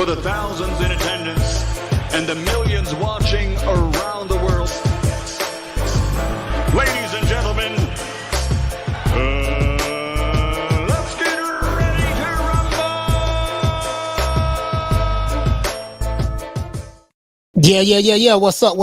for the thousands in attendance and the millions watching around the world. Ladies and gentlemen, let's get ready to rumble! Yeah. What's up?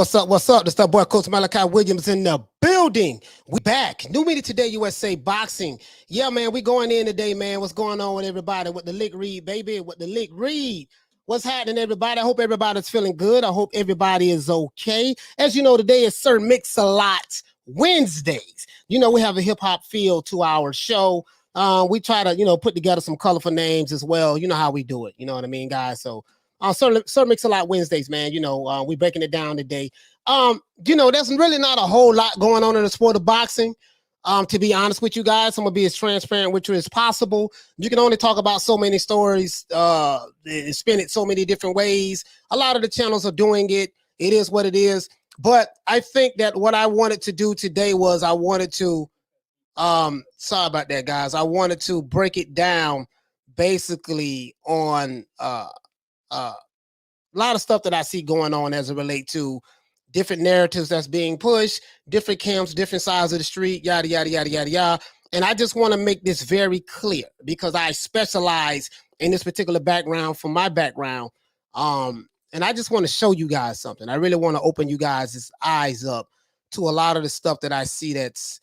This that boy Coach Malachi Williams in the building. We back. New Media Today USA Boxing. Yeah, man, we going in today, man. What's going on with everybody? With the lick read, baby. With the lick read. What's happening, everybody? I hope everybody's feeling good. I hope everybody is okay. As you know, today is Sir Mix-a-Lot Wednesdays. You know, we have a hip-hop feel 2-hour show. We try to, put together some colorful names as well. You know how we do it. You know what I mean, guys? So, Sir Mix-a-Lot Wednesdays, man. We breaking it down today. There's really not a whole lot going on in the sport of boxing. To be honest with you guys, I'm gonna be as transparent with you as possible. You can only talk about so many stories, spin it so many different ways. A lot of the channels are doing it. It is what it is. But I think that what I wanted to do today was I wanted to, sorry about that, guys. I wanted to break it down basically on a lot of stuff that I see going on as it relates to different narratives that's being pushed, different camps, different sides of the street, yada, yada, yada, yada, yada. And I just want to make this very clear because I specialize in this particular background from my background. And I just want to show you guys something. I really want to open you guys' eyes up to a lot of the stuff that I see that's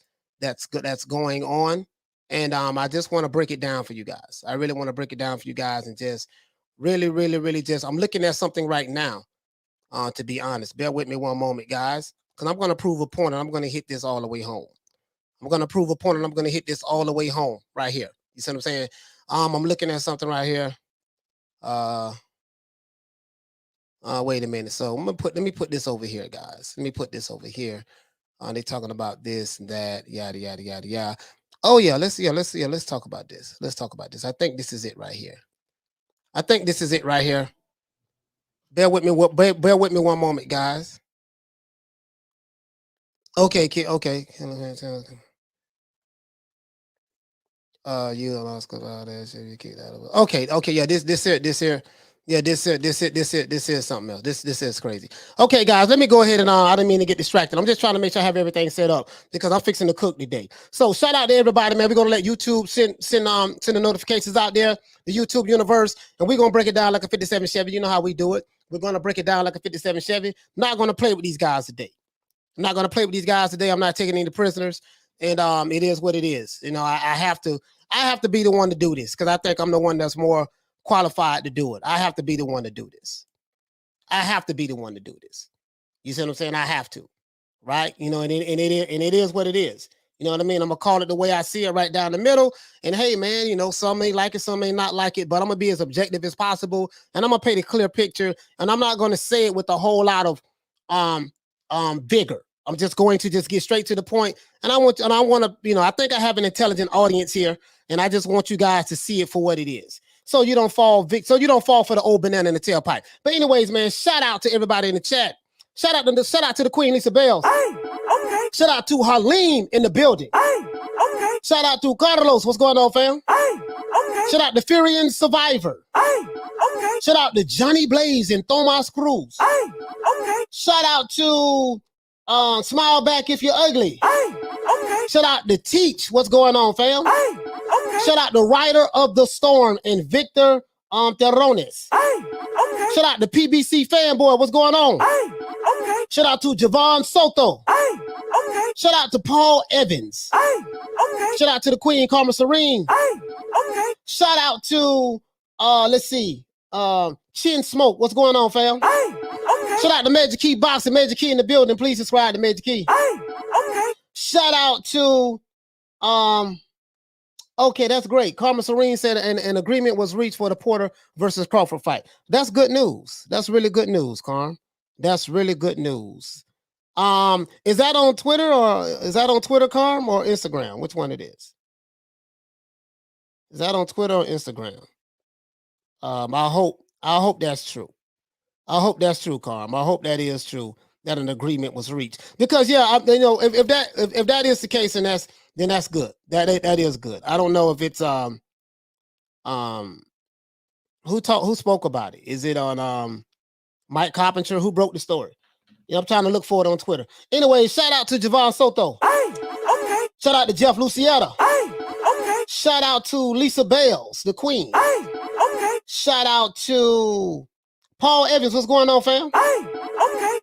going on. And I just want to break it down for you guys. I really want to break it down for you guys and just really just, I'm looking at something right now. To be honest, bear with me one moment, guys, because I'm going to prove a point and I'm going to hit this all the way home. I'm going to prove a point and I'm going to hit this all the way home right here. You see what I'm saying? I'm looking at something right here. Wait a minute. So let me put this over here, guys. Let me put this over here. They're talking about this and that, yada, yada, yada, yada. Oh yeah, let's talk about this. Let's talk about this. I think this is it right here. Bear with me one moment, guys. Okay, kid. Okay. You lost about that. Okay. Yeah, this here. Yeah, this is something else. This is crazy. Okay, guys, let me go ahead and I didn't mean to get distracted. I'm just trying to make sure I have everything set up because I'm fixing to cook today. So shout out to everybody, man. We're gonna let YouTube send the notifications out there, the YouTube universe, and we're gonna break it down like a 57 Chevy. You know how we do it. We're gonna break it down like a 57 Chevy. Not gonna play with these guys today. I'm not not taking any prisoners, and it is what it is. I have to be the one to do this because I think I'm the one that's more qualified to do it. I have to be the one to do this. You see what I'm saying? I have to, right? And it is what it is. You know what I mean? I'm gonna call it the way I see it, right down the middle. And hey, man, some may like it, some may not like it, but I'm gonna be as objective as possible, and I'm gonna paint a clear picture. And I'm not gonna say it with a whole lot of vigor. I'm just going to get straight to the point. And I want to, I think I have an intelligent audience here, and I just want you guys to see it for what it is. So you don't fall for the old banana in the tailpipe. But anyways, man, shout out to everybody in the chat. Shout out to the Queen Lisa Bells. Hey, okay. Shout out to Harleen in the building. Hey, okay. Shout out to Carlos. What's going on, fam? Hey, okay. Shout out to Fury and Survivor. Hey, okay. Shout out to Johnny Blaze and Thomas Cruz. Hey, okay. Shout out to Smile Back If You're Ugly. Hey, okay. Shout out to Teach. What's going on, fam? Hey, okay. Shout out to Rider of the Storm and Victor Terrones. Hey, okay. Shout out to PBC Fanboy. What's going on? Hey, okay. Shout out to Javon Soto. Hey, okay. Shout out to Paul Evans. Hey, okay. Shout out to the Queen Karma Serene. Hey, okay. Shout out to Chin Smoke. What's going on, fam? Hey, okay. Shout out to Major Key Boxing. Major Key in the building. Please subscribe to Major Key. Hey, okay. Shout out to okay, that's great. Karma Serene said an agreement was reached for the Porter versus Crawford fight. That's good news. That's really good news, Carm. That's really good news. Is that on Twitter Carm, or Instagram? Which one it is? Is that on Twitter or Instagram? I hope that's true. I hope that's true, Carm. I hope that is true, that an agreement was reached. Because if that is the case, and then that's good. That is good. I don't know if it's Who spoke about it? Is it on Mike Carpenter? Who broke the story? Yeah, I'm trying to look for it on Twitter. Anyway, shout out to Javon Soto. Hey, okay. Shout out to Jeff Lucietta. Hey, okay. Shout out to Lisa Bales, the queen. Hey, okay. Shout out to Paul Evans. What's going on, fam? Hey, okay.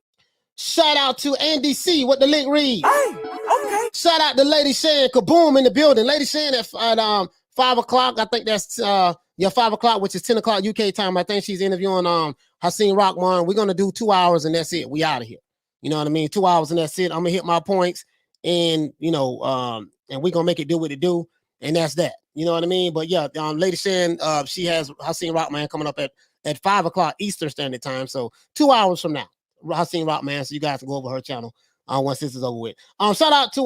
Shout out to Andy C. What the link read. Hey, okay. Shout out to Lady Shan Kaboom in the building. Lady Shan at 5 o'clock. I think that's 5 o'clock, which is 10 o'clock UK time. I think she's interviewing Haseen Rockman. We're gonna do 2 hours and that's it. We out of here. You know what I mean? 2 hours and that's it. I'm gonna hit my points and and we're gonna make it do what it do, and that's that. You know what I mean? But yeah, Lady Shan, she has Haseen Rockman coming up at 5 o'clock Eastern Standard Time. So 2 hours from now. Haseen Rockman, so you guys can go over her channel once this is over with. Shout out to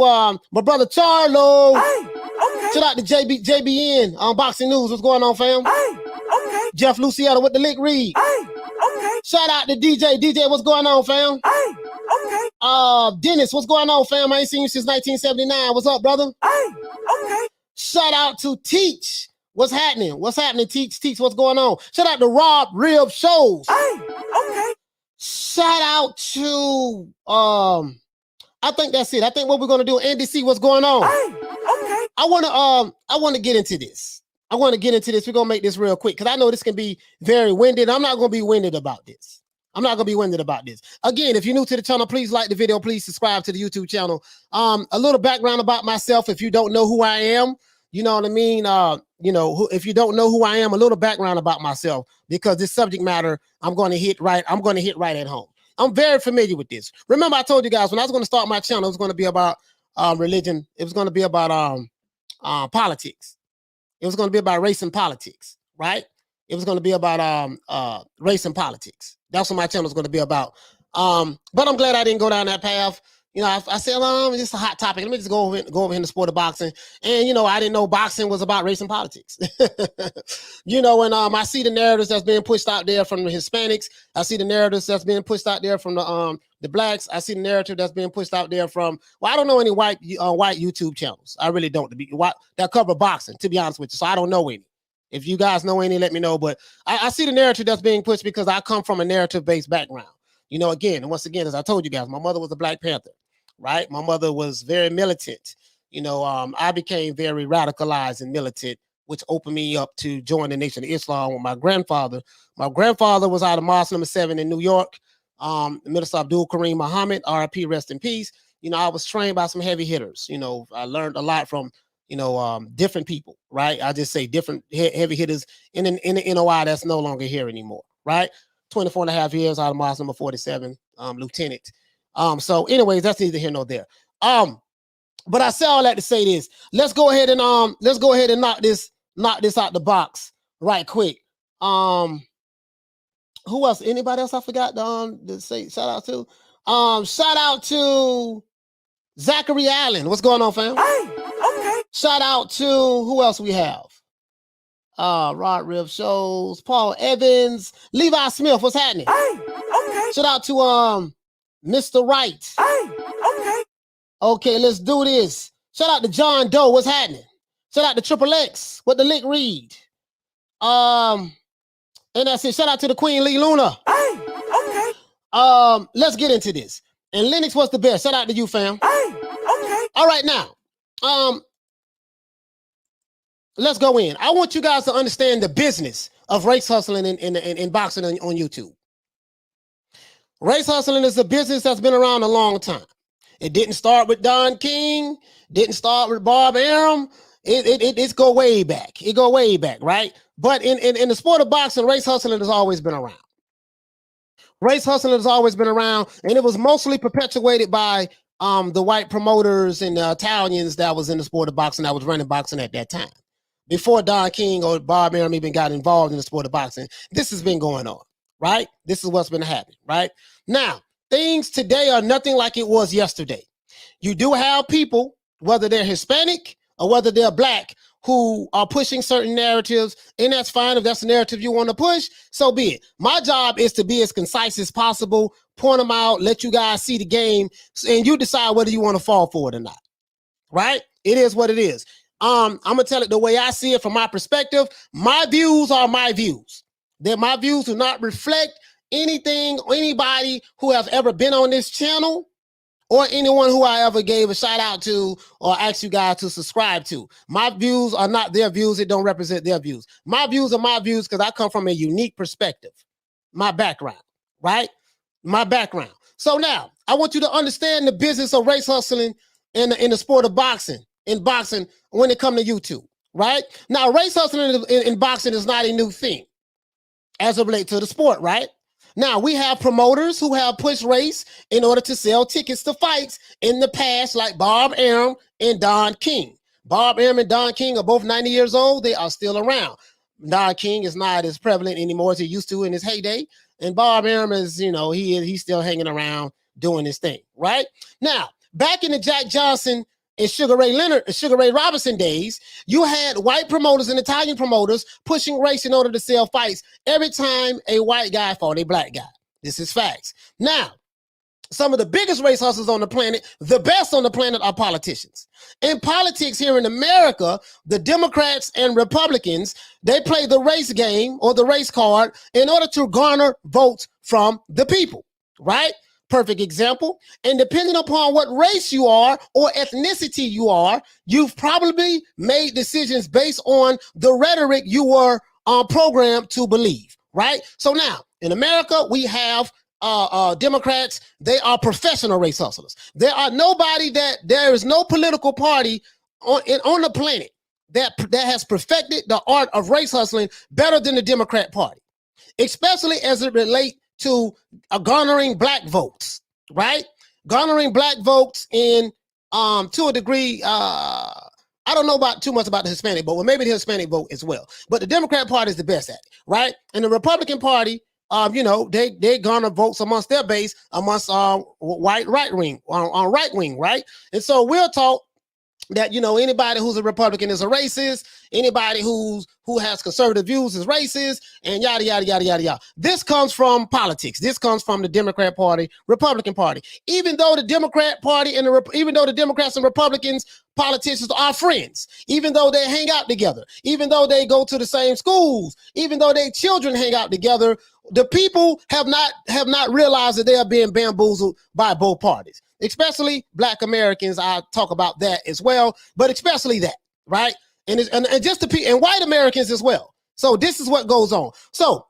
my brother Charlo. Hey, okay. Shout out to JBN on Boxing News. What's going on, fam? Hey, okay. Jeff Lucietta with the lick read. Hey, okay. Shout out to DJ. DJ, what's going on, fam? Hey, okay. Dennis, what's going on, fam? I ain't seen you since 1979. What's up, brother? Hey, okay. Shout out to Teach. What's happening? What's happening, Teach? Teach, what's going on? Shout out to Rob Rib Shows. Hey, okay. Shout out to I think that's it. I think what we're gonna do, Andy C, what's going on? Hey, okay. I wanna get into this. We're gonna make this real quick because I know this can be very winded. I'm not gonna be winded about this. Again, if you're new to the channel, please like the video. Please subscribe to the YouTube channel. A little background about myself. If you don't know who I am, you know what I mean? If you don't know who I am, a little background about myself, because this subject matter, I'm going to hit right at home. I'm very familiar with this. Remember, I told you guys when I was going to start my channel, it was going to be about religion. It was going to be about politics. It was going to be about race and politics, right? It was going to be about race and politics. That's what my channel is going to be about. But I'm glad I didn't go down that path. You know, I said, it's just a hot topic. Let me just go over here in the sport of boxing. And, I didn't know boxing was about race and politics. And I see the narratives that's being pushed out there from the Hispanics. I see the narratives that's being pushed out there from the blacks. I see the narrative that's being pushed out there from, I don't know any white YouTube channels. I really don't, that cover boxing, to be honest with you. So I don't know any. If you guys know any, let me know. But I see the narrative that's being pushed because I come from a narrative-based background. Once again, as I told you guys, my mother was a Black Panther. Right, my mother was very militant. I became very radicalized and militant, which opened me up to join the Nation of Islam with my grandfather. My grandfather was out of Mosque Number 7 in New York. Minister Abdul Kareem Muhammad, RIP, rest in peace. I was trained by some heavy hitters. I learned a lot from different people. Right, I just say different heavy hitters in the NOI that's no longer here anymore. Right, 24 and a half years out of Mosque Number 47, lieutenant. So anyways, that's neither here nor there. But I say all that to say this. Let's go ahead and knock this out the box right quick. Who else? Anybody else I forgot to say shout out to? Shout out to Zachary Allen. What's going on, fam? Hey, okay. Shout out to who else we have? Rod Rib Shows, Paul Evans, Levi Smith. What's happening? Hey, okay. Shout out to Mr. Wright. Hey, okay. Okay, let's do this. Shout out to John Doe. What's happening? Shout out to Triple X. What the link read? And that's it. Shout out to the Queen Lee Luna. Hey, okay. Let's get into this. And Lennox, what's the best? Shout out to you, fam. Hey, okay. All right, now. Let's go in. I want you guys to understand the business of race hustling in boxing on YouTube. Race hustling is a business that's been around a long time. It didn't start with Don King, didn't start with Bob Arum. It's go way back. It go way back, right? But in the sport of boxing, race hustling has always been around. Race hustling has always been around, and it was mostly perpetuated by the white promoters and the Italians that was in the sport of boxing, that was running boxing at that time. Before Don King or Bob Arum even got involved in the sport of boxing, this has been going on. Right? This is what's been happening, right? Now, things today are nothing like it was yesterday. You do have people, whether they're Hispanic or whether they're Black, who are pushing certain narratives, and that's fine. If that's the narrative you want to push, so be it. My job is to be as concise as possible, point them out, let you guys see the game, and you decide whether you want to fall for it or not, right? It is what it is. I'm going to tell it the way I see it from my perspective. My views are my views. That my views do not reflect anything or anybody who have ever been on this channel or anyone who I ever gave a shout out to or asked you guys to subscribe to. My views are not their views. It don't represent their views. My views are my views because I come from a unique perspective. My background, right? My background. So now I want you to understand the business of race hustling in the sport of boxing, in boxing when it comes to YouTube, right? Now, race hustling in boxing is not a new thing as it relates to the sport, right? Now, we have promoters who have pushed race in order to sell tickets to fights in the past, like Bob Arum and Don King. Bob Arum and Don King are both 90 years old. They are still around. Don King is not as prevalent anymore as he used to in his heyday. And Bob Arum is, you know, he's still hanging around doing his thing, right? Now, back in the Jack Johnson and Sugar Ray Robinson days, you had white promoters and Italian promoters pushing race in order to sell fights every time a white guy fought a black guy. This is facts. Now, some of the biggest race hustlers on the planet, the best on the planet, are politicians. In politics here in America, the Democrats and Republicans, they play the race game or the race card in order to garner votes from the people, right? Perfect example. And depending upon what race you are or ethnicity you are, you've probably made decisions based on the rhetoric you were programmed to believe, right? So now in America, we have Democrats. They are professional race hustlers. There is no political party on the planet that has perfected the art of race hustling better than the Democrat Party, especially as it relates to garnering black votes, right? Garnering black votes in to a degree. I don't know too much about the Hispanic vote, or maybe the Hispanic vote as well. But the Democrat Party is the best at it, right? And the Republican Party, you know, they garner votes amongst their base, amongst right wing, right? And so we're taught that, you know, anybody who's a Republican is a racist, anybody who has conservative views is racist, and yada, yada, yada, yada, yada. This comes from politics. This comes from the Democrat Party, Republican Party. Even though the Democrat Party and even though the Democrats and Republicans politicians are friends, even though they hang out together, even though they go to the same schools, even though their children hang out together, the people have not realized that they are being bamboozled by both parties. Especially black Americans. I talk about that as well, but especially that, right? And just and white Americans as well. So this is what goes on. So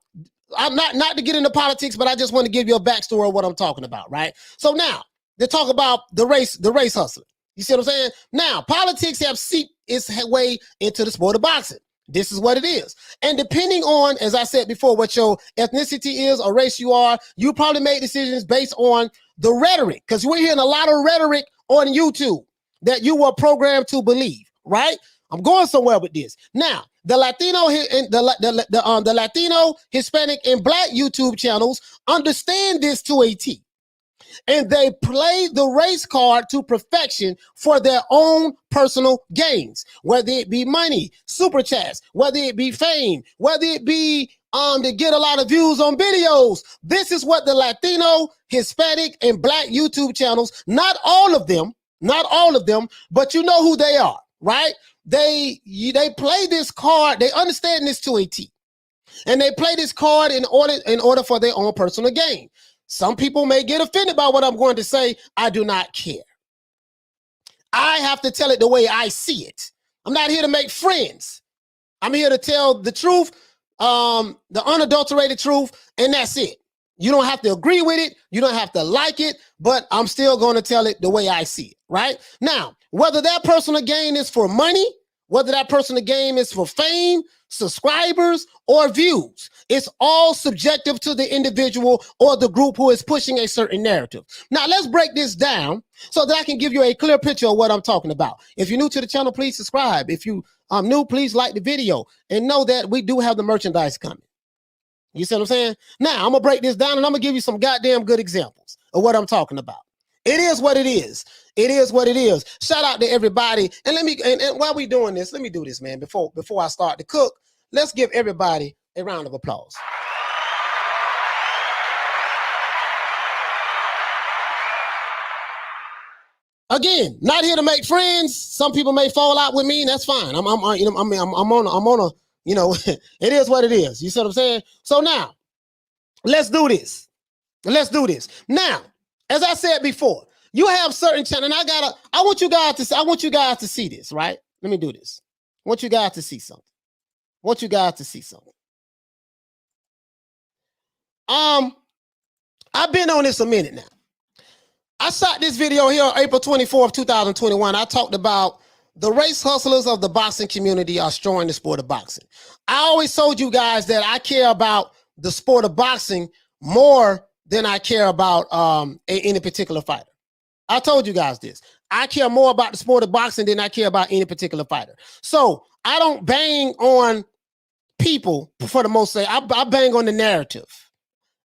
I'm not to get into politics, but I just want to give you a backstory of what I'm talking about, right? So now they talk about the race hustler. You see what I'm saying? Now politics have seeped its way into the sport of boxing. This is what it is. And depending on, as I said before, what your ethnicity is or race you are, you probably make decisions based on the rhetoric, because we're hearing a lot of rhetoric on YouTube that you were programmed to believe, right? I'm going somewhere with this. Now, the Latino and the Latino, Hispanic, and Black YouTube channels understand this to a T. And they play the race card to perfection for their own personal gains, whether it be money, super chats, whether it be fame, whether it be to get a lot of views on videos. This is what the Latino, Hispanic, and Black YouTube channels, not all of them, but you know who they are, right? They play this card. They understand this to a T. And they play this card in order for their own personal gain. Some people may get offended by what I'm going to say. I do not care. I have to tell it the way I see it. I'm not here to make friends. I'm here to tell the truth, the unadulterated truth, and that's it. You don't have to agree with it. You don't have to like it, but I'm still going to tell it the way I see it, right? Now, whether that personal gain is for money, whether that personal gain is for fame, subscribers, or views, it's all subjective to the individual or the group who is pushing a certain narrative. Now, let's break this down so that I can give you a clear picture of what I'm talking about. If you're new to the channel, please subscribe. If you are new, please like the video and know that we do have the merchandise coming. You see what I'm saying? Now, I'm going to break this down and I'm going to give you some goddamn good examples of what I'm talking about. It is what it is. It is what it is. Shout out to everybody. And and while we doing this, let me do this, man. Before I start to cook, let's give everybody a round of applause. Again, not here to make friends. Some people may fall out with me, and that's fine. I'm on You know, it is what it is. You see what I'm saying? So now, let's do this. Let's do this. Now, as I said before, you have certain channels, and I want you guys to see this, right? Let me do this. I want you guys to see something. I've been on this a minute now. I shot this video here on April 24th, 2021. I talked about the race hustlers of the boxing community are destroying the sport of boxing. I always told you guys that I care about the sport of boxing more than I care about any particular fighter. I told you guys this. I care more about the sport of boxing than I care about any particular fighter. So I don't bang on people for the most say. I bang on the narrative.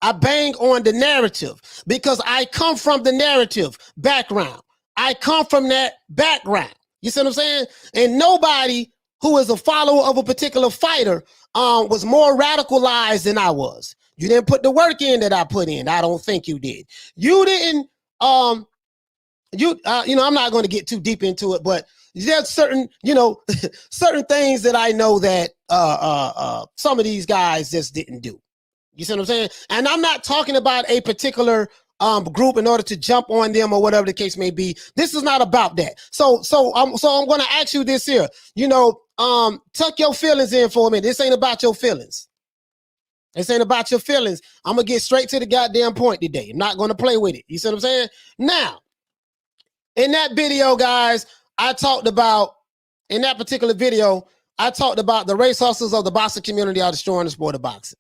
I bang on the narrative because I come from the narrative background. I come from that background. You see what I'm saying? And nobody who is a follower of a particular fighter was more radicalized than I was. You didn't put the work in that I put in. I don't think you did. You didn't. You know, I'm not going to get too deep into it, but there's certain, you know, certain things that I know that some of these guys just didn't do. You see what I'm saying? And I'm not talking about a particular group in order to jump on them or whatever the case may be. This is not about that. So I'm going to ask you this here. You know, tuck your feelings in for a minute. This ain't about your feelings. This ain't about your feelings. I'm going to get straight to the goddamn point today. I'm not going to play with it. You see what I'm saying? Now, in that video, guys, I talked about, in that particular video, I talked about the race hustlers of the boxing community are destroying the sport of boxing.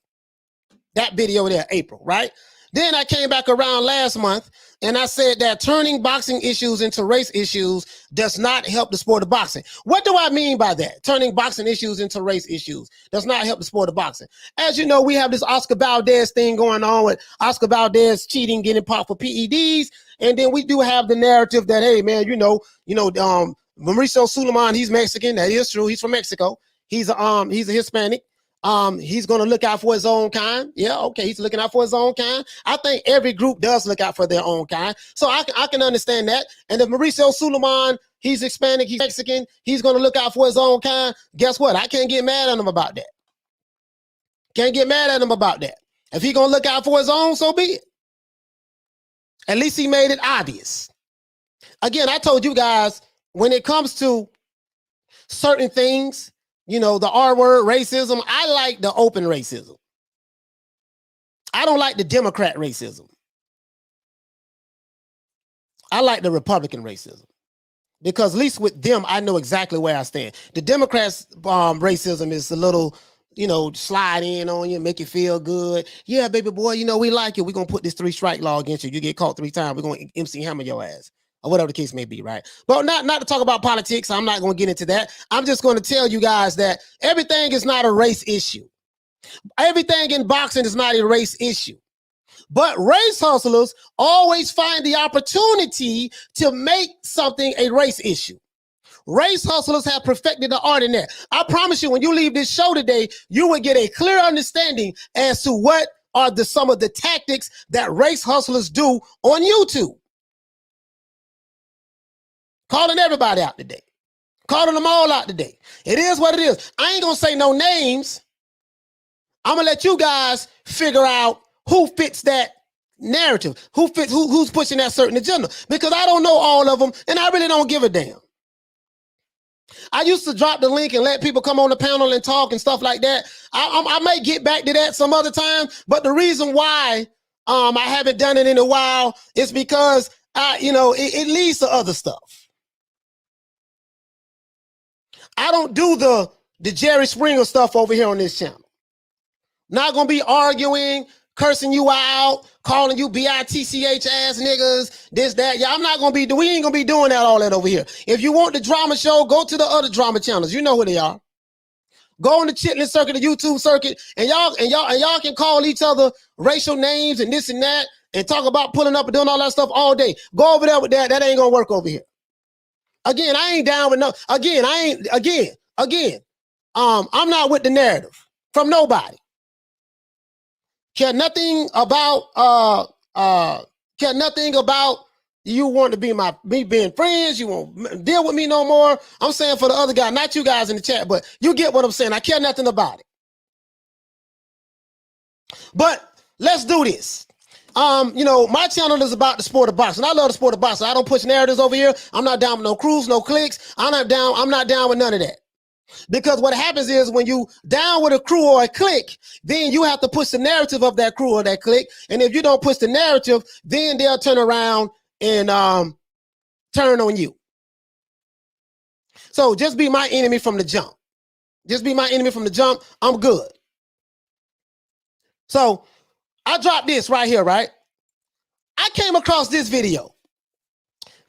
That video there, April, right? Then I came back around last month and I said that turning boxing issues into race issues does not help the sport of boxing. What do I mean by that? Turning boxing issues into race issues does not help the sport of boxing. As you know, we have this Oscar Valdez thing going on with Oscar Valdez cheating, getting popped for PEDs. And then we do have the narrative that, hey, man, Mauricio Suleiman, he's Mexican. That is true. He's from Mexico. He's a Hispanic. He's going to look out for his own kind. Yeah, okay, he's looking out for his own kind. I think every group does look out for their own kind. So I can understand that. And if Mauricio Suleiman, he's Hispanic, he's Mexican, he's going to look out for his own kind, guess what? I can't get mad at him about that. Can't get mad at him about that. If he's going to look out for his own, so be it. At least he made it obvious. Again, I told you guys, when it comes to certain things, you know, the R word, racism, I like the open racism. I don't like the Democrat racism. I like the Republican racism. Because at least with them, I know exactly where I stand. The Democrats' racism is a little, you know, slide in on you, make you feel good. Yeah, baby boy, you know, we like you. We're going to put this 3-strike law against you. You get caught 3 times, we're going to MC hammer your ass. Or whatever the case may be, right? But not to talk about politics. I'm not going to get into that. I'm just going to tell you guys that everything is not a race issue. Everything in boxing is not a race issue. But race hustlers always find the opportunity to make something a race issue. Race hustlers have perfected the art in that. I promise you, when you leave this show today, you will get a clear understanding as to what are some of the tactics that race hustlers do on YouTube. Calling everybody out today. Calling them all out today. It is what it is. I ain't going to say no names. I'm going to let you guys figure out who fits that narrative, who's pushing that certain agenda, because I don't know all of them, and I really don't give a damn. I used to drop the link and let people come on the panel and talk and stuff like that. I may get back to that some other time, but the reason why I haven't done it in a while is because it leads to other stuff. I don't do the Jerry Springer stuff over here on this channel. Not gonna be arguing, cursing you out, calling you bitch ass niggas, this, that. Yeah, I'm not gonna be, we ain't gonna be doing all that over here. If you want the drama show, go to the other drama channels. You know who they are. Go on the chitlin circuit, the YouTube circuit, and y'all can call each other racial names and this and that, and talk about pulling up and doing all that stuff all day. Go over there with that. That ain't gonna work over here. Again, I ain't down with no. I'm not with the narrative from nobody. Care nothing about You want to be me being friends. You won't deal with me no more. I'm saying for the other guy, not you guys in the chat, but you get what I'm saying. I care nothing about it. But let's do this. You know, my channel is about the sport of boxing. I love the sport of boxing. I don't push narratives over here. I'm not down with no crews, no clicks. I'm not down with none of that. Because what happens is when you down with a crew or a clique, then you have to push the narrative of that crew or that clique. And if you don't push the narrative, then they'll turn around and turn on you. So just be my enemy from the jump. Just be my enemy from the jump. I'm good. So I dropped this right here, right? I came across this video.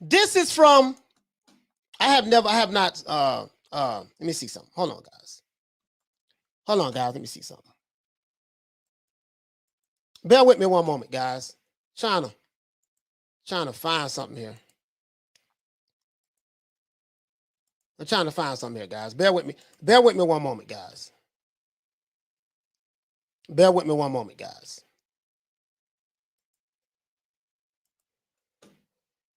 This is from, let me see something. Hold on, guys. Let me see something. Bear with me one moment, guys. Trying to find something here. I'm trying to find something here, guys. Bear with me. Bear with me one moment, guys. Bear with me one moment, guys.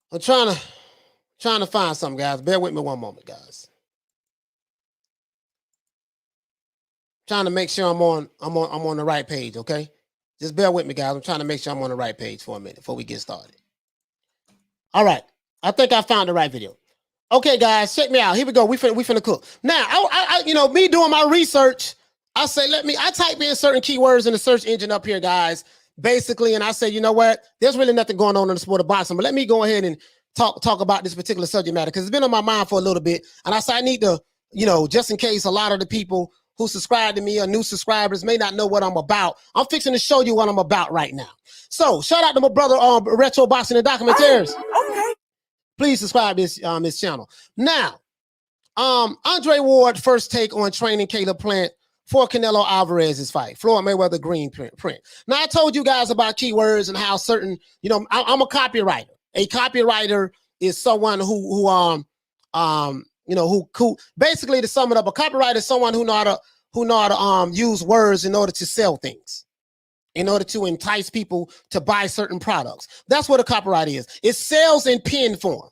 I'm trying to find something, guys. Bear with me one moment, guys. Trying to make sure I'm on the right page, okay? Just bear with me, guys. I'm trying to make sure I'm on the right page for a minute before we get started. All right. I think I found the right video. Okay, guys, check me out. Here we go. We finna cook. Now, I you know, me doing my research, I say, I type in certain keywords in the search engine up here, guys, basically, and I say, you know what? There's really nothing going on in the sport of boxing, but let me go ahead and talk about this particular subject matter because it's been on my mind for a little bit, and I say I need to, you know, just in case a lot of the people who subscribe to me or new subscribers may not know what I'm about. I'm fixing to show you what I'm about right now. So shout out to my brother, Retro Boxing and Documentaries. Okay. Please subscribe to this channel. Now, Andre Ward first take on training Caleb Plant for Canelo Alvarez's fight. Floyd Mayweather green print. Now, I told you guys about keywords and how certain, you know, I'm a copywriter. A copywriter is someone who you know, who basically, to sum it up, a copywriter is someone who know how to use words in order to sell things, in order to entice people to buy certain products. That's what a copywriter is. It sells in pen form,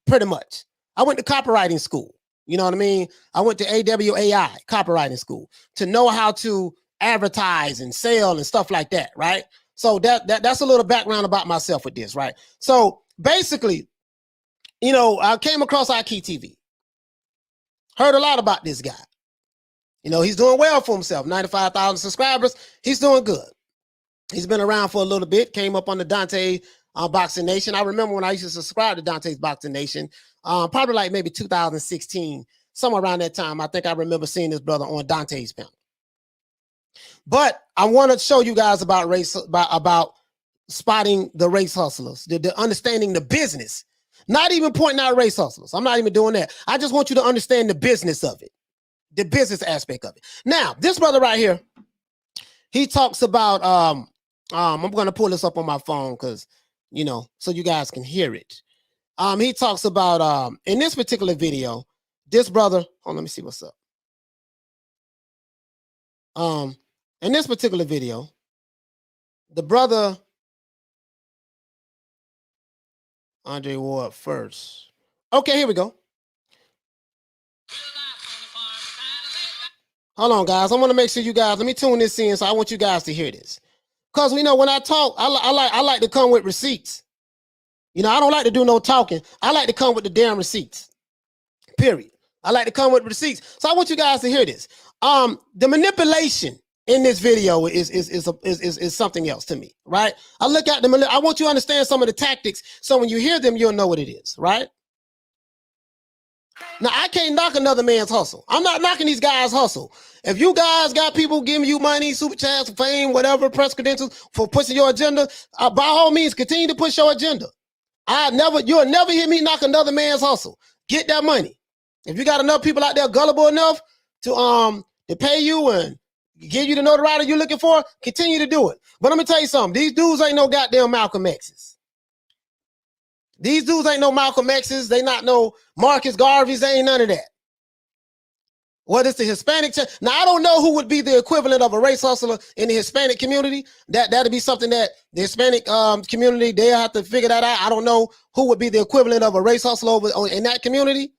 pretty much. I went to copywriting school. You know what I mean? I went to AWAI, copywriting school, to know how to advertise and sell and stuff like that, right? So that's a little background about myself with this, right? So basically, you know, I came across IKey TV. Heard a lot about this guy. You know, he's doing well for himself. 95,000 subscribers. He's doing good. He's been around for a little bit. Came up on the Dante Boxing Nation. I remember when I used to subscribe to Dante's Boxing Nation, probably like maybe 2016, somewhere around that time. I think I remember seeing this brother on Dante's panel. But I want to show you guys about about spotting the race hustlers, the understanding the business. Not even pointing out race hustlers. I'm not even doing that. I just want you to understand the business of it, the business aspect of it. Now, this brother right here, he talks about, I'm going to pull this up on my phone because, you know, so you guys can hear it. He talks about, in this particular video, this brother, let me see what's up. In this particular video, the brother, Andre Ward first. Okay, here we go. Hold on, guys. I want to make sure you guys, let me tune this in, so I want you guys to hear this. Because, you know, when I talk, I like to come with receipts. You know, I don't like to do no talking. I like to come with the damn receipts. Period. I like to come with receipts. So I want you guys to hear this. The manipulation in this video is something else to me, right? I look at them. I want you to understand some of the tactics, so when you hear them, you'll know what it is, right? Now, I can't knock another man's hustle. I'm not knocking these guys' hustle. If you guys got people giving you money, super chats, fame, whatever, press credentials for pushing your agenda, by all means, continue to push your agenda. You'll never hear me knock another man's hustle. Get that money. If you got enough people out there gullible enough to pay you and give you the notoriety you're looking for, continue to do it. But let me tell you something. These dudes ain't no goddamn Malcolm X's. These dudes ain't no Malcolm X's. They not no Marcus Garveys. They ain't none of that. What is the Hispanic? Now, I don't know who would be the equivalent of a race hustler in the Hispanic community. That'd be something that the Hispanic community, they'll have to figure that out. I don't know who would be the equivalent of a race hustler in that community,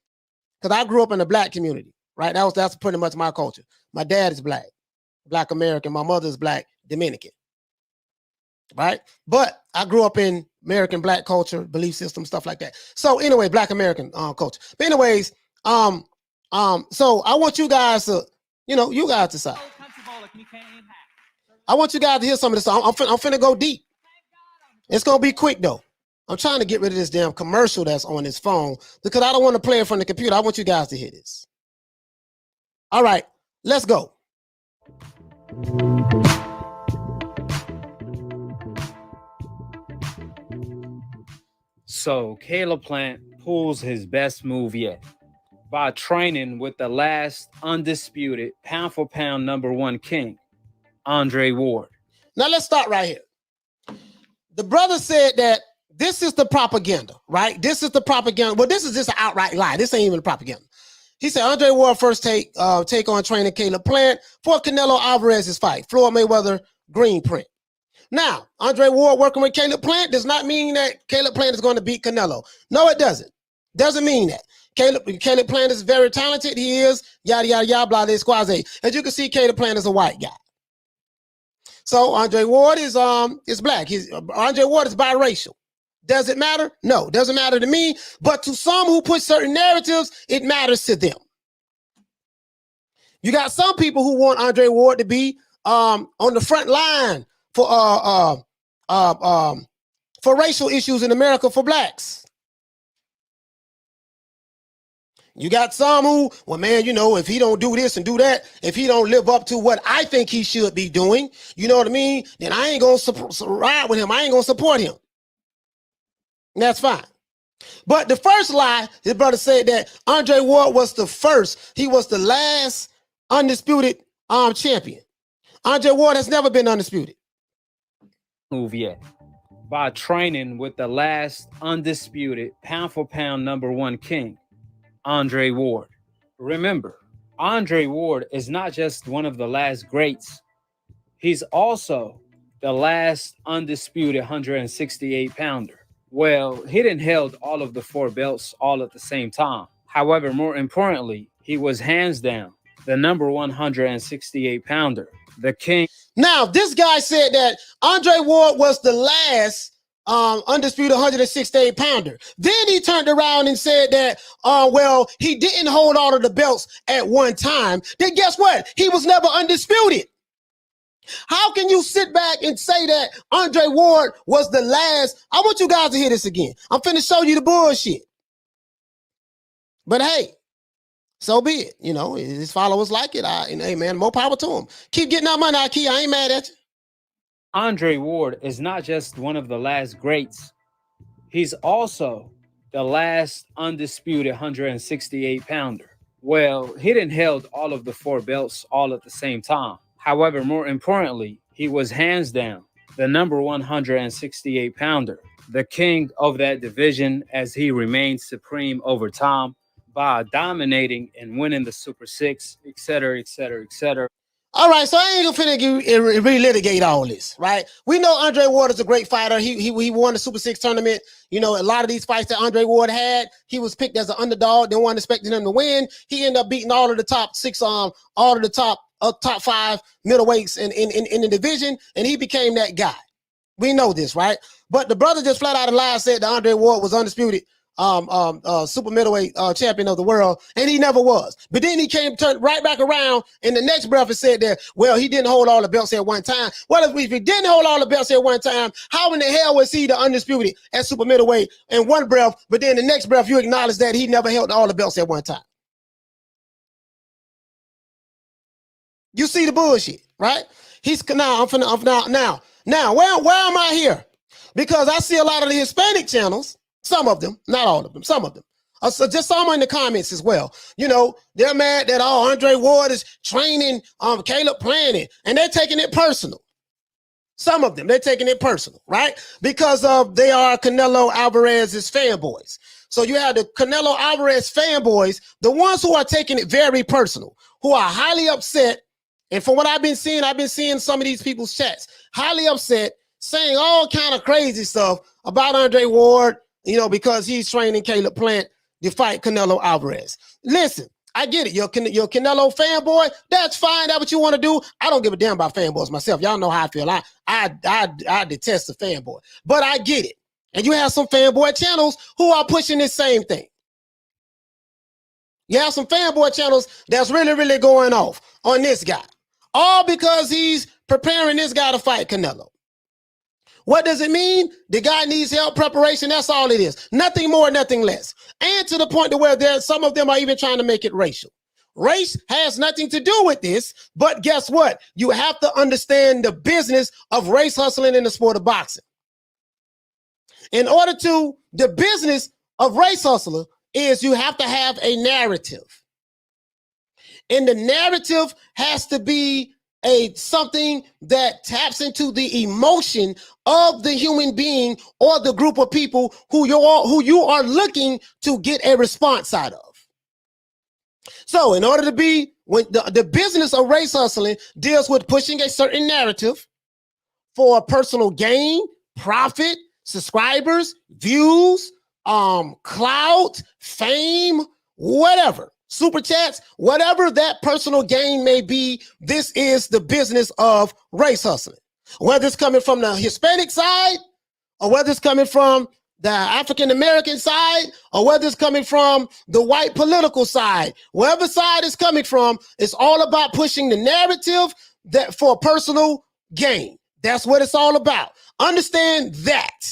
because I grew up in the Black community, right? That's pretty much my culture. My dad is Black American. My mother is Black Dominican, right? But I grew up in American Black culture, belief system, stuff like that. So anyway, Black American culture. But anyways, so I want you guys to, you guys decide. I want you guys to hear some of this. I'm finna go deep. It's gonna be quick though. I'm trying to get rid of this damn commercial that's on this phone because I don't want to play it from the computer. I want you guys to hear this. All right, let's go. So Caleb Plant pulls his best move yet by training with the last undisputed pound-for-pound #1 king, Andre Ward. Now let's start right here. The brother said that this is the propaganda, right? This is the propaganda. Well, this is just an outright lie. This ain't even propaganda. He said Andre Ward first take on training Caleb Plant for Canelo Alvarez's fight. Floyd Mayweather green print. Now, Andre Ward working with Caleb Plant does not mean that Caleb Plant is going to beat Canelo. No, it doesn't. Doesn't mean that. Caleb Plant is very talented. He is, yada, yada, yada, blah, blah, squaze. As you can see, Caleb Plant is a white guy. So Andre Ward is Black. Andre Ward is biracial. Does it matter? No, doesn't matter to me. But to some who put certain narratives, it matters to them. You got some people who want Andre Ward to be on the front line for racial issues in America for Blacks. You got some who, well, man, if he don't do this and do that, if he don't live up to what I think he should be doing, you know what I mean? Then I ain't going to ride with him. I ain't going to support him. And that's fine. But the first lie, his brother said that Andre Ward was the first. He was the last undisputed champion. Andre Ward has never been undisputed. Move yet by training with the last undisputed pound-for-pound #1 king, Andre Ward. Remember, Andre Ward is not just one of the last greats. He's also the last undisputed 168-pounder. Well, he didn't held all of the 4 belts all at the same time. However, more importantly, he was hands down the #1 168-pounder, the king. Now, this guy said that Andre Ward was the last undisputed 168-pounder. Then he turned around and said that, well, he didn't hold all of the belts at one time. Then guess what? He was never undisputed. How can you sit back and say that Andre Ward was the last? I want you guys to hear this again. I'm finna show you the bullshit. But hey, so be it. His followers like it. And hey, man, more power to him. Keep getting that money, Ikea. I ain't mad at you. Andre Ward is not just one of the last greats. He's also the last undisputed 168-pounder. Well, he didn't held all of the 4 belts all at the same time. However, more importantly, he was hands down the #1 168-pounder, the king of that division, as he remained supreme over time by dominating and winning the Super 6, etc., etc., etc. All right, so I ain't gonna finna relitigate all this, right? We know Andre Ward is a great fighter. He won the Super 6 tournament. A lot of these fights that Andre Ward had, he was picked as an underdog. They weren't expecting him to win. He ended up beating all of the top 6, all of the top 5 middleweights in the division, and he became that guy. We know this, right? But the brother just flat out lied, said that Andre Ward was undisputed super middleweight champion of the world, and he never was. But then he turned right back around in the next breath and said that, well, he didn't hold all the belts at one time. Well, if he didn't hold all the belts at one time, how in the hell was he the undisputed at super middleweight in one breath, but then the next breath you acknowledge that he never held all the belts at one time? You see the bullshit, right? Now where am I here? Because I see a lot of the Hispanic channels, some of them, not all of them, some of them. So just some in the comments as well. They're mad that Andre Ward is training Caleb Plant, and they're taking it personal. Some of them, they're taking it personal, right? Because they are Canelo Alvarez's fanboys. So you have the Canelo Alvarez fanboys, the ones who are taking it very personal, who are highly upset. And from what I've been seeing some of these people's chats, highly upset, saying all kind of crazy stuff about Andre Ward, you know, because he's training Caleb Plant to fight Canelo Alvarez. Listen, I get it. You're Canelo fanboy. That's fine. That's what you want to do. I don't give a damn about fanboys myself. Y'all know how I feel. I detest the fanboy, but I get it. And you have some fanboy channels who are pushing this same thing. You have some fanboy channels that's really, really going off on this guy. All because he's preparing this guy to fight Canelo. What does it mean? The guy needs help, preparation. That's all it is. Nothing more, nothing less. And to the point to where some of them are even trying to make it racial. Race has nothing to do with this, but guess what? You have to understand the business of race hustling in the sport of boxing. In order to, the business of race hustler is you have to have a narrative. And the narrative has to be something that taps into the emotion of the human being or the group of people who you are looking to get a response out of. So in order to be, when the business of race hustling deals with pushing a certain narrative for personal gain, profit, subscribers, views, clout, fame, whatever, super chats, whatever that personal gain may be, this is the business of race hustling. Whether it's coming from the Hispanic side, or whether it's coming from the African-American side, or whether it's coming from the white political side, wherever side it's coming from, it's all about pushing the narrative that for personal gain. That's what it's all about. Understand that.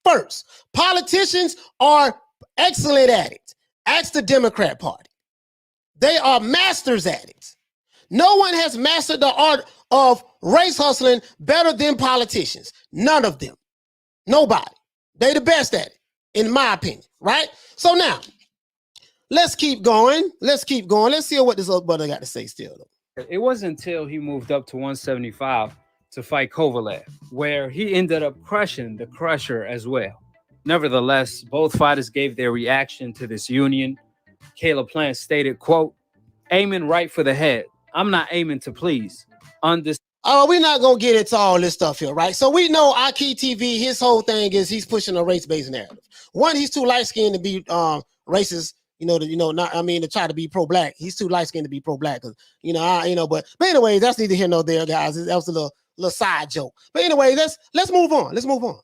First, politicians are excellent at it. Ask the Democrat Party. They are masters at it. No one has mastered the art of race hustling better than politicians. None of them. Nobody. They the best at it, in my opinion, right? So now, let's keep going. Let's keep going. Let's see what this other brother got to say still, though. It wasn't until he moved up to 175 to fight Kovalev, where he ended up crushing the Crusher as well. Nevertheless, both fighters gave their reaction to this union. Caleb Plant stated, quote, "Aiming right for the head. I'm not aiming to please." Oh, we're not going to get into all this stuff here, right? So we know Aki TV, his whole thing is he's pushing a race-based narrative. One, he's too light-skinned to be racist, to try to be pro-black. He's too light-skinned to be pro-black, but anyway, that's neither here nor there, guys. That was a little side joke. But anyway, let's move on. Let's move on.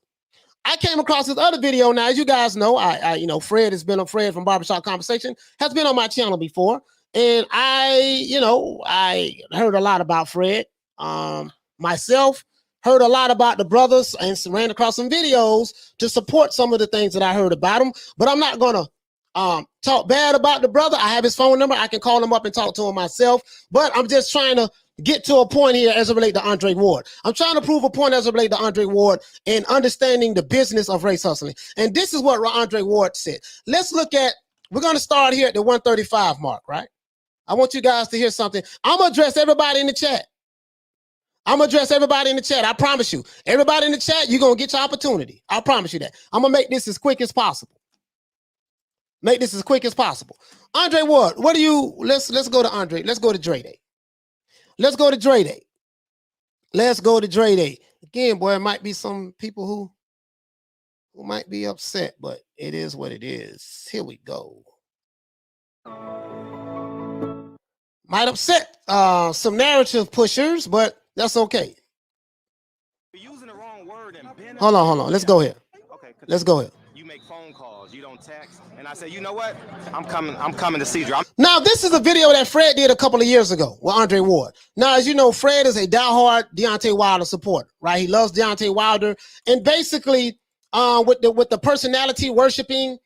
I came across this other video. Now, as you guys know, Fred from Barbershop Conversation has been on my channel before. And I heard a lot about Fred. Myself heard a lot about the brothers and ran across some videos to support some of the things that I heard about him. But I'm not going to talk bad about the brother. I have his phone number. I can call him up and talk to him myself. But I'm just trying to get to a point here as it relates to Andre Ward. I'm trying to prove a point as it relates to Andre Ward and understanding the business of race hustling. And this is what Andre Ward said. Let's look at, we're going to start here at the 135 mark, right? I want you guys to hear something. I'm going to address everybody in the chat. I promise you. Everybody in the chat, you're going to get your opportunity. I promise you that. I'm going to make this as quick as possible. Andre Ward, what do you, let's go to Andre. Let's go to Dre Day. Let's go to Dre Day. Again, boy, it might be some people who might be upset, but it is what it is. Here we go. Might upset some narrative pushers, but that's okay. You're using the wrong word. Hold on. Let's go here. Okay. Let's go here. You make phone calls. You don't text. And I say, you know what? I'm coming to see you. Now, this is a video that Fred did a couple of years ago with Andre Ward. Now, as you know, Fred is a diehard Deontay Wilder supporter, right? He loves Deontay Wilder. And basically, with the personality worshiping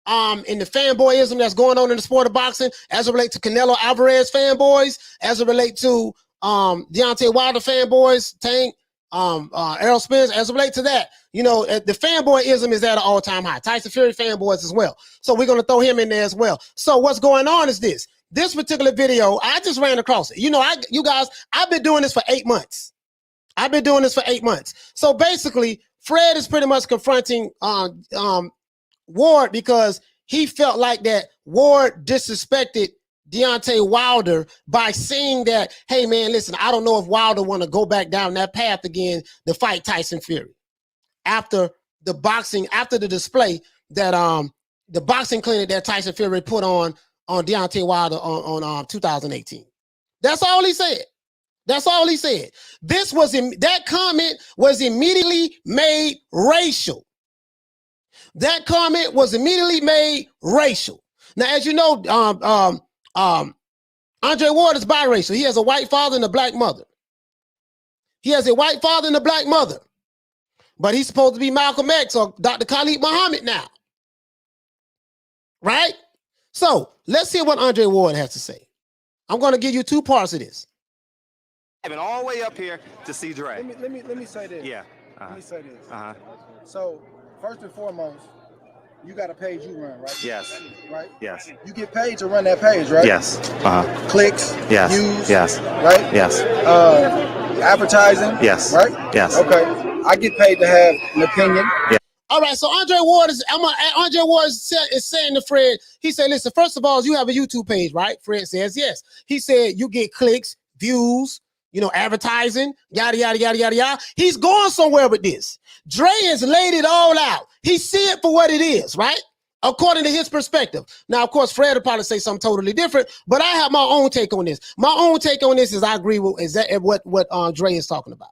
and the fanboyism that's going on in the sport of boxing, as it relates to Canelo Alvarez fanboys, as it relates to Deontay Wilder fanboys, Tank, Errol Spence, as it relates to that, the fanboyism is at an all-time high. Tyson Fury fanboys as well. So we're going to throw him in there as well. So what's going on is this particular video, I just ran across it. You guys, I've been doing this for 8 months. So basically, Fred is pretty much confronting Ward because he felt like that Ward disrespected Deontay Wilder by saying that, hey man, listen, I don't know if Wilder want to go back down that path again to fight Tyson Fury. After the display that the boxing clinic that Tyson Fury put on Deontay Wilder on 2018. That's all he said. That's all he said. That comment was immediately made racial. That comment was immediately made racial. Now, as you know, Andre Ward is biracial. He has a white father and a black mother. He has a white father and a black mother. But he's supposed to be Malcolm X or Dr. Khalid Muhammad now. Right? So let's hear what Andre Ward has to say. I'm going to give you two parts of this. I've been all the way up here to see Dre. Let me say this. Yeah. Let me say this. Uh-huh. So first and foremost, you got a page you run, right? Yes. Right? Yes. You get paid to run that page, right? Yes. Uh-huh. Clicks, Yes. views, Yes. right? Yes. Advertising, Yes. right? Yes. Okay. I get paid to have an opinion. Yeah. All right, so Andre Ward is saying to Fred, he said, listen, first of all, you have a YouTube page, right? Fred says yes. He said you get clicks, views, advertising, yada, yada, yada, yada, yada. He's going somewhere with this. Dre has laid it all out. He see it for what it is, right? According to his perspective. Now, of course, Fred will probably say something totally different, but I have my own take on this. My own take on this is I agree with what Dre is talking about.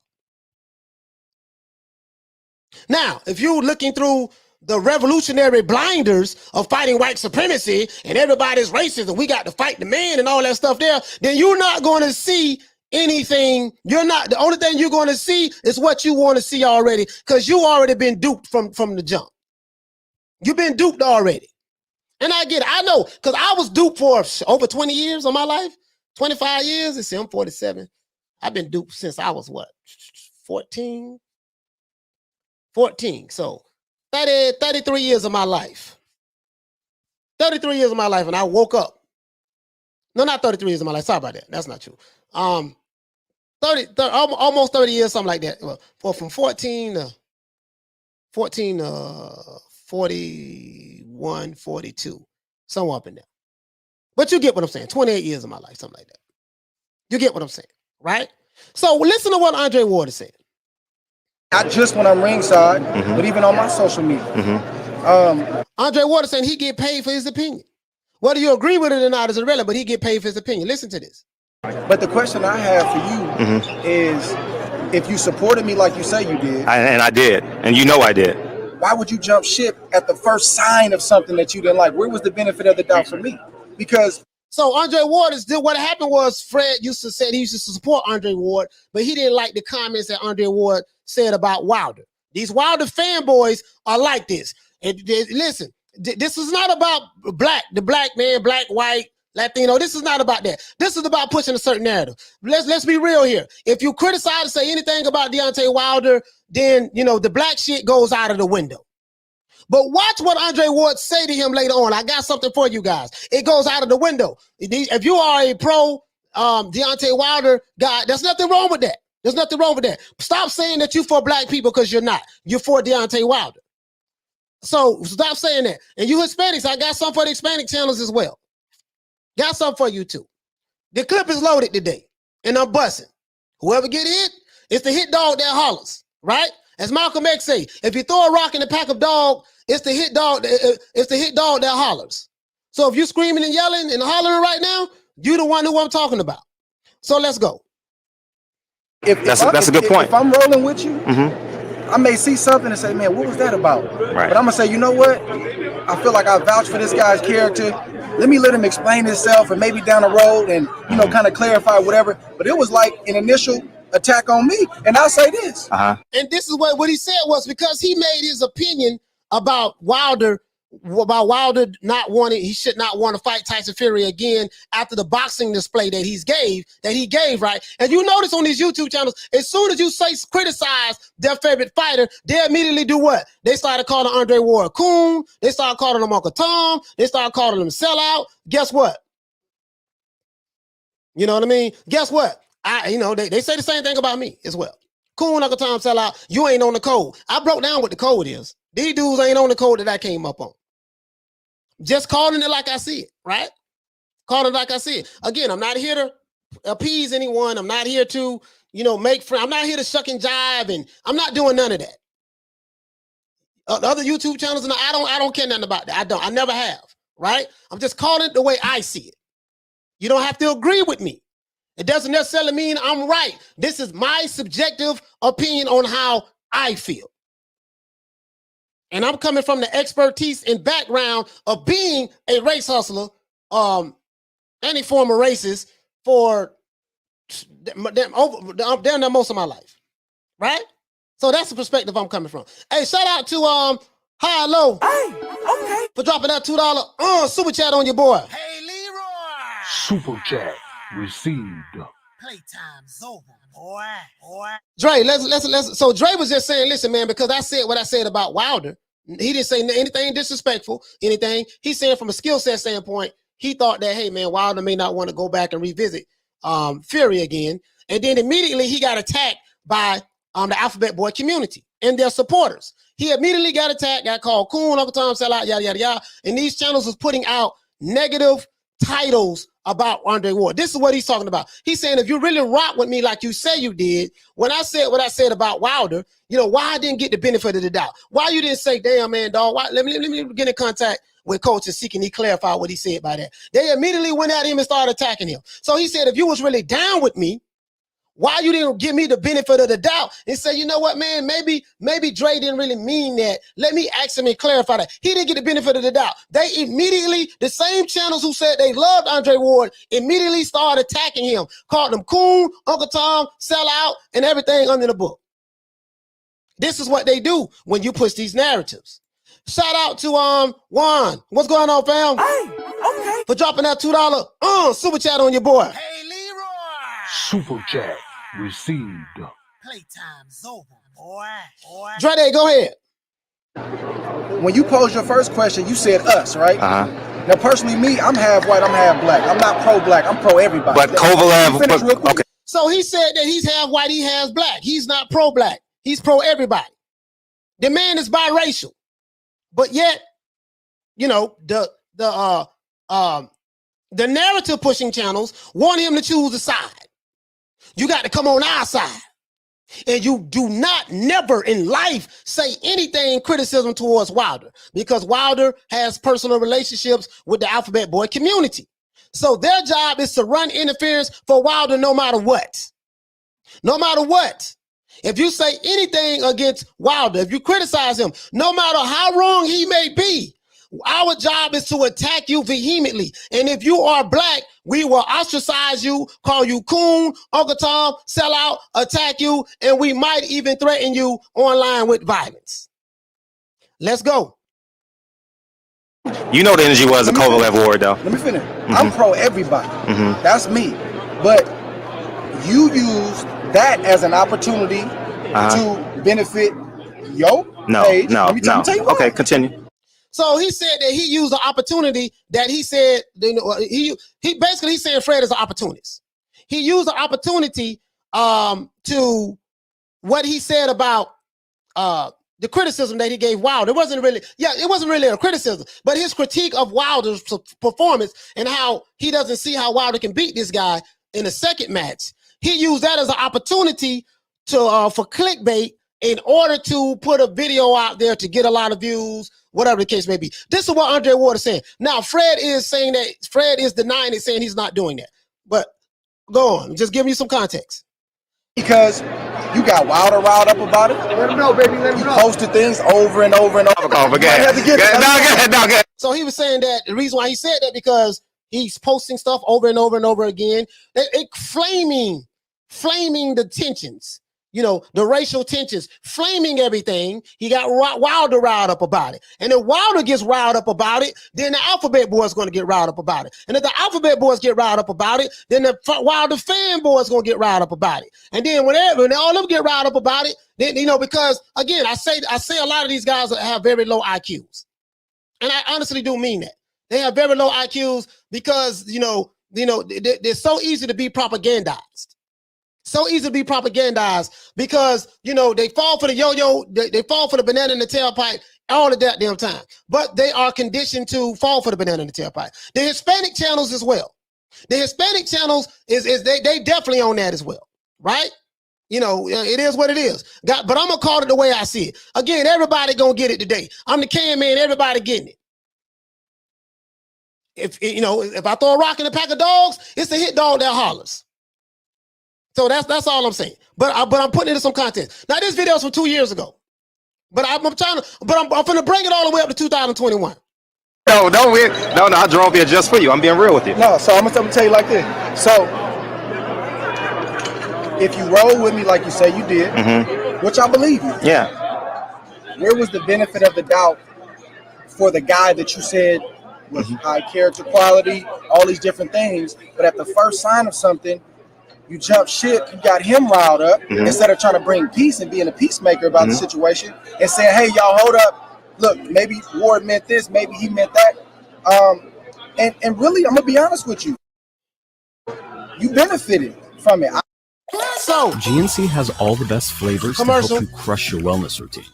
Now, if you're looking through the revolutionary blinders of fighting white supremacy and everybody's racist and we got to fight the man and all that stuff there, then you're not going to see anything. The only thing you're going to see is what you want to see already, because you already been duped from the jump. You've been duped already. And I get it. I know, because I was duped for over 20 years of my life, 25 years. Let's see, I'm 47. I've been duped since I was what, 14? So 33 years of my life. 33 years of my life, and I woke up. No, not 33 years of my life. Sorry about that. That's not true. 30, almost 30 years, something like that. Well, from 14 to 41, 42, somewhere up in there. But you get what I'm saying. 28 years of my life, something like that. You get what I'm saying, right? So listen to what Andre Ward is saying. Not just when I'm ringside, but even on my social media. Andre Ward is saying he get paid for his opinion. Whether you agree with it or not is irrelevant, but he get paid for his opinion. Listen to this. But the question I have for you is, if you supported me like you say you did, And I did, and you know I did. why would you jump ship at the first sign of something that you didn't like? Where was the benefit of the doubt for me? Because so Andre Ward what happened was Fred used to support Andre Ward, but he didn't like the comments that Andre Ward said about Wilder. These Wilder fanboys are like this. Listen, this is not about the black man, black, white, Latino. This is not about that. This is about pushing a certain narrative. Let's be real here. If you criticize and say anything about Deontay Wilder, then the black shit goes out of the window. But watch what Andre Ward say to him later on. I got something for you guys. It goes out of the window. If you are a pro Deontay Wilder guy, there's nothing wrong with that. There's nothing wrong with that. Stop saying that you're for black people, because you're not. You're for Deontay Wilder. So stop saying that. And you Hispanics, I got some for the Hispanic channels as well. Got some for you too. The clip is loaded today, and I'm busting. Whoever get hit, it's the hit dog that hollers, right? As Malcolm X say, if you throw a rock in a pack of dog, it's the hit dog. It's the hit dog that hollers. So if you're screaming and yelling and hollering right now, you the one who I'm talking about. So let's go. That's a good point. If I'm rolling with you, I may see something and say, man, what was that about? Right. But I'm gonna say, you know what? I feel like I vouch for this guy's character. Let me let him explain himself, and maybe down the road and kind of clarify whatever. But it was like an initial attack on me. And I'll say this. And this is what he said was because he made his opinion about Wilder not wanting, he should not want to fight Tyson Fury again after the boxing display that he gave, right? And you notice on these YouTube channels, as soon as you criticize their favorite fighter, they immediately do what? They started calling Andre Ward a coon. They started calling him Uncle Tom. They started calling him sellout. Guess what? You know what I mean? Guess what? They say the same thing about me as well. Coon, Uncle Tom, sellout. You ain't on the code. I broke down what the code is. These dudes ain't on the code that I came up on. Just calling it like I see it, right? Calling it like I see it. Again, I'm not here to appease anyone. I'm not here to, make friends. I'm not here to shuck and jive, and I'm not doing none of that. The other YouTube channels, and I don't care nothing about that. I never have, right? I'm just calling it the way I see it. You don't have to agree with me. It doesn't necessarily mean I'm right. This is my subjective opinion on how I feel. And I'm coming from the expertise and background of being a race hustler, any former racist for damn most of my life, right? So that's the perspective I'm coming from. Hey, shout out to High Low. Hey, okay. For dropping that $2 super chat on your boy. Hey, Leroy. Super chat received. Playtime's over, boy. Dre, let's. So Dre was just saying, listen, man, because I said what I said about Wilder. He didn't say anything disrespectful, anything. He's saying from a skill set standpoint, he thought that, hey, man, Wilder may not want to go back and revisit Fury again. And then immediately he got attacked by the Alphabet Boy community and their supporters. He immediately got attacked, got called coon, Uncle Tom, sell out, yada, yada, yada. And these channels was putting out negative titles about Andre Ward. This is what he's talking about. He's saying, if you really rock with me like you say you did, when I said what I said about Wilder, why I didn't get the benefit of the doubt. Why you didn't say, damn, man, dog, let me get in contact with Coach and see can he clarify what he said by that. They immediately went at him and started attacking him. So he said, if you was really down with me, why you didn't give me the benefit of the doubt and say, you know what, man, maybe Dre didn't really mean that. Let me ask him and clarify that. He didn't get the benefit of the doubt. They immediately, the same channels who said they loved Andre Ward, immediately started attacking him, called him coon, Uncle Tom, sell out, and everything under the book. This is what they do when you push these narratives. Shout out to Juan. What's going on, fam? Hey, okay. For dropping that $2 super chat on your boy. Hey, Leroy. Super chat received. Playtime's over, boy. Dre, go ahead. When you posed your first question, you said us, right? Uh-huh. Now, personally, me, I'm half white, I'm half black. I'm not pro-black, I'm pro-everybody. But Kovalev, okay. So he said that he's half white, he half black. He's not pro-black. He's pro-everybody. The man is biracial. But yet, the narrative pushing channels want him to choose a side. You got to come on our side. And you do not never in life say anything criticism towards Wilder, because Wilder has personal relationships with the Alphabet Boy community. So their job is to run interference for Wilder no matter what. No matter what. If you say anything against Wilder, if you criticize him, no matter how wrong he may be, our job is to attack you vehemently. And if you are black, we will ostracize you, call you coon, Uncle Tom, sell out, attack you, and we might even threaten you online with violence. Let's go. You know the energy was a Kovalev Ward, though. Let me finish. I'm pro-everybody. That's me. But you used that as an opportunity to benefit your page. Let me tell you why. Okay, continue. So he said that he used the opportunity that he said, he basically he's saying Fred is an opportunist. He used the opportunity to what he said about the criticism that he gave Wilder. It wasn't really a criticism, but his critique of Wilder's performance and how he doesn't see how Wilder can beat this guy in a second match. He used that as an opportunity to for clickbait in order to put a video out there to get a lot of views, whatever the case may be. This is what Andre Ward is saying. Now, Fred is saying that Fred is denying it, saying he's not doing that. But go on, just give me some context. Because you got Wilder riled up about it. Let him know, baby. Let him know. You posted things over and over and over. So he was saying that the reason why he said that because he's posting stuff over and over and over again, flaming the tensions. The racial tensions, flaming everything. He got Wilder riled up about it. And if Wilder gets riled up about it, then the Alphabet Boy is going to get riled up about it. And if the Alphabet Boys get riled up about it, then the Wilder fanboy is going to get riled up about it. And then when all of them get riled up about it, then, because, again, I say a lot of these guys have very low IQs. And I honestly do mean that. They have very low IQs because, they're so easy to be propagandized. So easy to be propagandized because, they fall for the yo-yo, they fall for the banana in the tailpipe all the goddamn time. But they are conditioned to fall for the banana in the tailpipe. The Hispanic channels as well. The Hispanic channels is they definitely on that as well, right? You know, it is what it is. But I'm gonna call it the way I see it. Again, everybody gonna get it today. I'm the can man, everybody getting it. If I throw a rock in a pack of dogs, it's a hit dog that hollers. So that's all I'm saying. But I'm putting it in some context. Now this video is from 2 years ago. But I'm gonna bring it all the way up to 2021. No, I drove here just for you. I'm being real with you. No, so I'm gonna tell you like this. So if you roll with me like you say you did, which I believe you. Yeah. Where was the benefit of the doubt for the guy that you said was high character quality, all these different things, but at the first sign of something, you jump ship, you got him riled up, instead of trying to bring peace and being a peacemaker about the situation and saying, hey, y'all, hold up. Look, maybe Ward meant this, maybe he meant that. And really, I'm going to be honest with you. You benefited from it. So GNC has all the best flavors to help you crush your wellness routine.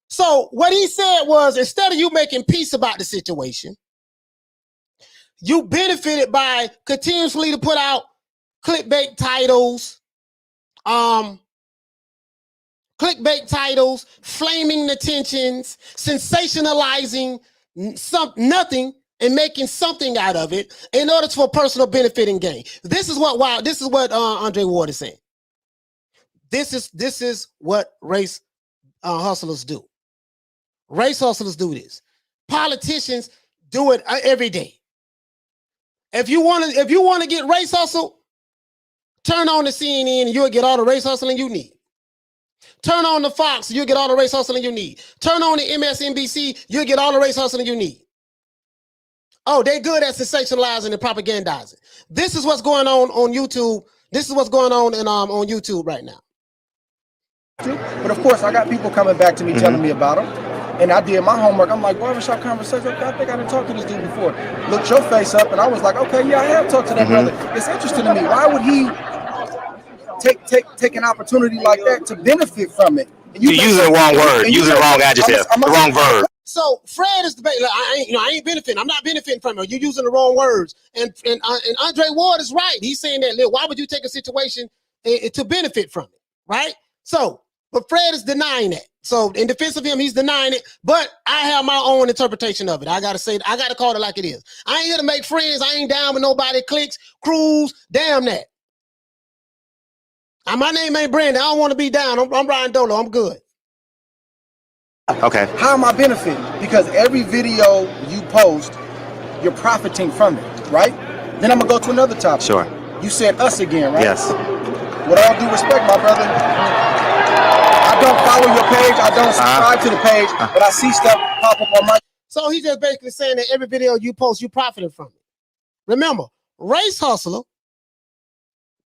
So what he said was, instead of you making peace about the situation, you benefited by continuously to put out clickbait titles, flaming the tensions, sensationalizing nothing and making something out of it in order for personal benefit and gain. This is what Andre Ward is saying. This is what race hustlers do. Race hustlers do this. Politicians do it every day. If you want to get race hustle, turn on the CNN and you'll get all the race hustling you need. Turn on the Fox, you'll get all the race hustling you need. Turn on the MSNBC, you'll get all the race hustling you need. Oh, they're good at sensationalizing and propagandizing. This is what's going on YouTube. This is what's going on on YouTube right now. But of course, I got people coming back to me telling me about them. And I did my homework. I'm like, barbershop conversation. I think I didn't talk to this dude before. Looked your face up, and I was like, okay, yeah, I have talked to that brother. It's interesting to me. Why would he take an opportunity like that to benefit from it? You're using the wrong word, using the wrong adjective, the wrong verb. So Fred is debating. Like, I ain't benefiting. I'm not benefiting from it. You're using the wrong words. And Andre Ward is right. He's saying that. Why would you take a situation to benefit from it, right? So, but Fred is denying that. So in defense of him, he's denying it, but I have my own interpretation of it. I gotta call it like it is. I ain't here to make friends. I ain't down with nobody. Clicks, crews, damn that. My name ain't Brandon. I don't want to be down. I'm Ryan Dolo. I'm good. Okay. How am I benefiting? Because every video you post, you're profiting from it, right? Then I'm gonna go to another topic. Sure. You said us again, right? Yes. With all due respect, my brother, I don't follow your page. I don't subscribe to the page, but I see stuff pop up on my. So he's just basically saying that every video you post, you profited from it. Remember, race hustler,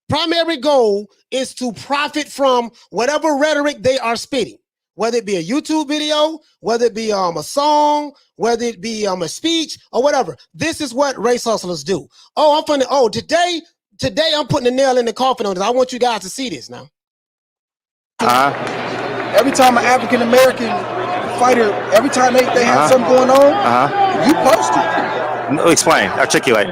primary goal is to profit from whatever rhetoric they are spitting, whether it be a YouTube video, whether it be a song, whether it be a speech or whatever. This is what race hustlers do. Today I'm putting a nail in the coffin on this. I want you guys to see this now. Every time an African American fighter, every time they have something going on, you post it. No, explain, articulate.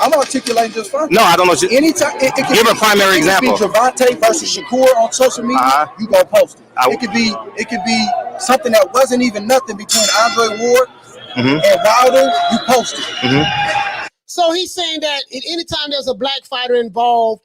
I'm articulating just fine. No, I don't know. Anytime, Give a primary example. It could be Javante versus Shakur on social media. You gonna post it. It could be something that wasn't even nothing between Andre Ward and Wilder. You post it. So he's saying that anytime there's a black fighter involved,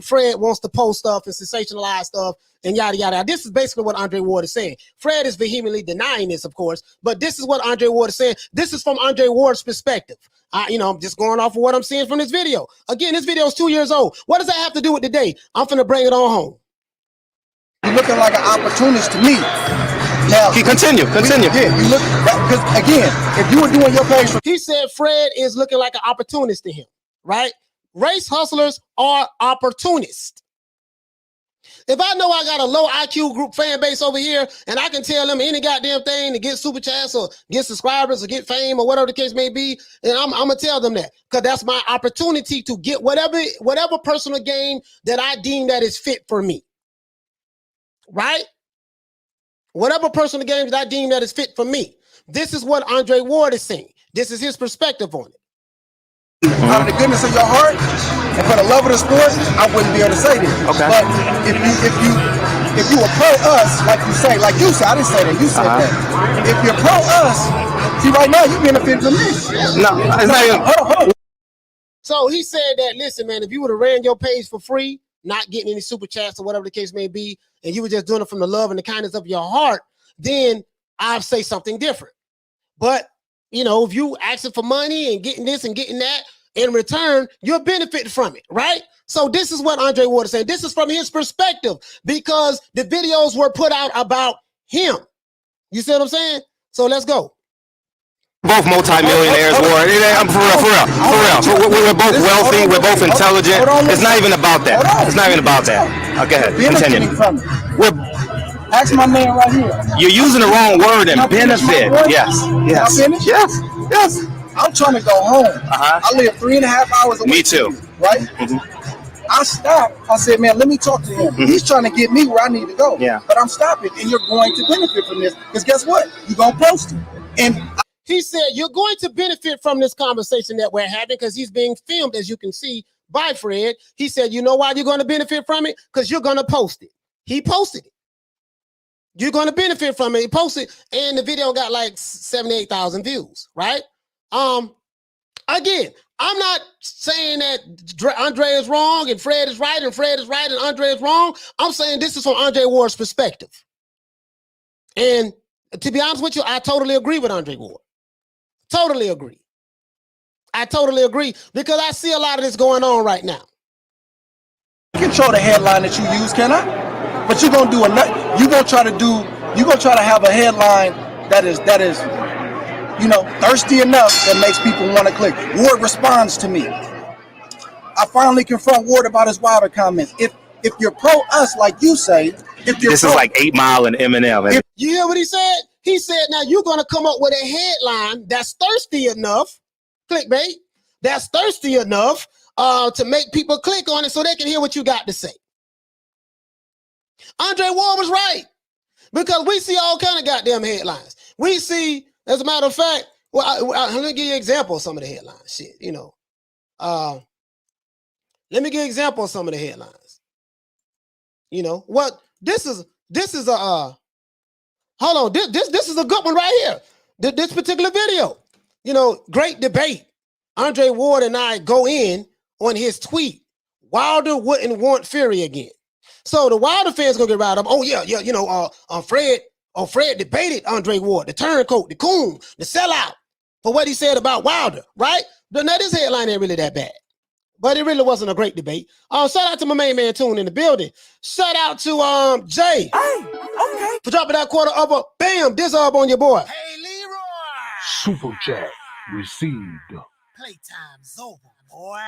Fred wants to post stuff and sensationalize stuff and yada, yada. This is basically what Andre Ward is saying. Fred is vehemently denying this, of course, but this is what Andre Ward is saying. This is from Andre Ward's perspective. I'm just going off of what I'm seeing from this video. Again, this video is 2 years old. What does that have to do with today? I'm finna bring it on home. You're looking like an opportunist to me. Now, continue. Yeah, you look, because again, if you were doing your page, he said Fred is looking like an opportunist to him, right? Race hustlers are opportunists. If I know I got a low IQ group fan base over here and I can tell them any goddamn thing to get super chats or get subscribers or get fame or whatever the case may be, then I'm going to tell them that because that's my opportunity to get whatever personal gain that I deem that is fit for me. Right? whatever personal games that I deem that is fit for me. This is what Andre Ward is saying. This is his perspective on it. Out of the goodness of your heart and for the love of the sport, I wouldn't be able to say this. Okay. But if you were pro us, like you said, I didn't say that. You said that. If you're pro us, see right now you benefit from this. No, it's not even. Hold on. So he said that, listen, man, if you would have ran your page for free, not getting any super chats or whatever the case may be, and you were just doing it from the love and the kindness of your heart, then I'd say something different. But, you know, if you asking for money and getting this and getting that, in return, you're benefiting from it, right? So this is what Andre Ward is saying. This is from his perspective because the videos were put out about him. You see what I'm saying? So let's go. Both multi-millionaires, Ward. I'm for real. So we're both wealthy. We're both intelligent. It's not even about that. It's not even about that. Okay, continue. Ask my man right here. You're using the wrong word and benefit. Yes. I'm trying to go home. I live 3.5 hours away. Me too. Right? I stopped. I said, man, let me talk to him. He's trying to get me where I need to go. Yeah. But I'm stopping, and you're going to benefit from this. Because guess what? You're going to post it. And he said, you're going to benefit from this conversation that we're having because he's being filmed, as you can see, by Fred. He said, you know why you're going to benefit from it? Because you're going to post it. He posted it. You're going to benefit from it. He posted, and the video got like 78,000 views, right? Again, I'm not saying that Andre is wrong and Fred is right and Fred is right and Andre is wrong. I'm saying this is from Andre Ward's perspective. And to be honest with you, I totally agree with Andre Ward. Totally agree. I totally agree because I see a lot of this going on right now. Control the headline that you use, can I? But you're gonna do you're gonna try to have a headline that is you know, thirsty enough that makes people want to click. Ward responds to me. I finally confront Ward about his Wilder comments. If you're pro us, like you say, if you're this is like 8 Mile and Eminem. You hear what he said? He said, now you're gonna come up with a headline that's thirsty enough, clickbait, that's thirsty enough to make people click on it so they can hear what you got to say. Andre Ward was right because we see all kind of goddamn headlines. We see. As a matter of fact, let me give you an example of some of the headlines. Shit, you know. Let me give you an example of some of the headlines. You know what? This is a hold on. This is a good one right here. This particular video. You know, great debate. Andre Ward and I go in on his tweet. Wilder wouldn't want Fury again. So the Wilder fans gonna get riled up. Oh yeah. You know, Fred debated Andre Ward, the turncoat, the coon, the sellout, for what he said about Wilder, right? But now this headline ain't really that bad. But it really wasn't a great debate. Shout out to my main man Tune in the building. Shout out to Jay. Hey, okay. For dropping that quarter up, bam, this up on your boy. Hey, Leroy. Super chat received. Playtime's over, boy.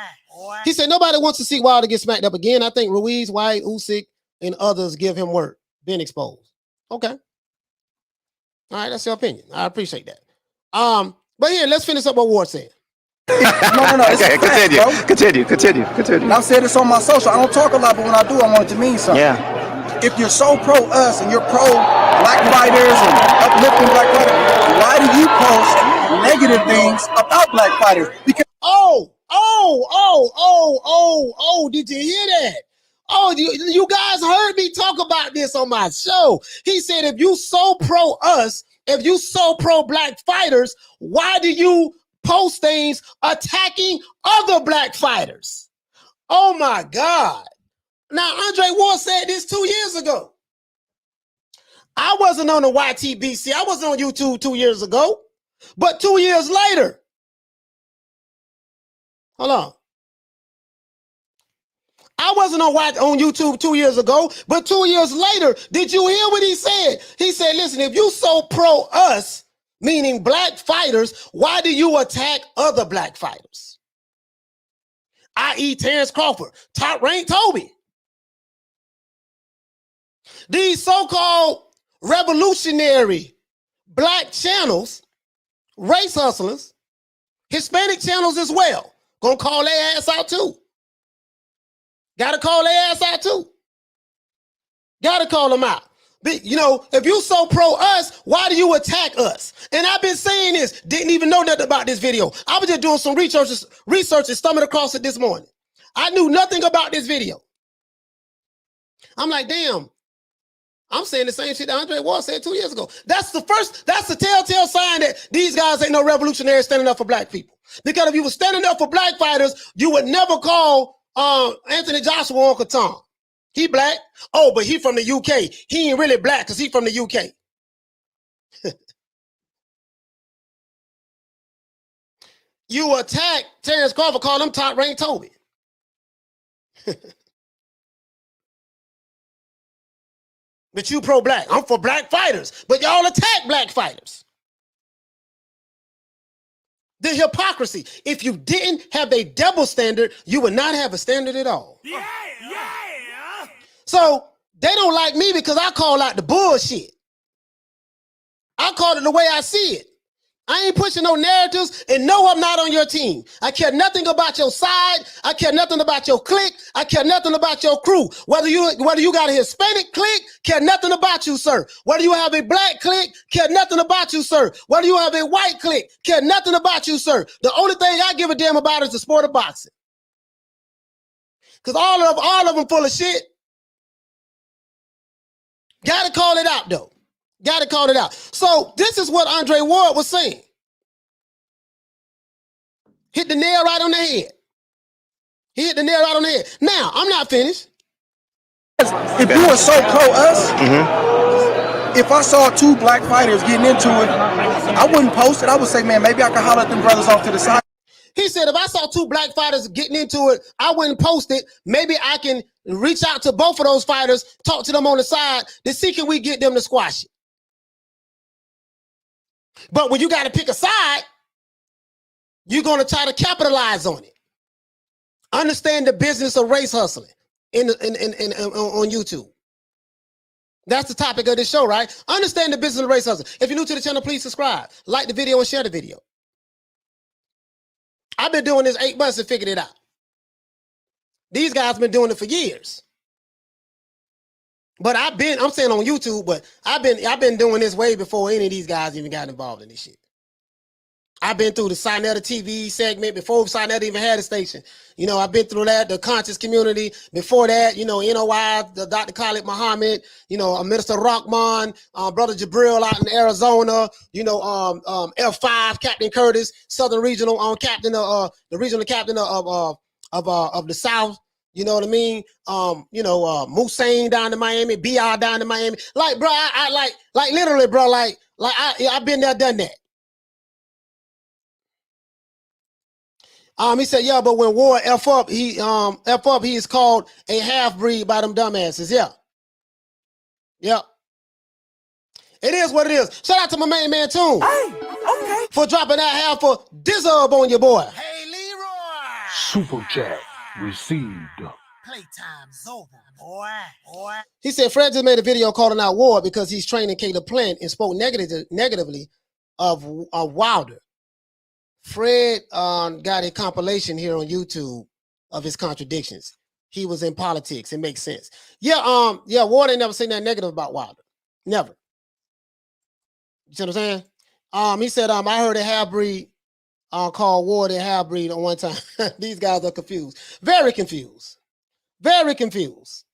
He said nobody wants to see Wilder get smacked up again. I think Ruiz, White, Usyk, and others give him work. Been exposed. Okay. All right, that's your opinion. I appreciate that. But here, let's finish up what Ward said. No. Okay, continue. And I've said this on my social. I don't talk a lot, but when I do, I want it to mean something. Yeah. If you're so pro us and you're pro black fighters and uplifting black fighters, why do you post negative things about black fighters? Because did you hear that? Oh, you guys heard me talk about this on my show. He said, if you so pro us, if you so pro black fighters, why do you post things attacking other black fighters? Oh my God. Now, Andre Ward said this 2 years ago. I wasn't on the YTBC. I wasn't on YouTube 2 years ago. But 2 years later, hold on. I wasn't on YouTube 2 years ago, but 2 years later, did you hear what he said? He said, listen, if you so pro us, meaning black fighters, why do you attack other black fighters? I.e. Terence Crawford, Top Rank Toby. These so-called revolutionary black channels, race hustlers, Hispanic channels as well, gonna call their ass out too. Gotta call their ass out too. Gotta call them out. You know, if you so pro us, why do you attack us? And I've been saying this, didn't even know nothing about this video. I was just doing some research and stumbled across it this morning. I knew nothing about this video. I'm like, damn, I'm saying the same shit that Andre Ward said 2 years ago. That's the telltale sign that these guys ain't no revolutionaries standing up for black people. Because if you were standing up for black fighters, you would never call Anthony Joshua Uncle Tom. He black. Oh, but he from the UK. He ain't really black because he from the UK. You attack Terence Crawford, call him top ranked Toby. But you pro-black. I'm for black fighters. But y'all attack black fighters. The hypocrisy. If you didn't have a double standard, you would not have a standard at all. Yeah. So they don't like me because I call out the bullshit. I call it the way I see it. I ain't pushing no narratives, and no, I'm not on your team. I care nothing about your side. I care nothing about your clique. I care nothing about your crew. Whether you got a Hispanic clique, care nothing about you, sir. Whether you have a black clique, care nothing about you, sir. Whether you have a white clique, care nothing about you, sir. The only thing I give a damn about is the sport of boxing. Because all of them full of shit. Gotta call it out, though. Gotta call it out. So this is what Andre Ward was saying. Hit the nail right on the head. He hit the nail right on the head. Now, I'm not finished. If you were so pro us, if I saw two black fighters getting into it, I wouldn't post it. I would say, man, maybe I can holler at them brothers off to the side. He said, if I saw two black fighters getting into it, I wouldn't post it. Maybe I can reach out to both of those fighters, talk to them on the side to see can we get them to squash it. But when you got to pick a side, you're going to try to capitalize on it. Understand the business of race hustling on YouTube. That's the topic of this show, right? Understand the business of race hustling. If you're new to the channel, please subscribe, like the video, and share the video. I've been doing this 8 months and figured it out. These guys have been doing it for years. But I'm saying on YouTube, but I've been doing this way before any of these guys even got involved in this shit. I've been through the Sinetta TV segment before Sinetta even had a station. You know, I've been through that, the conscious community. Before that, you know, NOI, the Dr. Khalid Muhammad, you know, Minister Rahman, Brother Jabril out in Arizona, you know, F5, Captain Curtis, Southern Regional Captain, the regional captain of the South. You know what I mean? You know, Musain down in Miami, BR down in Miami. Like, bro, I like literally, bro, I've been there, done that. He said, yeah, but when Ward F up, he is called a half-breed by them dumbasses. Yeah. Yep. It is what it is. Shout out to my main man, Toon. Hey, okay. For dropping that half for Dizzub on your boy. Hey, Leroy. Super chat received. Playtime's over, boy. He said Fred just made a video calling out Ward because he's training Caleb Plant and spoke negatively of Wilder. Fred got a compilation here on YouTube of his contradictions. He was in politics. It makes sense. Yeah, Ward ain't never said nothing negative about Wilder. Never. You see what I'm saying? He said, I heard a half-breed called Ward a half-breed on one time. These guys are confused. Very confused. Very confused.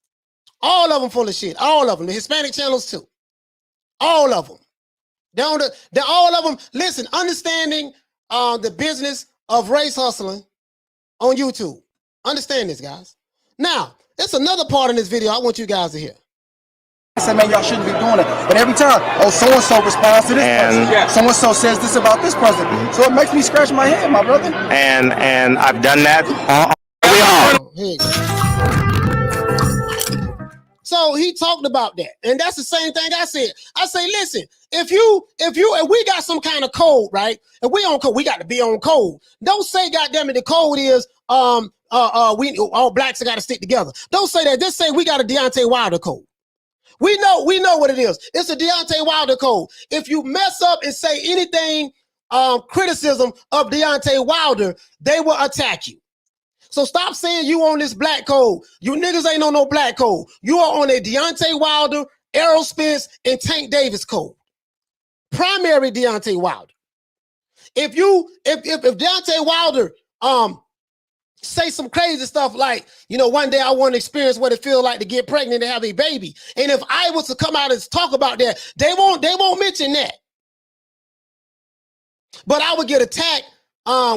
All of them full of shit. All of them. The Hispanic channels too. All of them. They're all of them. Listen, understanding the business of race hustling on YouTube. Understand this, guys. Now, it's another part in this video I want you guys to hear. I said, man, y'all shouldn't be doing it. But every time, oh, so-and-so responds to this person. So-and-so says this about this person. So it makes me scratch my head, my brother. And I've done that. Here you go. So he talked about that. And that's the same thing I said. I say, listen, if we got some kind of code, right? If we on code, we got to be on code. Don't say, goddamn it, the code is we all blacks got to stick together. Don't say that. Just say we got a Deontay Wilder code. We know what it is. It's a Deontay Wilder code. If you mess up and say anything criticism of Deontay Wilder, they will attack you. So stop saying you on this black code. You niggas ain't on no black code. You are on a Deontay Wilder Errol Spence, and Tank Davis code. Primary Deontay Wilder. If Deontay Wilder say some crazy stuff like, you know, one day I want to experience what it feels like to get pregnant and have a baby, and if I was to come out and talk about that, they won't mention that. But I would get attacked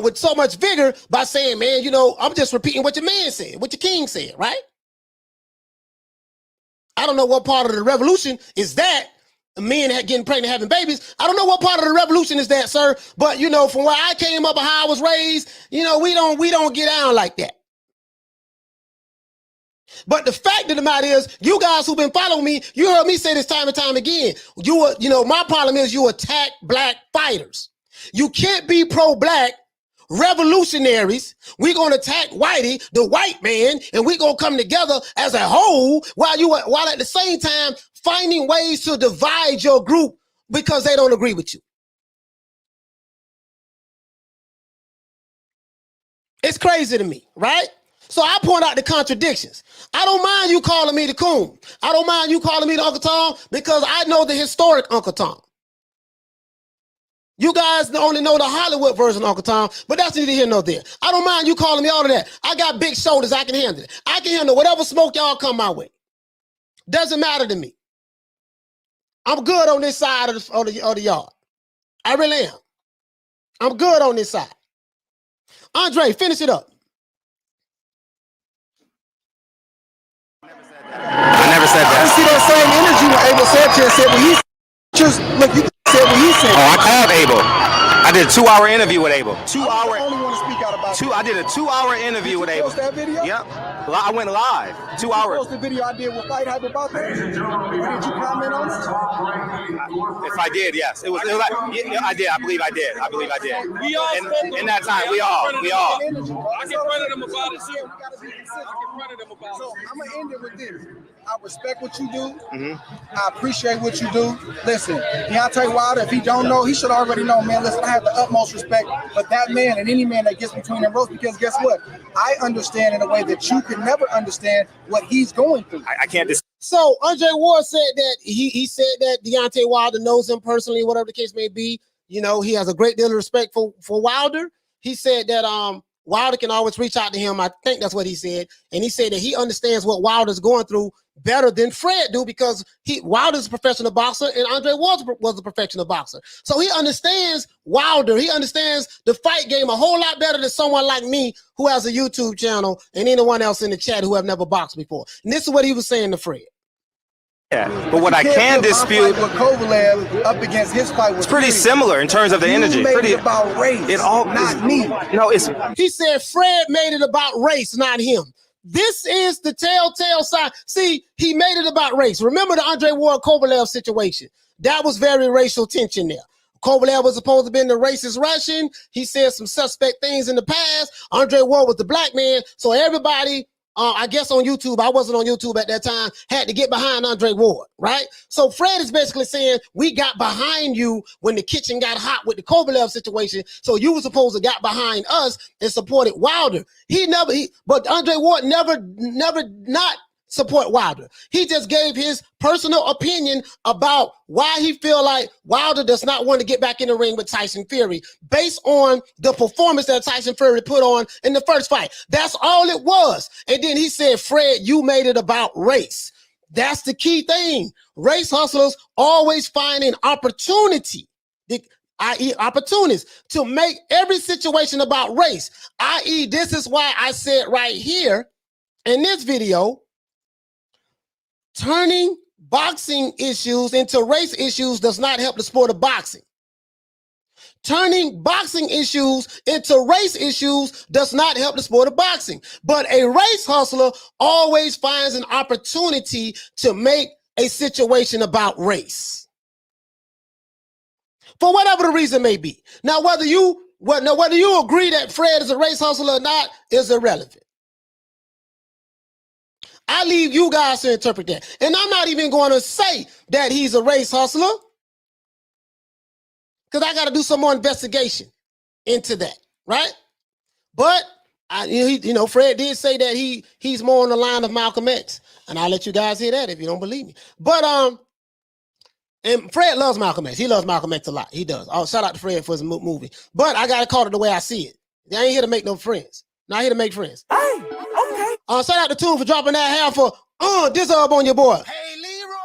with so much vigor by saying, man, you know, I'm just repeating what your man said, what your king said, right? I don't know what part of the revolution is that, men getting pregnant, having babies. I don't know what part of the revolution is that, sir. But, you know, from where I came up and how I was raised, you know, we don't get down like that. But the fact of the matter is, you guys who've been following me, you heard me say this time and time again. You know, my problem is you attack black fighters. You can't be pro-black revolutionaries. We're going to attack Whitey, the white man, and we're going to come together as a whole while at the same time finding ways to divide your group because they don't agree with you. It's crazy to me, right? So I point out the contradictions. I don't mind you calling me the coon. I don't mind you calling me the Uncle Tom because I know the historic Uncle Tom. You guys only know the Hollywood version of Uncle Tom, but that's neither here nor there. I don't mind you calling me all of that. I got big shoulders. I can handle it. I can handle whatever smoke y'all come my way. Doesn't matter to me. I'm good on this side of the yard. I really am. I'm good on this side. Andre, finish it up. I never said I that. see that same energy when Abel Sanchez said when he just look. You said when he said. Oh, I called Abel. I did a 2-hour interview with Abel. 2 hour. I only want to speak out about. I did a 2-hour interview with Abel. Post that video? Yep. I went live. 2 hours. Post the video I did with Fight Hype about that. Or did you comment on it? If I did, yes. It was like, yeah, I did. I believe I did. We all in that time. We all. I confronted him about it too. So I'm gonna end it with this. I respect what you do. I appreciate what you do. Listen, Deontay Wilder, if he don't know, he should already know, man. Listen, I have the utmost respect for that man and any man that gets between them ropes, because guess what? I understand in a way that you can never understand what he's going through. I can't. So Andre Ward said that he said that Deontay Wilder knows him personally, whatever the case may be. You know, he has a great deal of respect for Wilder. He said that Wilder can always reach out to him. I think that's what he said. And he said that he understands what Wilder's going through better than Fred do, because Wilder's a professional boxer and Andre Ward was a professional boxer. So he understands Wilder. He understands the fight game a whole lot better than someone like me who has a YouTube channel and anyone else in the chat who have never boxed before. And this is what he was saying to Fred. Yeah, but what I can dispute with Kovalev up against his fight was it's pretty similar in terms of the energy. Pretty about race, not me. He said Fred made it about race, not him. This is the telltale sign. See, he made it about race. Remember the Andre Ward Kovalev situation? That was very racial tension there. Kovalev was supposed to be the racist Russian. He said some suspect things in the past. Andre Ward was the black man. So everybody, I guess on YouTube, I wasn't on YouTube at that time, had to get behind Andre Ward, right? So Fred is basically saying, we got behind you when the kitchen got hot with the Kovalev situation, so you were supposed to got behind us and supported Wilder. But Andre Ward never not support Wilder. He just gave his personal opinion about why he feel like Wilder does not want to get back in the ring with Tyson Fury based on the performance that Tyson Fury put on in the first fight. That's all it was. And then he said, Fred, you made it about race. That's the key thing. Race hustlers always find an opportunity, i.e. opportunities, to make every situation about race. I.e. this is why I said right here in this video, turning boxing issues into race issues does not help the sport of boxing. Turning boxing issues into race issues does not help the sport of boxing. But a race hustler always finds an opportunity to make a situation about race, for whatever the reason may be. Now, whether you agree that Fred is a race hustler or not is irrelevant. I leave you guys to interpret that. And I'm not even going to say that he's a race hustler, because I got to do some more investigation into that, right? But Fred did say that he's more on the line of Malcolm X, and I'll let you guys hear that if you don't believe me. But And Fred loves Malcolm X. He loves Malcolm X a lot. He does. Oh, shout out to Fred for his movie. But I gotta call it the way I see it. I ain't here to make no friends. Not here to make friends. Hey, okay. Shout out to Toon for dropping that half for this up on your boy. Hey, Leroy.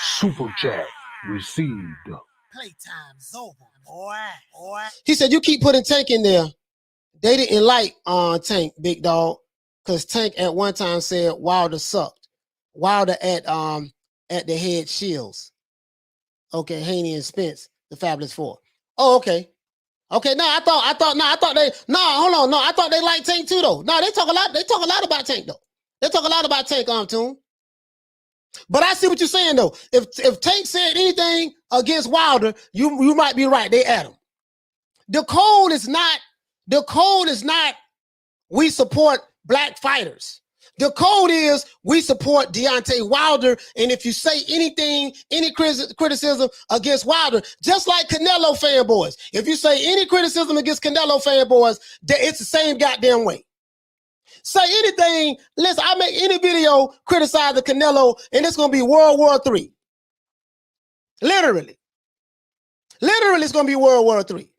Super chat received. Playtime's over, boy. He said you keep putting Tank in there. They didn't like Tank, big dog, because Tank at one time said Wilder sucked. Wilder at the head Shields. Okay, Haney and Spence, the Fabulous Four. Oh, okay. Okay, I thought they liked Tank too, though. No, they talk a lot about Tank, though. They talk a lot about Tank, Toon. But I see what you're saying, though. If Tank said anything against Wilder, you might be right. They at him. The code is not we support black fighters. The code is we support Deontay Wilder, and if you say anything, any criticism against Wilder, just like Canelo fanboys, if you say any criticism against Canelo fanboys, it's the same goddamn way. Say anything, listen, I make any video criticize the Canelo, and it's going to be World War III. Literally, it's going to be World War III.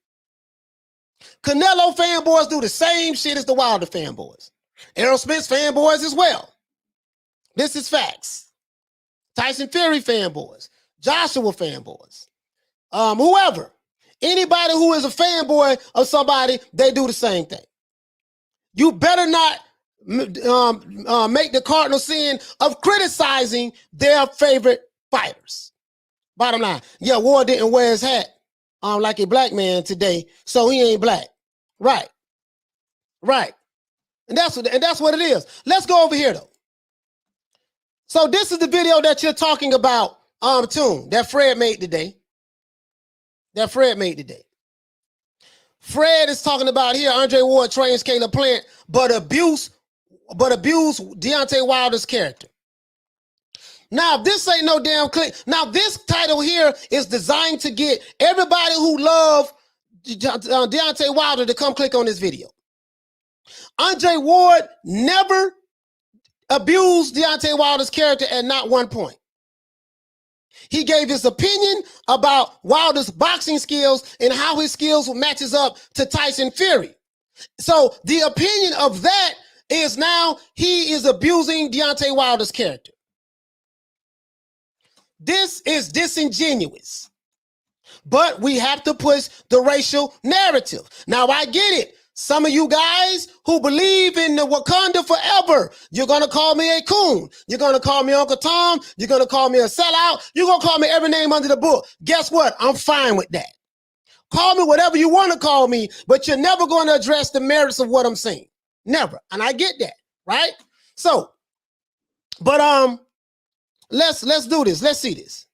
Canelo fanboys do the same shit as the Wilder fanboys. Errol Spence fanboys as well. This is facts. Tyson Fury fanboys, Joshua fanboys, whoever, anybody who is a fanboy of somebody, they do the same thing. You better not make the cardinal sin of criticizing their favorite fighters. Bottom line, yeah, Ward didn't wear his hat like a black man today, so he ain't black. Right. And that's what it is. Let's go over here though. So this is the video that you're talking about, Toon, that Fred made today. Fred is talking about here, Andre Ward trains Caleb Plant, but abuse Deontay Wilder's character. Now, this ain't no damn clip. Now, this title here is designed to get everybody who love Deontay Wilder to come click on this video. Andre Ward never abused Deontay Wilder's character at not one point. He gave his opinion about Wilder's boxing skills and how his skills matches up to Tyson Fury. So the opinion of that is now he is abusing Deontay Wilder's character. This is disingenuous, but we have to push the racial narrative. Now, I get it. Some of you guys who believe in the Wakanda forever, you're going to call me a coon. You're going to call me Uncle Tom. You're going to call me a sellout. You're going to call me every name under the book. Guess what? I'm fine with that. Call me whatever you want to call me, but you're never going to address the merits of what I'm saying. Never. And I get that, right? So, but let's do this. Let's see this.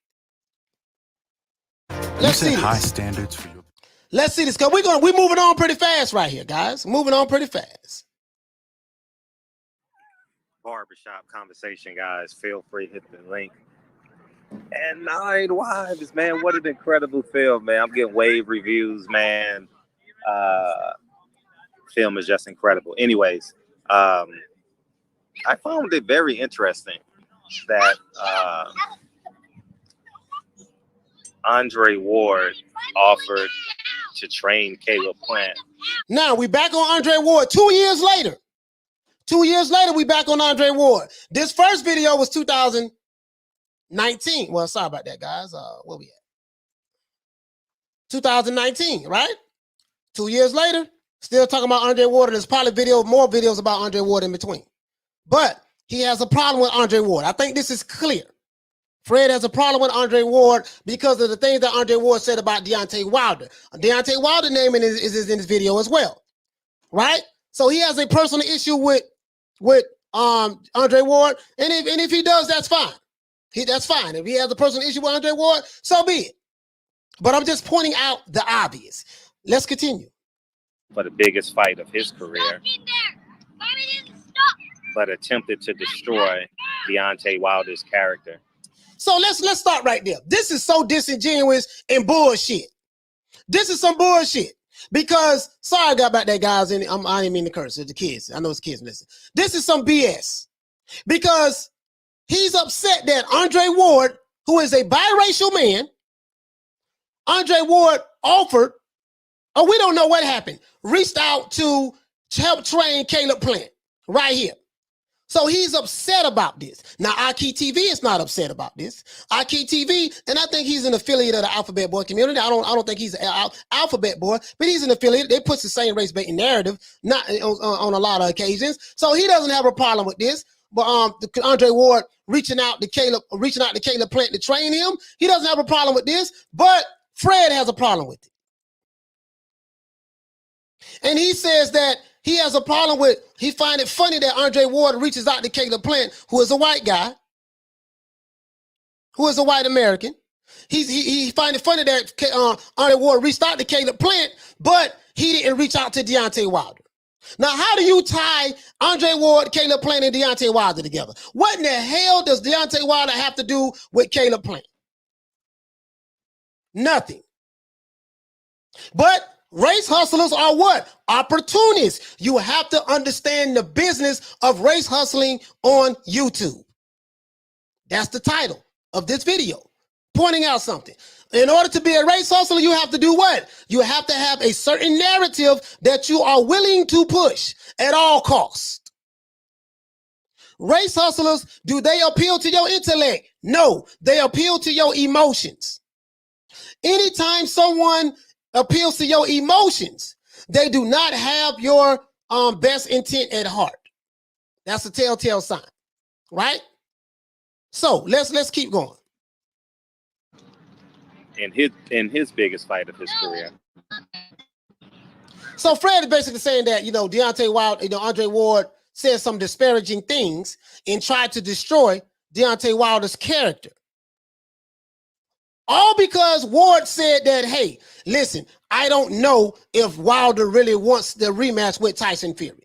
Let's see high this. Standards for your. Let's see this, because we're moving on pretty fast right here, guys. Moving on pretty fast. Barbershop conversation, guys. Feel free to hit the link. And 9 Wives, man, what an incredible film, man. I'm getting wave reviews, man. Film is just incredible. Anyways, I found it very interesting that Andre Ward offered to train Caleb Plant. Now we back on Andre Ward 2 years later. 2 years later, we back on Andre Ward. This first video was 2019. Well, sorry about that, guys. Where we at? 2019, right? 2 years later, still talking about Andre Ward. There's probably more videos about Andre Ward in between. But he has a problem with Andre Ward. I think this is clear. Fred has a problem with Andre Ward because of the things that Andre Ward said about Deontay Wilder. Deontay Wilder name is in this video as well, right? So he has a personal issue with Andre Ward, and if he does, that's fine. That's fine. If he has a personal issue with Andre Ward, so be it. But I'm just pointing out the obvious. Let's continue. For the biggest fight of his career, but attempted to destroy Deontay Wilder's character. So let's start right there. This is so disingenuous and bullshit. This is some bullshit. Because, sorry about that, guys. I didn't mean to curse. It's the kids. I know it's kids listen. This is some BS. Because he's upset that Andre Ward, who is a biracial man, Andre Ward offered, or we don't know what happened, reached out to help train Caleb Plant right here. So he's upset about this. Now, Aki TV is not upset about this. Aki TV, and I think he's an affiliate of the Alphabet Boy community. I don't think he's an Alphabet Boy, but he's an affiliate. They push the same race baiting narrative, not on a lot of occasions. So he doesn't have a problem with this. But Andre Ward reaching out to Caleb Plant to train him, he doesn't have a problem with this. But Fred has a problem with it, and he says that he has a problem with, he find it funny that Andre Ward reaches out to Caleb Plant, who is a white guy, who is a white American. He find it funny that Andre Ward reached out to Caleb Plant, but he didn't reach out to Deontay Wilder. Now, how do you tie Andre Ward, Caleb Plant, and Deontay Wilder together? What in the hell does Deontay Wilder have to do with Caleb Plant? Nothing. But race hustlers are what? Opportunists. You have to understand the business of race hustling on YouTube. That's the title of this video, pointing out something. In order to be a race hustler, you have to do what? You have to have a certain narrative that you are willing to push at all costs. Race hustlers, do they appeal to your intellect? No, they appeal to your emotions. Anytime someone appeals to your emotions, they do not have your best intent at heart. That's a telltale sign, right? So let's keep going. In his biggest fight of his career. So Fred is basically saying that, Deontay Wilder, Andre Ward said some disparaging things and tried to destroy Deontay Wilder's character. All because Ward said that, hey, listen, I don't know if Wilder really wants the rematch with Tyson Fury.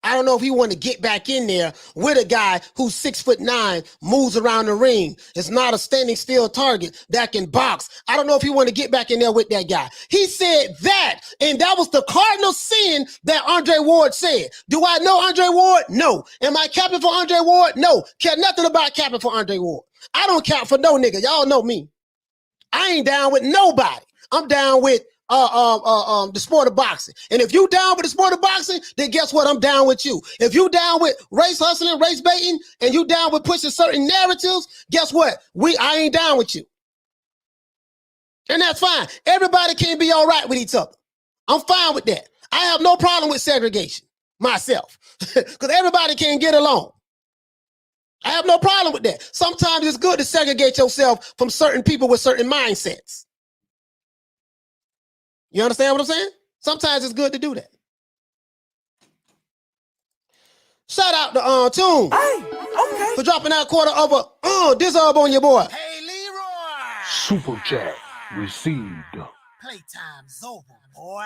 I don't know if he want to get back in there with a guy who's 6'9", moves around the ring, is not a standing still target that can box. I don't know if he want to get back in there with that guy. He said that, and that was the cardinal sin that Andre Ward said. Do I know Andre Ward? No. Am I capping for Andre Ward? No. Care nothing about capping for Andre Ward. I don't count for no nigga. Y'all know me. I ain't down with nobody. I'm down with the sport of boxing. And if you down with the sport of boxing, then guess what? I'm down with you. If you down with race hustling, race baiting, and you down with pushing certain narratives, guess what? I ain't down with you. And that's fine. Everybody can be all right with each other. I'm fine with that. I have no problem with segregation myself because everybody can get along. I have no problem with that. Sometimes it's good to segregate yourself from certain people with certain mindsets. You understand what I'm saying? Sometimes it's good to do that. Shout out to Tune for dropping that quarter over this on your boy. Hey, Leroy. Super chat received. Playtime's over, boy.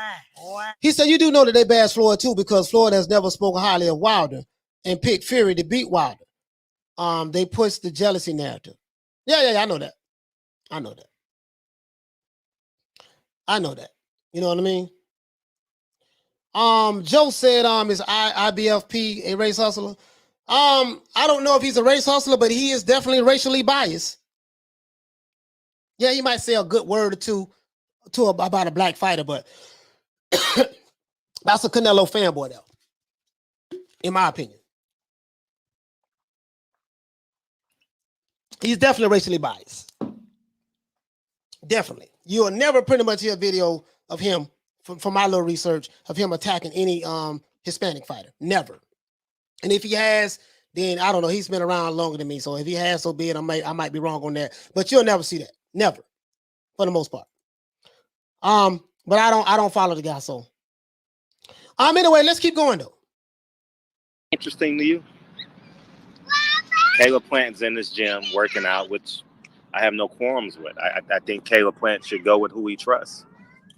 He said, you do know that they bash Floyd too because Floyd has never spoken highly of Wilder and picked Fury to beat Wilder. They push the jealousy narrative. Yeah, I know that. I know that. You know what I mean? Joe said, is IBFP a race hustler? I don't know if he's a race hustler, but he is definitely racially biased. Yeah, he might say a good word or two about a black fighter, but that's a Canelo fanboy, though, in my opinion. He's definitely racially biased. Definitely. You'll never pretty much hear a video of him, from my little research, of him attacking any Hispanic fighter. Never. And if he has, then I don't know. He's been around longer than me. So if he has, so be it. I might be wrong on that. But you'll never see that. Never. For the most part. But I don't follow the guy, so. Anyway, let's keep going though. Interesting to you? Caleb Plant's in this gym working out, which I have no qualms with. I think Caleb Plant should go with who he trusts,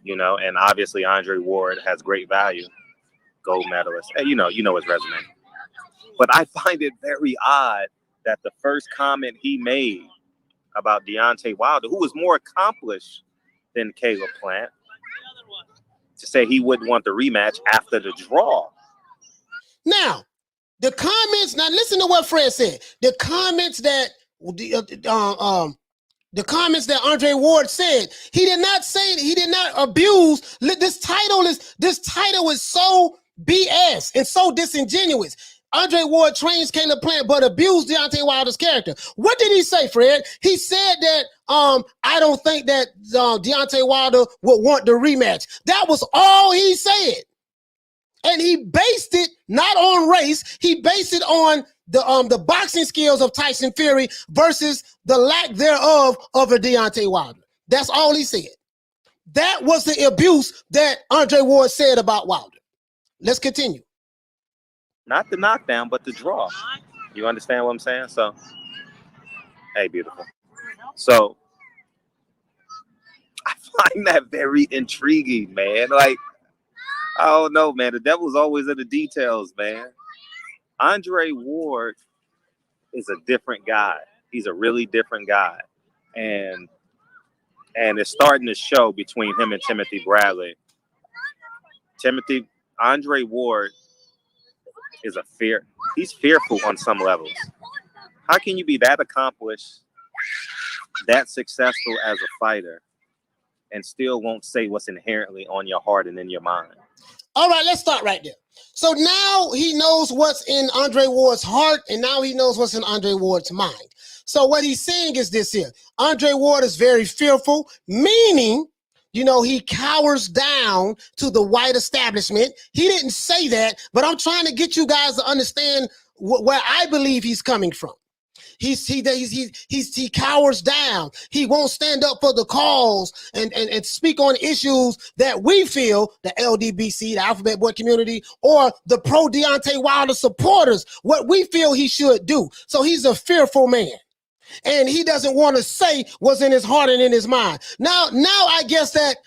and obviously Andre Ward has great value, gold medalist. And you know his resume. But I find it very odd that the first comment he made about Deontay Wilder, who was more accomplished than Caleb Plant, to say he wouldn't want the rematch after the draw. Now, the comments, now listen to what Fred said. The comments that The comments that Andre Ward said, he did not say, he did not abuse. This title is so BS and so disingenuous. Andre Ward trains Caleb Plant, but abused Deontay Wilder's character. What did he say, Fred? He said that I don't think that Deontay Wilder would want the rematch. That was all he said. And he based it not on race. He based it on the boxing skills of Tyson Fury versus the lack thereof of a Deontay Wilder. That's all he said. That was the abuse that Andre Ward said about Wilder. Let's continue. Not the knockdown, but the draw. You understand what I'm saying? So, hey, beautiful. So, I find that very intriguing, man. Like, I don't know, man. The devil's always in the details, man. Andre Ward is a different guy. He's a really different guy. And it's starting to show between him and Timothy Bradley. Andre Ward is he's fearful on some levels. How can you be that accomplished, that successful as a fighter, and still won't say what's inherently on your heart and in your mind? All right, let's start right there. So now he knows what's in Andre Ward's heart, and now he knows what's in Andre Ward's mind. So what he's saying is this here. Andre Ward is very fearful, meaning, you know, he cowers down to the white establishment. He didn't say that, but I'm trying to get you guys to understand where I believe he's coming from. He cowers down. He won't stand up for the cause and speak on issues that we feel, the LDBC, the Alphabet Boy community, or the pro Deontay Wilder supporters, what we feel he should do. So he's a fearful man. And he doesn't want to say what's in his heart and in his mind. Now I guess that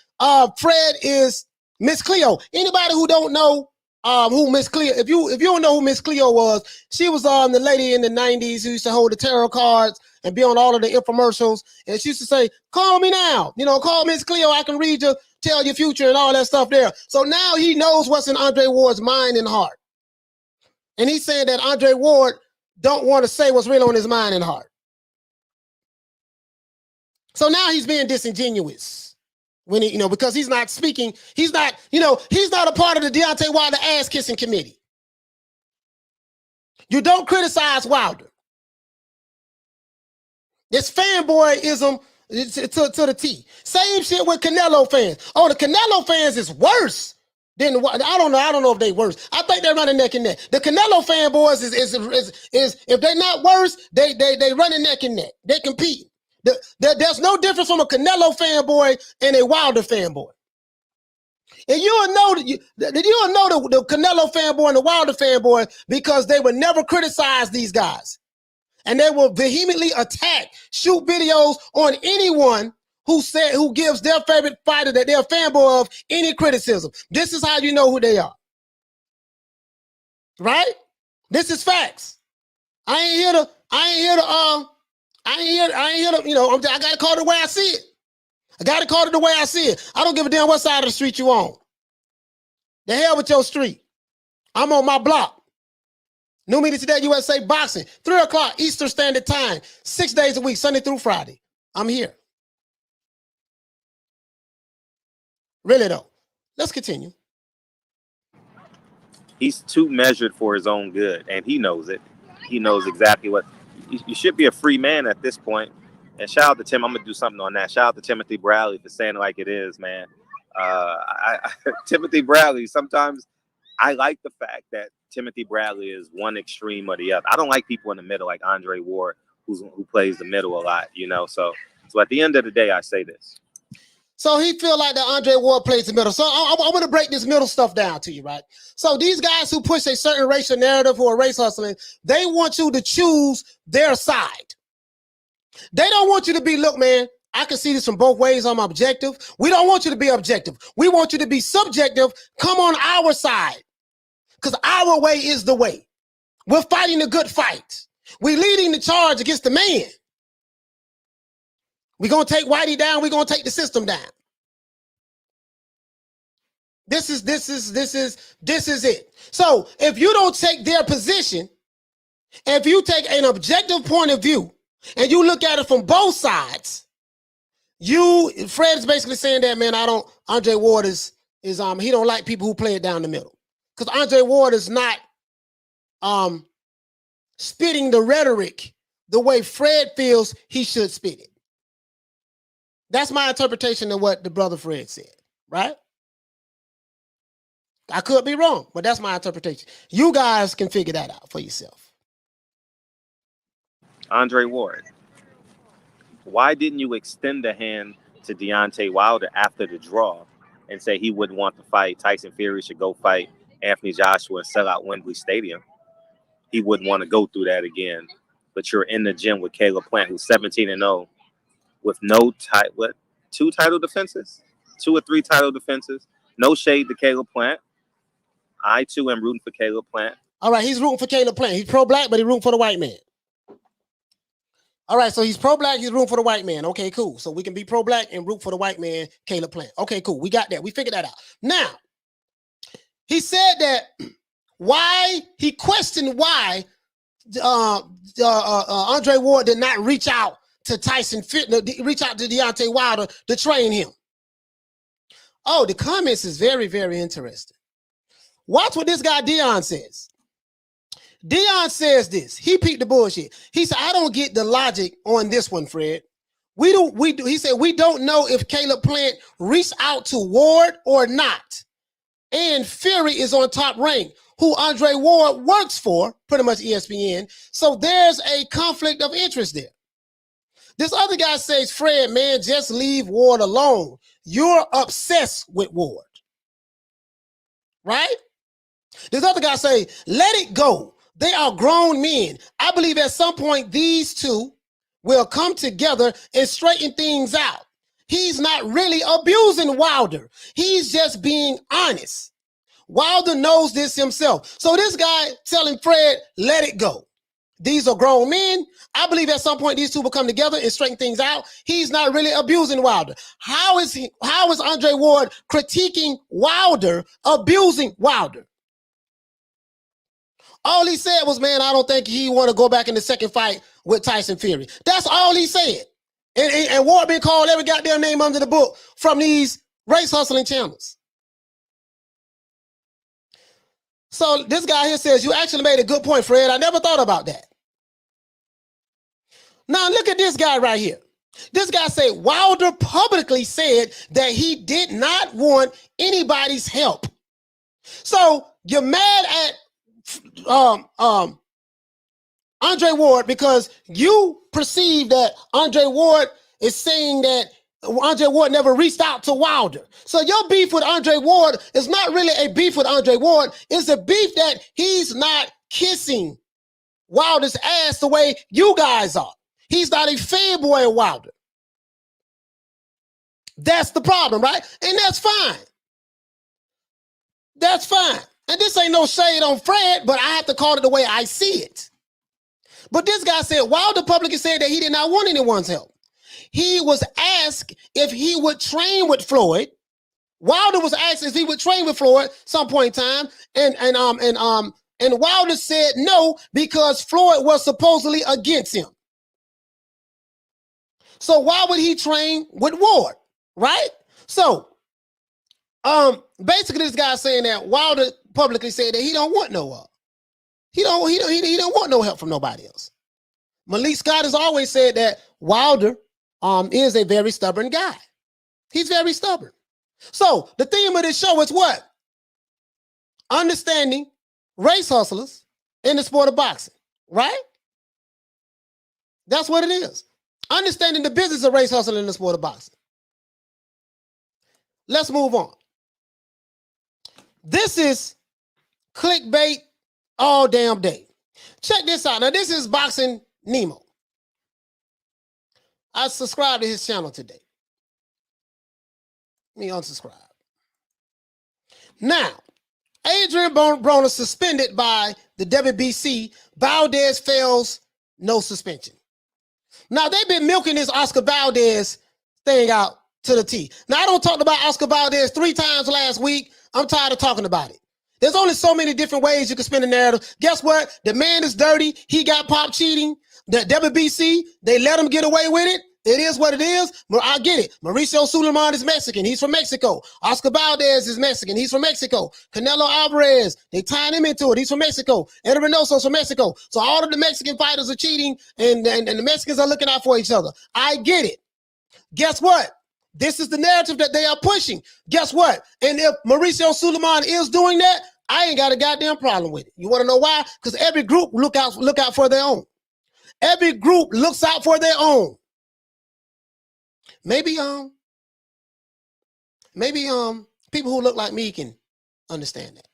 Fred is Miss Cleo. Anybody who don't know who Miss Cleo, if you don't know who Miss Cleo was, she was the lady in the 90s who used to hold the tarot cards and be on all of the infomercials. And she used to say, call me now. You know, call Miss Cleo. I can read you, tell your future and all that stuff there. So now he knows what's in Andre Ward's mind and heart. And he's saying that Andre Ward don't want to say what's really on his mind and heart. So now he's being disingenuous when he, because he's not speaking. He's not, he's not a part of the Deontay Wilder ass kissing committee. You don't criticize Wilder. This fanboyism to the T. Same shit with Canelo fans. Oh, the Canelo fans is worse than I don't know if they worse. I think they're running neck and neck. The Canelo fanboys is if they're not worse, they running neck and neck. They compete. There's no difference from a Canelo fanboy and a Wilder fanboy. And you'll know the Canelo fanboy and the Wilder fanboy because they would never criticize these guys. And they will vehemently attack, shoot videos on anyone who gives their favorite fighter that they're a fanboy of any criticism. This is how you know who they are. Right? This is facts. I ain't here to, I gotta call it the way I see it. I gotta call it the way I see it. I don't give a damn what side of the street you on. The hell with your street. I'm on my block. New Media Today USA Boxing, 3 o'clock Eastern Standard Time, 6 days a week, Sunday through Friday. I'm here. Really though. Let's continue. He's too measured for his own good, and he knows it. He knows exactly what. You should be a free man at this point. And shout out to Tim. I'm gonna do something on that. Shout out to Timothy Bradley for saying it like it is, man. Timothy Bradley. Sometimes I like the fact that Timothy Bradley is one extreme or the other. I don't like people in the middle like Andre Ward, who plays the middle a lot. So at the end of the day, I say this. So he feel like that Andre Ward plays the middle. So I want to break this middle stuff down to you, right? So these guys who push a certain racial narrative who are race hustling, they want you to choose their side. They don't want you to be, look, man, I can see this from both ways. I'm objective. We don't want you to be objective. We want you to be subjective. Come on our side. Because our way is the way. We're fighting a good fight. We're leading the charge against the man. We're going to take Whitey down. We're going to take the system down. This is it. So if you don't take their position, if you take an objective point of view and you look at it from both sides, Fred is basically saying that, man, Andre Ward is he don't like people who play it down the middle. Because Andre Ward is not spitting the rhetoric the way Fred feels he should spit it. That's my interpretation of what the brother Fred said, right? I could be wrong, but that's my interpretation. You guys can figure that out for yourself. Andre Ward, why didn't you extend the hand to Deontay Wilder after the draw and say he wouldn't want to fight? Tyson Fury should go fight Anthony Joshua and sell out Wembley Stadium. He wouldn't want to go through that again. But you're in the gym with Caleb Plant, who's 17-0, with no two title defenses, 2 or 3 title defenses. No shade to Caleb Plant. I too am rooting for Caleb Plant. All right, he's rooting for Caleb Plant. He's pro-black, but he's rooting for the white man. All right, so he's pro-black, he's rooting for the white man. Okay, cool. So we can be pro-black and root for the white man, Caleb Plant. Okay, cool. We got that. We figured that out. Now, he said that he questioned why Andre Ward did not reach out to reach out to Deontay Wilder to train him. Oh, the comments is very, very interesting. Watch what this guy Dion says. Dion says this. He peeped the bullshit. He said, I don't get the logic on this one, Fred. He said, we don't know if Caleb Plant reached out to Ward or not. And Fury is on Top Rank, who Andre Ward works for, pretty much ESPN. So there's a conflict of interest there. This other guy says, Fred, man, just leave Ward alone. You're obsessed with Ward. Right? This other guy say, let it go. They are grown men. I believe at some point these two will come together and straighten things out. He's not really abusing Wilder. He's just being honest. Wilder knows this himself. So this guy telling Fred, let it go. These are grown men. I believe at some point these two will come together and straighten things out. He's not really abusing Wilder. How is Andre Ward critiquing Wilder, abusing Wilder? All he said was, man, I don't think he want to go back in the second fight with Tyson Fury. That's all he said. And Ward been called every goddamn name under the book from these race hustling channels. So this guy here says, you actually made a good point, Fred. I never thought about that. Now look at this guy right here. This guy said Wilder publicly said that he did not want anybody's help. So you're mad at Andre Ward because you perceive that Andre Ward is saying that Andre Ward never reached out to Wilder. So your beef with Andre Ward is not really a beef with Andre Ward. It's a beef that he's not kissing Wilder's ass the way you guys are. He's not a fanboy of Wilder. That's the problem, right? And that's fine. That's fine. And this ain't no shade on Fred, but I have to call it the way I see it. But this guy said Wilder publicly said that he did not want anyone's help. He was asked if he would train with Floyd. Wilder was asked if he would train with Floyd some point in time, and Wilder said no because Floyd was supposedly against him. So why would he train with Ward, right? So, basically, this guy's saying that Wilder publicly said that he don't want no help. He don't want no help from nobody else. Malik Scott has always said that Wilder is a very stubborn guy. He's very stubborn. So the theme of this show is what? Understanding race hustlers in the sport of boxing, right? That's what it is. Understanding the business of race hustling in the sport of boxing. Let's move on. This is clickbait all damn day. Check this out. Now, this is Boxing Nemo. I subscribed to his channel today. Let me unsubscribe. Now, Adrian Broner suspended by the WBC. Valdez fails, no suspension. Now, they've been milking this Oscar Valdez thing out to the T. Now, I don't talk about Oscar Valdez 3 times last week. I'm tired of talking about it. There's only so many different ways you can spin a narrative. Guess what? The man is dirty. He got popped cheating. The WBC, they let him get away with it. It is what it is. I get it. Mauricio Suleiman is Mexican. He's from Mexico. Oscar Valdez is Mexican. He's from Mexico. Canelo Alvarez, they tying him into it. He's from Mexico. Eder Reynoso's from Mexico. So all of the Mexican fighters are cheating, and the Mexicans are looking out for each other. I get it. Guess what? This is the narrative that they are pushing. Guess what? And if Mauricio Suleiman is doing that, I ain't got a goddamn problem with it. You want to know why? Because every group look out for their own. Every group looks out for their own. Maybe people who look like me can understand that.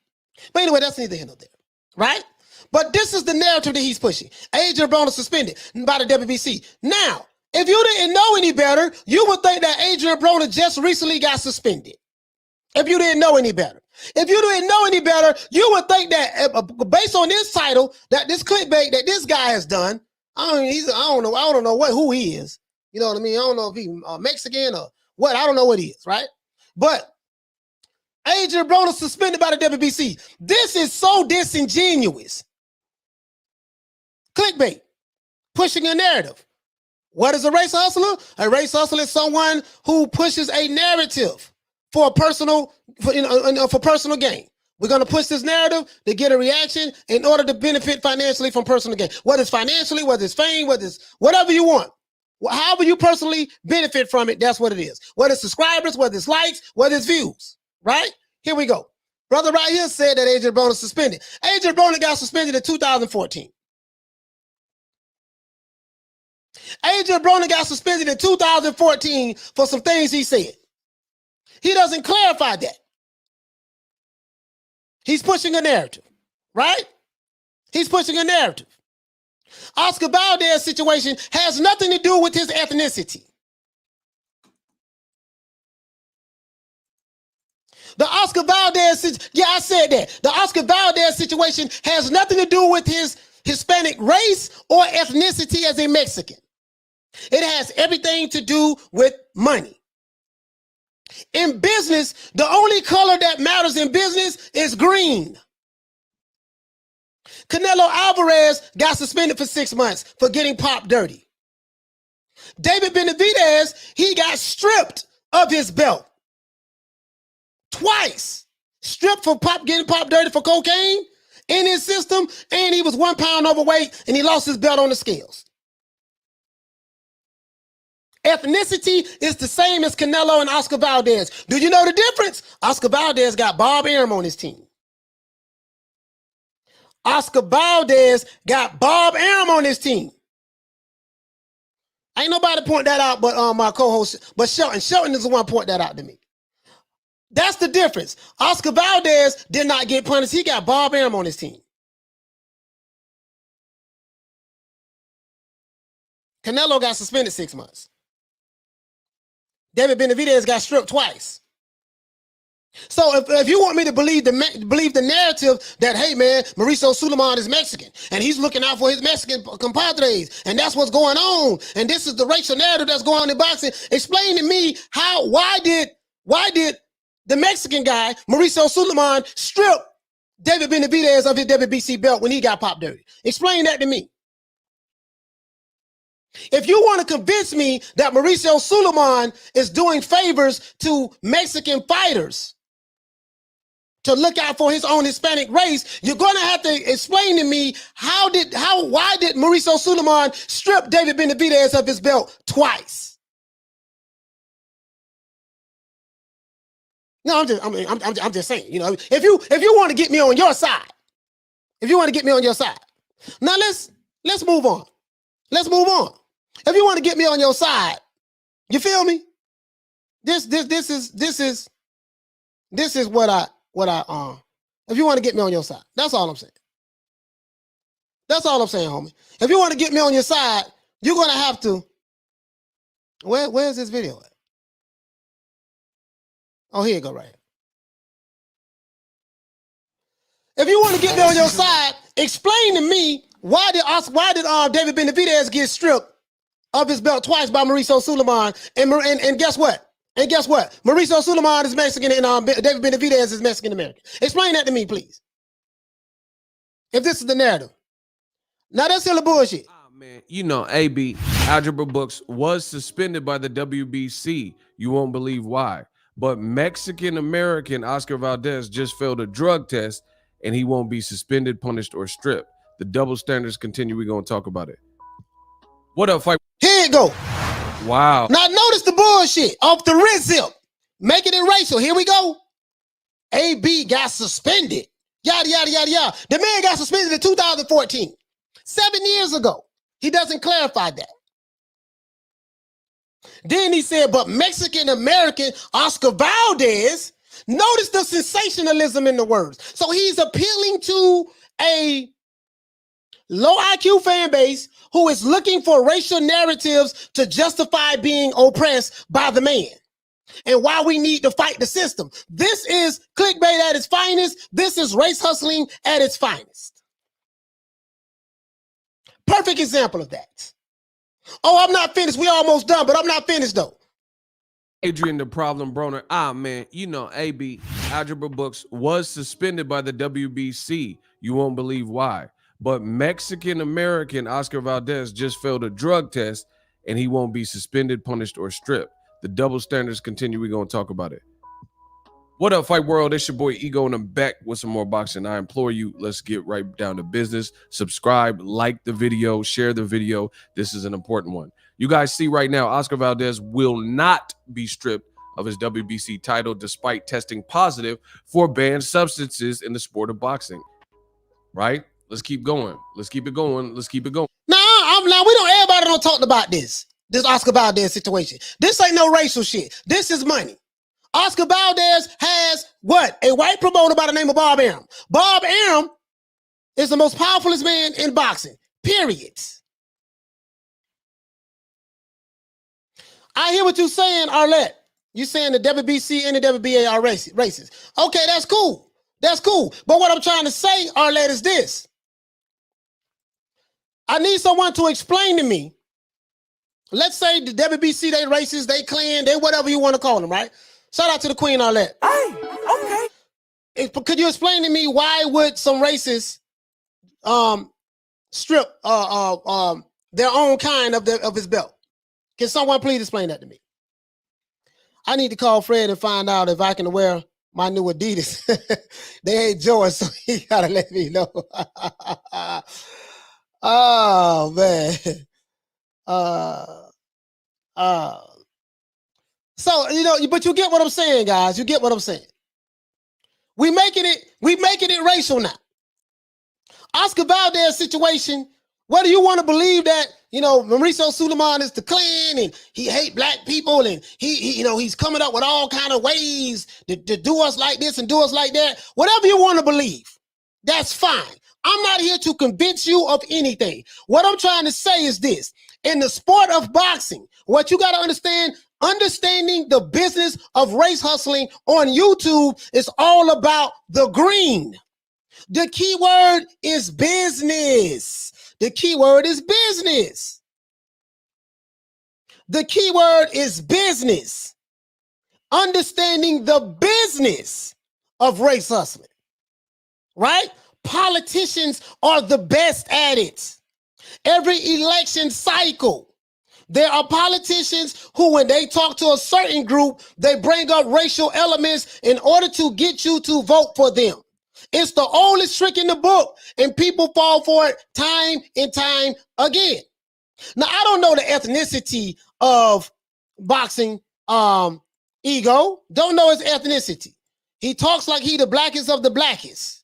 But anyway, that's neither here nor there, right? But this is the narrative that he's pushing. Adrian Broner suspended by the WBC. Now, if you didn't know any better, you would think that Adrian Broner just recently got suspended. If you didn't know any better. If you didn't know any better, you would think that based on this title, that this clickbait that this guy has done, I don't know who he is. You know what I mean? I don't know if he's Mexican or what. I don't know what he is, right? But Adrian Broner suspended by the WBC. This is so disingenuous. Clickbait, pushing a narrative. What is a race hustler? A race hustler is someone who pushes a narrative for personal gain. We're going to push this narrative to get a reaction in order to benefit financially from personal gain. Whether it's financially, whether it's fame, whether it's whatever you want. However you personally benefit from it, that's what it is. Whether it's subscribers, whether it's likes, whether it's views, right? Here we go. Brother right here said that Adrian Broner suspended. Adrian Broner got suspended in 2014. Adrian Broner got suspended in 2014 for some things he said. He doesn't clarify that. He's pushing a narrative, right? He's pushing a narrative. Oscar Valdez's situation has nothing to do with his ethnicity. The Oscar Valdez, yeah, I said that. The Oscar Valdez situation has nothing to do with his Hispanic race or ethnicity as a Mexican. It has everything to do with money. In business, the only color that matters in business is green. Canelo Alvarez got suspended for 6 months for getting popped dirty. David Benavidez, he got stripped of his belt twice. Stripped for getting popped dirty for cocaine in his system, and he was 1 pound overweight, and he lost his belt on the scales. Ethnicity is the same as Canelo and Oscar Valdez. Do you know the difference? Oscar Valdez got Bob Arum on his team. Oscar Valdez got Bob Arum on his team. Ain't nobody point that out but my co-host, but Shelton. Shelton is the one point that out to me. That's the difference. Oscar Valdez did not get punished. He got Bob Arum on his team. Canelo got suspended 6 months. David Benavidez got stripped twice. So if you want me to believe the narrative that, hey man, Mauricio Suleiman is Mexican and he's looking out for his Mexican compadres and that's what's going on and this is the racial narrative that's going on in boxing, explain to me why did the Mexican guy Mauricio Suleiman strip David Benavidez of his WBC belt when he got popped dirty? Explain that to me. If you want to convince me that Mauricio Suleiman is doing favors to Mexican fighters to look out for his own Hispanic race, you're going to have to explain to me why did Mauricio Suleiman strip David Benavidez of his belt twice? No, I'm just saying, you know, if you want to get me on your side, now let's move on. Let's move on. If you want to get me on your side, you feel me? This is what I if you want to get me on your side, that's all I'm saying. That's all I'm saying, homie. If you want to get me on your side, you're gonna have to. Where's this video at? Oh, here you go, right here. If you want to get me on your side, explain to me why did David Benavidez get stripped of his belt twice by Mauricio Suleiman, and guess what? Mauricio Suleiman is Mexican and David Benavidez is Mexican American. Explain that to me, please. If this is the narrative. Now that's still a bullshit. Oh, man, you know, AB. Algebra Books was suspended by the WBC. You won't believe why. But Mexican-American Oscar Valdez just failed a drug test, and he won't be suspended, punished, or stripped. The double standards continue. We're going to talk about it. What up, fight? Here it go. Wow. Now notice the bullshit off the wrist zip. Making it racial. Here we go. AB got suspended. Yada, yada, yada, yada. The man got suspended in 2014. 7 years ago. He doesn't clarify that. Then he said, but Mexican-American Oscar Valdez, notice the sensationalism in the words. So he's appealing to a low IQ fan base who is looking for racial narratives to justify being oppressed by the man and why we need to fight the system. This is clickbait at its finest. This is race hustling at its finest. Perfect example of that. Oh, I'm not finished. We almost done, but I'm not finished though. Adrian the Problem Broner. Man, you know, AB, Algebra Books was suspended by the WBC. You won't believe why. But Mexican-American Oscar Valdez just failed a drug test, and he won't be suspended, punished, or stripped. The double standards continue. We're going to talk about it. What up, Fight World? It's your boy Ego, and I'm back with some more boxing. I implore you, let's get right down to business. Subscribe, like the video, share the video. This is an important one. You guys see right now, Oscar Valdez will not be stripped of his WBC title despite testing positive for banned substances in the sport of boxing. Right? Let's keep going. Let's keep it going. Let's keep it going. Everybody don't talk about this Oscar Valdez situation. This ain't no racial shit. This is money. Oscar Valdez has what? A white promoter by the name of Bob Arum. Bob Arum is the most powerfulest man in boxing, period. I hear what you're saying, Arlette. You're saying the WBC and the WBA are racist. Okay, that's cool. That's cool. But what I'm trying to say, Arlette, is this. I need someone to explain to me. Let's say the WBC, they racist, they Klan, they whatever you want to call them, right? Shout out to the Queen, Arlette. Hey, okay. Could you explain to me why would some racists strip their own kind of his belt? Can someone please explain that to me? I need to call Fred and find out if I can wear my new Adidas. They ain't George, so he gotta let me know. Oh man. So, you know, but you get what I'm saying, guys. You get what I'm saying. We making it racial now. Oscar Valdez situation, whether you want to believe that, you know, Mauricio Suleiman is the Klan and he hate black people and he you know, he's coming up with all kind of ways to do us like this and do us like that. Whatever you want to believe, that's fine. I'm not here to convince you of anything. What I'm trying to say is this. In the sport of boxing, what you got to understand, understanding the business of race hustling on YouTube is all about the green. The key word is business. The key word is business. The key word is business. Understanding the business of race hustling, right? Politicians are the best at it. Every election cycle, there are politicians who, when they talk to a certain group, they bring up racial elements in order to get you to vote for them. It's the oldest trick in the book, and people fall for it time and time again. Now, I don't know the ethnicity of boxing Ego. Don't know his ethnicity. He talks like he the blackest of the blackest,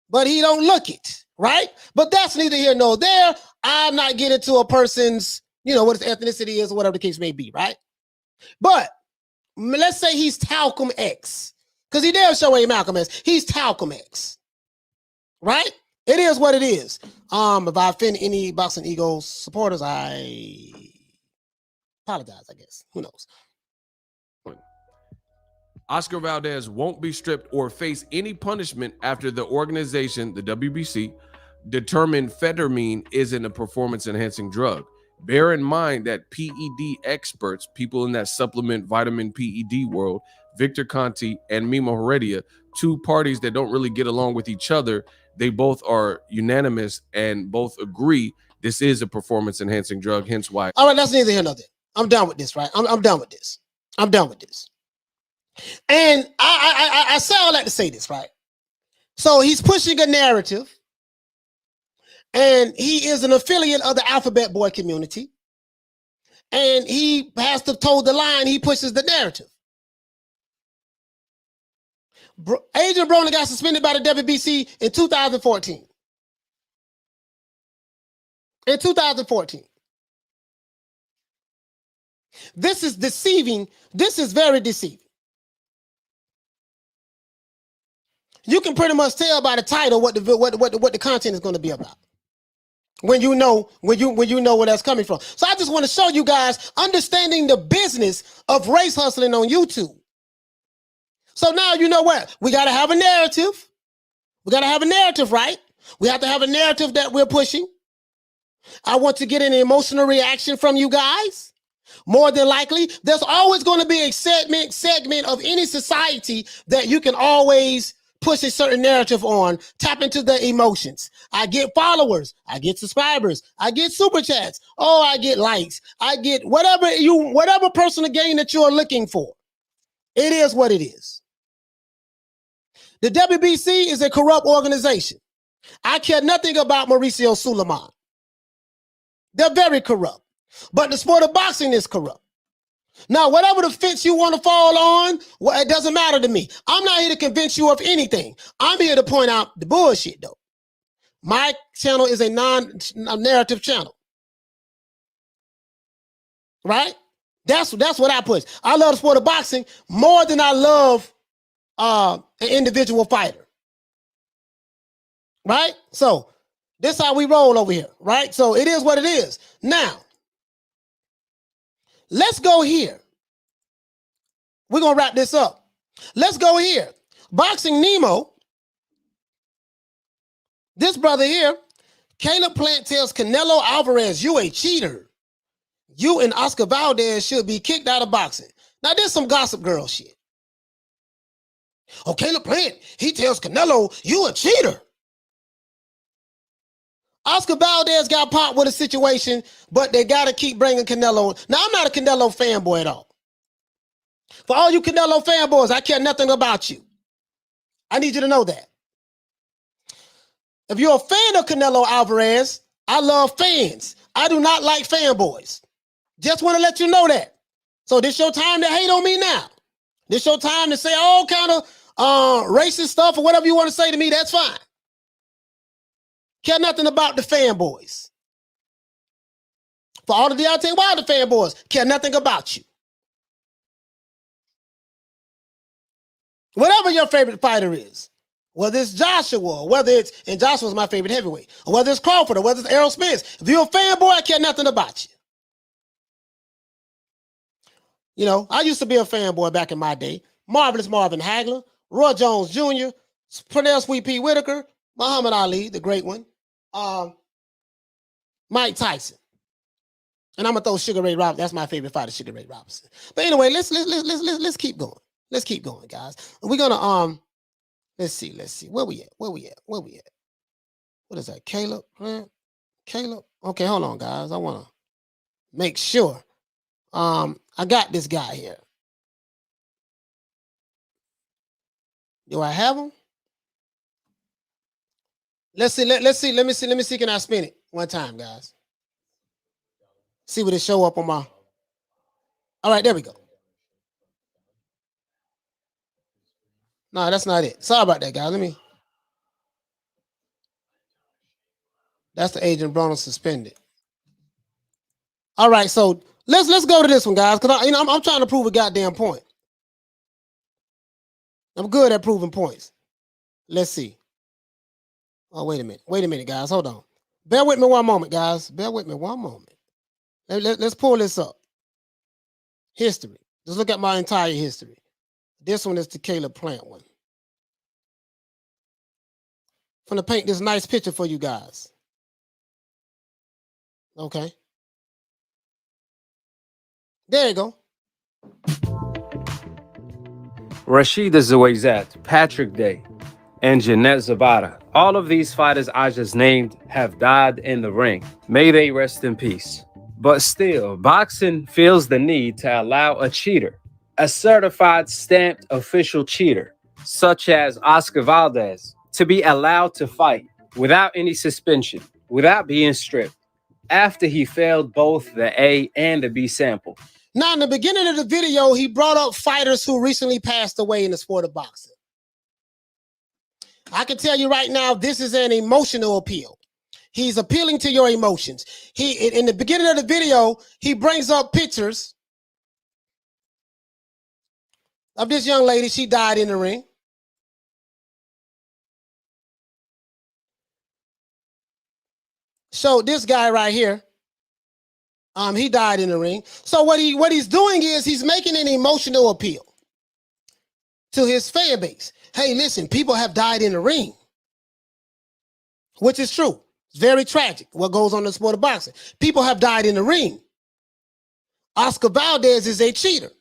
but he don't look it, right? But that's neither here nor there. I'm not getting to a person's, you know, what his ethnicity is or whatever the case may be, right? But let's say he's Talcum X, because he damn sure ain't Malcolm X. He's Talcum X, right? It is what it is. If I offend any Boxing Eagles supporters, I apologize, I guess. Who knows? Oscar Valdez won't be stripped or face any punishment after the organization, the WBC, determined phentermine isn't a performance-enhancing drug. Bear in mind that PED experts, people in that supplement vitamin PED world, Victor Conti and Mimo Heredia, two parties that don't really get along with each other, they both are unanimous and both agree this is a performance enhancing drug, hence why. All right, that's neither here nor there. I'm done with this, right? I'm done with this. I'm done with this. And I say all that to say this, right? So he's pushing a narrative, and he is an affiliate of the Alphabet Boy community, and he has to toe the line. He pushes the narrative. Adrian Broner got suspended by the WBC in 2014. In 2014. This is deceiving. This is very deceiving. You can pretty much tell by the title what the content is going to be about. When you know where that's coming from. So I just want to show you guys understanding the business of race hustling on YouTube. So now you know what? We got to have a narrative. We got to have a narrative, right? We have to have a narrative that we're pushing. I want to get an emotional reaction from you guys. More than likely, there's always going to be a segment of any society that you can always push a certain narrative on, tap into the emotions. I get followers, I get subscribers, I get super chats, oh, I get likes, I get whatever personal gain that you are looking for. It is what it is. The WBC is a corrupt organization. I care nothing about Mauricio Suleiman. They're very corrupt. But the sport of boxing is corrupt. Now, whatever the fence you want to fall on, well, it doesn't matter to me. I'm not here to convince you of anything. I'm here to point out the bullshit, though. My channel is a non-narrative channel. Right? That's what I push. I love the sport of boxing more than I love an individual fighter. Right? So, this is how we roll over here. Right? So, it is what it is. Now, let's go here. We're going to wrap this up. Let's go here. Boxing Nemo. This brother here, Caleb Plant tells Canelo Alvarez, you a cheater. You and Oscar Valdez should be kicked out of boxing. Now, there's some Gossip Girl shit. Oh, Caleb Plant, he tells Canelo, you a cheater. Oscar Valdez got popped with a situation, but they got to keep bringing Canelo. Now, I'm not a Canelo fanboy at all. For all you Canelo fanboys, I care nothing about you. I need you to know that. If you're a fan of Canelo Alvarez, I love fans. I do not like fanboys. Just want to let you know that. So this your time to hate on me now. This your time to say all kind of racist stuff or whatever you want to say to me, that's fine. Care nothing about the fanboys. For all the Deontay Wilder fanboys, care nothing about you. Whatever your favorite fighter is, whether it's Joshua, or whether it's, and Joshua's my favorite heavyweight, or whether it's Crawford, or whether it's Errol Spence, if you're a fanboy, I care nothing about you. You know, I used to be a fanboy back in my day. Marvelous Marvin Hagler, Roy Jones Jr., Pernell Sweet Pea Whitaker, Muhammad Ali, the great one, Mike Tyson. And I'm gonna throw Sugar Ray Robinson. That's my favorite fighter, Sugar Ray Robinson. But anyway, let's keep going. Let's keep going, guys. We're gonna let's see. Where we at? What is that? Caleb? Caleb? Okay, hold on, guys. I wanna make sure. I got this guy here. Do I have him? Let's see. Let me see. Can I spin it one time, guys? See what it show up on my. All right, there we go. No, that's not it. Sorry about that, guys. That's the Adrian Broner suspended. All right, so let's go to this one, guys, because I'm trying to prove a goddamn point. I'm good at proving points. Let's see. Oh, wait a minute, guys. Hold on. Bear with me one moment, guys. Bear with me one moment. Let's pull this up. History. Just look at my entire history. This one is the Caleb Plant one. I'm gonna paint this nice picture for you guys. Okay. There you go. Rashida Zoezat, Patrick Day, and Jeanette Zabata All of these fighters I just named have died in the ring. May they rest in peace. But still, boxing feels the need to allow a cheater, a certified stamped official cheater, such as Oscar Valdez, to be allowed to fight without any suspension, without being stripped, after he failed both the A and the B sample. Now, in the beginning of the video, he brought up fighters who recently passed away in the sport of boxing. I can tell you right now, this is an emotional appeal. He's appealing to your emotions. In the beginning of the video, he brings up pictures of this young lady. She died in the ring. So this guy right here, he died in the ring. So what he's doing is he's making an emotional appeal to his fan base. Hey, listen, people have died in the ring, which is true. It's very tragic what goes on in the sport of boxing. People have died in the ring. Oscar Valdez is a cheater.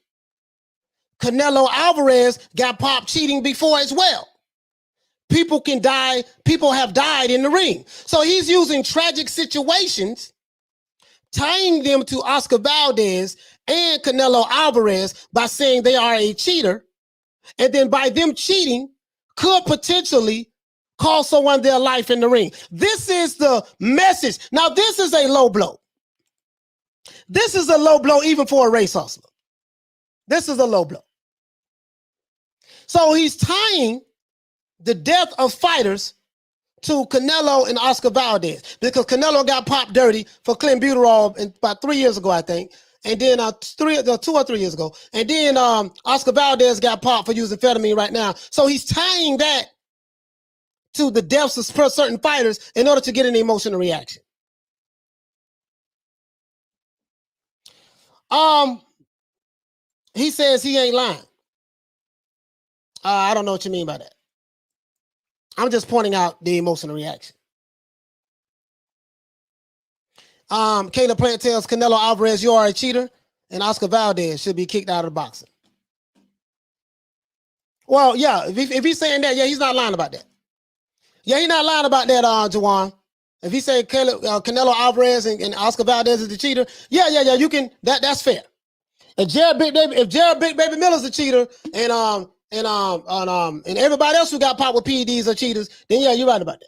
Canelo Alvarez got popped cheating before as well. People can die. People have died in the ring. So he's using tragic situations, tying them to Oscar Valdez and Canelo Alvarez by saying they are a cheater. And then by them cheating could potentially cost someone their life in the ring. This is the message. Now, this is a low blow. This is a low blow even for a race hustler. This is a low blow. So he's tying the death of fighters to Canelo and Oscar Valdez because Canelo got popped dirty for clenbuterol about 3 years ago, I think. And then 2 or 3 years ago. And then Oscar Valdez got popped for using amphetamine right now. So he's tying that to the deaths of certain fighters in order to get an emotional reaction. He says he ain't lying. I don't know what you mean by that. I'm just pointing out the emotional reaction. Caleb Plant tells Canelo Alvarez, you are a cheater, and Oscar Valdez should be kicked out of boxing. Well, yeah, if he's saying that, yeah, he's not lying about that. Yeah, he's not lying about that, Jawan. If he say Canelo Alvarez and Oscar Valdez is the cheater, yeah, you can. That's fair. If Jared Big Baby Miller's a cheater, and everybody else who got popped with PEDs are cheaters, then yeah, you're right about that.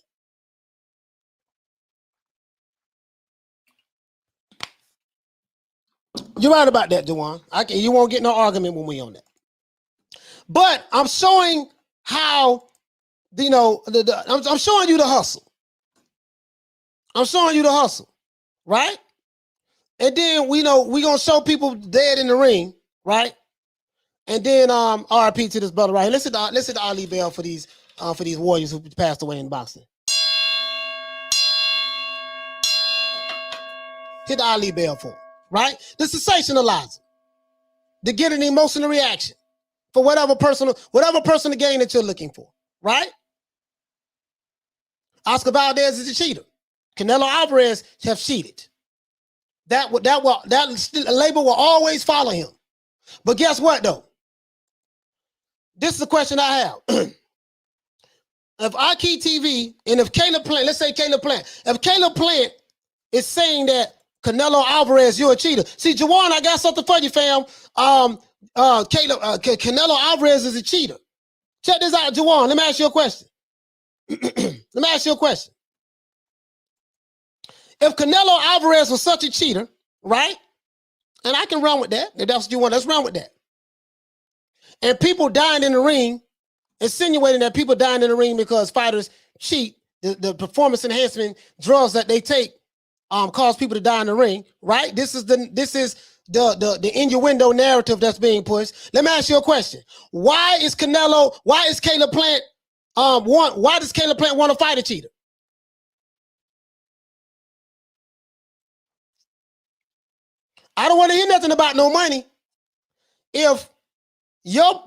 You're right about that, Jawan. You won't get no argument when we on that. But I'm showing how, I'm showing you the hustle. I'm showing you the hustle, right? And then we're gonna show people dead in the ring, right? And then RIP to this brother right here. Listen to Ali Bell for these warriors who passed away in boxing. Hit the Ali Bell for him, right? The sensationalizer. To get an emotional reaction for whatever personal gain that you're looking for, right? Oscar Valdez is a cheater. Canelo Alvarez have cheated. That label will always follow him. But guess what though? This is the question I have. If Aki TV and if Caleb Plant, let's say Caleb Plant, if Caleb Plant is saying that Canelo Alvarez, you're a cheater. See, Jawan, I got something for you, fam. Canelo Alvarez is a cheater. Check this out, Jawan. Let me ask you a question. If Canelo Alvarez was such a cheater, right? And I can run with that. If that's what you want, let's run with that. And people dying in the ring, insinuating that people dying in the ring because fighters cheat, the performance enhancement drugs that they take cause people to die in the ring, right? This is the innuendo narrative that's being pushed. Let me ask you a question. Why does Caleb Plant want to fight a cheater? I don't want to hear nothing about no money. If your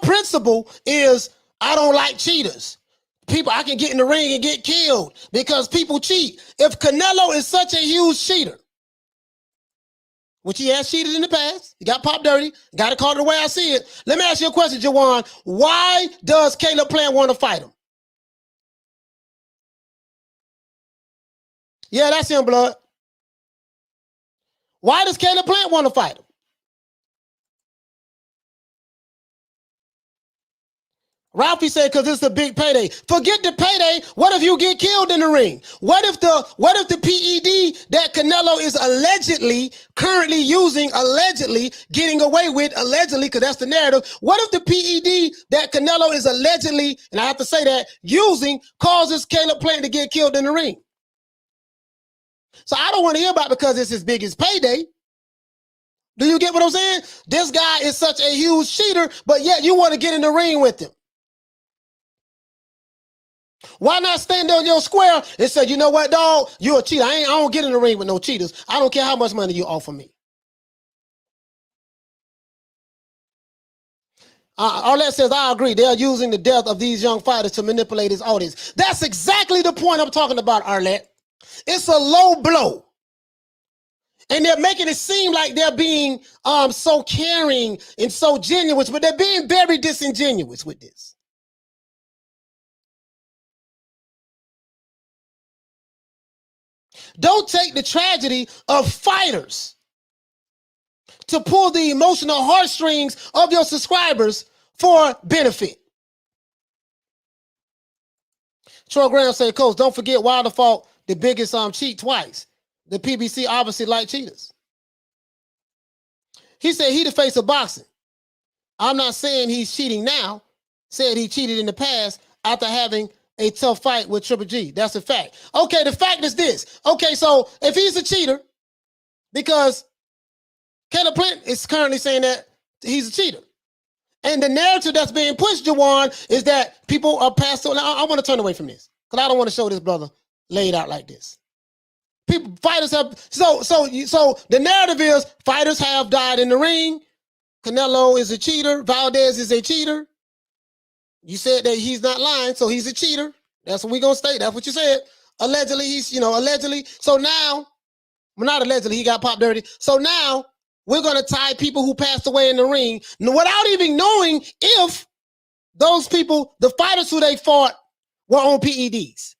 principle is I don't like cheaters. People, I can get in the ring and get killed because people cheat. If Canelo is such a huge cheater, which he has cheated in the past, he got popped dirty, got to call it the way I see it. Let me ask you a question, Jawan. Why does Caleb Plant want to fight him? Yeah, that's him, blood. Why does Caleb Plant want to fight him? Ralphie said, because it's a big payday. Forget the payday. What if you get killed in the ring? What if the PED that Canelo is allegedly currently using, allegedly getting away with, allegedly, because that's the narrative. What if the PED that Canelo is allegedly, and I have to say that, using causes Caleb Plant to get killed in the ring? So I don't want to hear about it because it's his biggest payday. Do you get what I'm saying? This guy is such a huge cheater, but yet you want to get in the ring with him. Why not stand on your square and say, you know what, dog? You're a cheater. I don't get in the ring with no cheaters. I don't care how much money you offer me. Arlette says, I agree. They're using the death of these young fighters to manipulate his audience. That's exactly the point I'm talking about, Arlette. It's a low blow. And they're making it seem like they're being so caring and so genuine, but they're being very disingenuous with this. Don't take the tragedy of fighters to pull the emotional heartstrings of your subscribers for benefit. Troy Graham said, Coach, don't forget Wilder fought the biggest cheat twice. The PBC obviously like cheaters. He said he the face of boxing. I'm not saying he's cheating now. Said he cheated in the past after having a tough fight with Triple G. That's a fact. Okay, the fact is this. Okay, so if he's a cheater, because Caleb Plant is currently saying that he's a cheater. And the narrative that's being pushed, Jawan, is that people are passed on. I want to turn away from this because I don't want to show this brother laid out like this. Fighters have, so the narrative is fighters have died in the ring. Canelo is a cheater. Valdez is a cheater. You said that he's not lying, so he's a cheater. That's what we're going to state. That's what you said. Allegedly, he's, allegedly. So now, well, not allegedly, he got popped dirty. So now, we're going to tie people who passed away in the ring without even knowing if those people, the fighters who they fought, were on PEDs.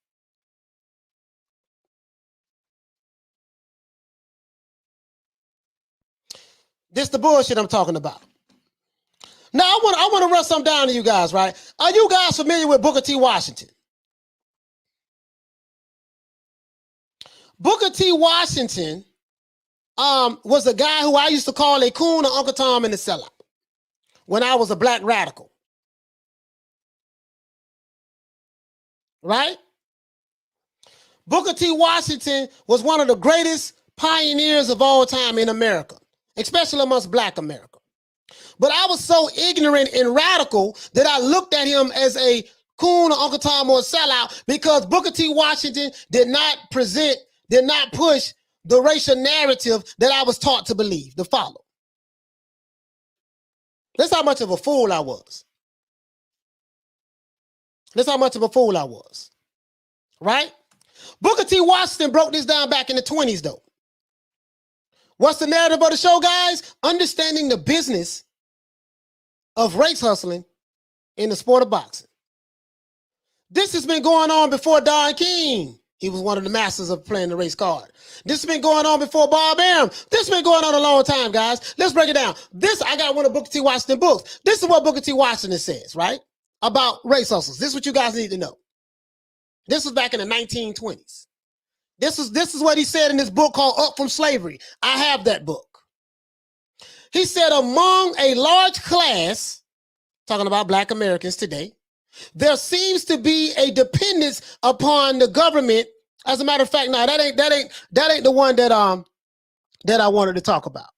This the bullshit I'm talking about. Now, I want to run something down to you guys, right? Are you guys familiar with Booker T. Washington? Booker T. Washington was a guy who I used to call a coon or Uncle Tom in the sellout when I was a black radical. Right? Booker T. Washington was one of the greatest pioneers of all time in America, especially amongst black America. But I was so ignorant and radical that I looked at him as a coon or Uncle Tom or a sellout because Booker T. Washington did not push the racial narrative that I was taught to believe, to follow. That's how much of a fool I was. That's how much of a fool I was. Right? Booker T. Washington broke this down back in the 1920s, though. What's the narrative of the show, guys? Understanding the business of race hustling in the sport of boxing. This has been going on before Don King. He was one of the masters of playing the race card. This has been going on before Bob Arum. This has been going on a long time, guys. Let's break it down. I got one of Booker T. Washington books. This is what Booker T. Washington says, right? About race hustles. This is what you guys need to know. This was back in the 1920s. This is what he said in this book called Up From Slavery. I have that book. He said, among a large class, talking about black Americans today, there seems to be a dependence upon the government. As a matter of fact, no, that ain't the one that I wanted to talk about.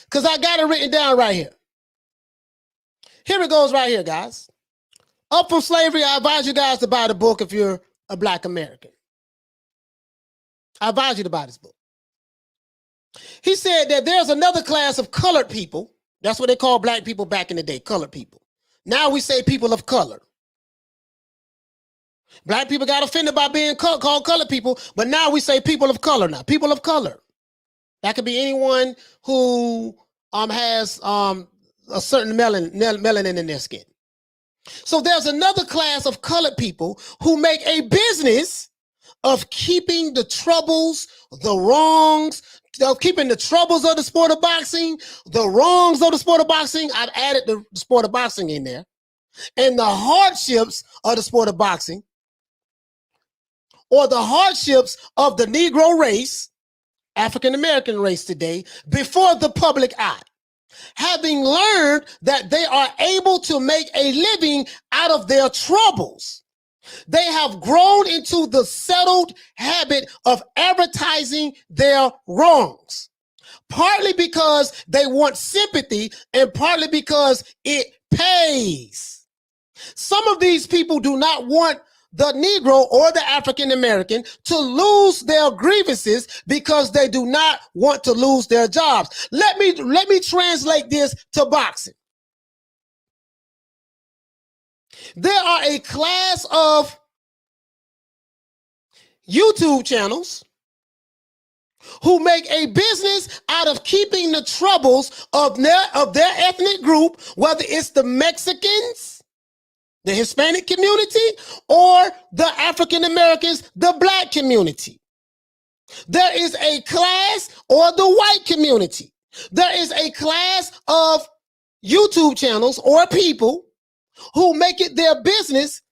Because I got it written down right here. Here it goes right here, guys. Up From Slavery, I advise you guys to buy the book if you're a black American. I advise you to buy this book. He said that there's another class of colored people. That's what they called black people back in the day, colored people. Now we say people of color. Black people got offended by being called colored people, but now we say people of color now. People of color. That could be anyone who has a certain melanin in their skin. So there's another class of colored people who make a business of keeping the troubles, the wrongs, of keeping the troubles of the sport of boxing, the wrongs of the sport of boxing. I've added the sport of boxing in there, and the hardships of the sport of boxing, or the hardships of the Negro race, African American race today, before the public eye. Having learned that they are able to make a living out of their troubles, they have grown into the settled habit of advertising their wrongs, partly because they want sympathy and partly because it pays. Some of these people do not want the Negro or the African American to lose their grievances because they do not want to lose their jobs. Let me translate this to boxing. There are a class of YouTube channels who make a business out of keeping the troubles of their ethnic group, whether it's the Mexicans, the Hispanic community, or the African Americans, the Black community. There is a class, or the white community. There is a class of YouTube channels or people who make it their business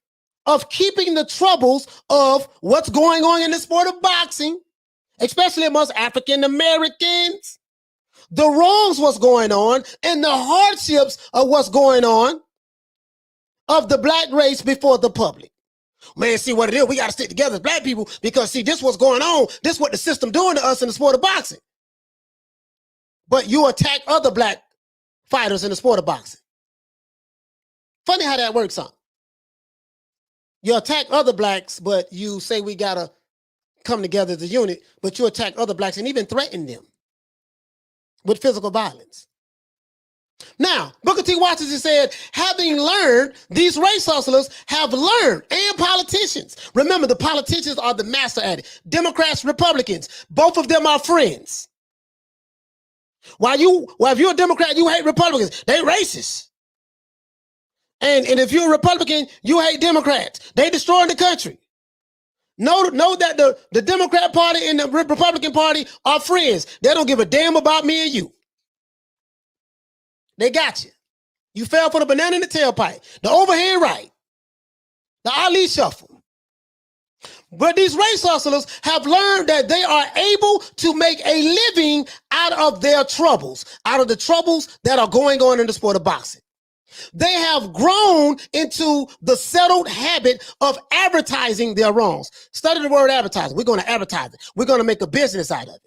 of keeping the troubles of what's going on in the sport of boxing, especially amongst African Americans, the wrongs what's going on, and the hardships of what's going on of the Black race before the public. Man, see what it is. We got to stick together as Black people because, see, this what's going on. This what the system doing to us in the sport of boxing. But you attack other Black fighters in the sport of boxing. Funny how that works out. You attack other Blacks, but you say we got to come together as a unit, but you attack other Blacks and even threaten them with physical violence. Now, Booker T. Washington said, having learned, these race hustlers have learned, and politicians. Remember, the politicians are the master at it. Democrats, Republicans, both of them are friends. If you're a Democrat, you hate Republicans. They racist. And if you're a Republican, you hate Democrats. They destroying the country. Know that the Democrat Party and the Republican Party are friends. They don't give a damn about me and you. They got you. You fell for the banana in the tailpipe, the overhand right, the Ali shuffle. But these race hustlers have learned that they are able to make a living out of their troubles, out of the troubles that are going on in the sport of boxing. They have grown into the settled habit of advertising their wrongs. Study the word advertising. We're going to advertise it. We're going to make a business out of it.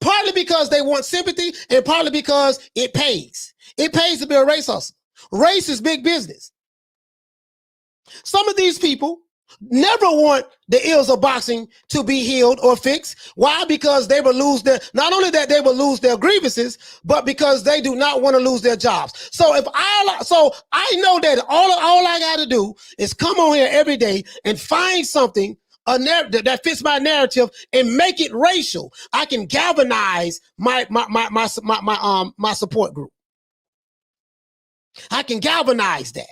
Partly because they want sympathy and partly because it pays. It pays to be a race hustle. Race is big business. Some of these people never want the ills of boxing to be healed or fixed. Why? Because they will lose not only that they will lose their grievances, but because they do not want to lose their jobs. So I know that all I got to do is come on here every day and find something that fits my narrative and make it racial. I can galvanize my support group. I can galvanize that.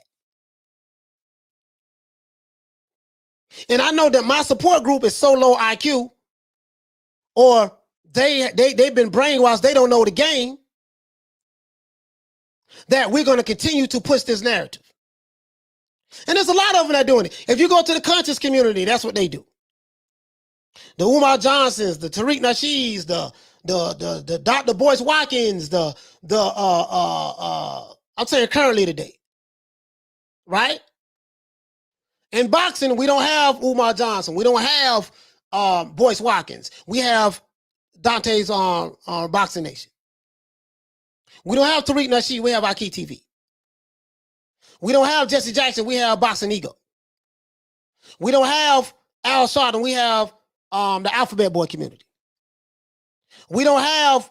And I know that my support group is so low IQ, or they've been brainwashed, they don't know the game, that we're going to continue to push this narrative. And there's a lot of them that are doing it. If you go to the conscious community, that's what they do. The Umar Johnsons, the Tariq Nasheeds, the Dr. Boyce Watkins, I'm saying currently today, right? In boxing, we don't have Umar Johnson. We don't have Boyce Watkins. We have Dante's Boxing Nation. We don't have Tariq Nasheed. We have Aki TV. We don't have Jesse Jackson. We have Boxing Ego. We don't have Al Sharpton. We have the Alphabet Boy community. We don't have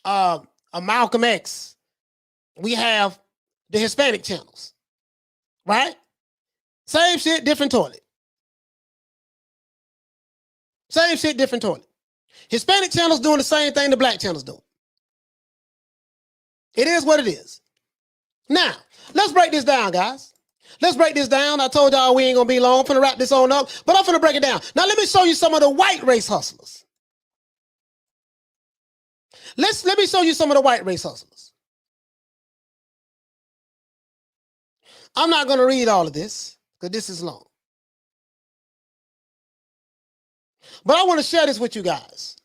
a Malcolm X. We have the Hispanic channels, right? Same shit, different toilet. Same shit, different toilet. Hispanic channels doing the same thing the Black channels doing. It is what it is. Now, let's break this down, guys. Let's break this down. I told y'all we ain't gonna be long. I'm finna wrap this on up, but I'm finna break it down. Now let me show you some of the white race hustlers. Let me show you some of the white race hustlers. I'm not gonna read all of this because this is long. But I want to share this with you guys.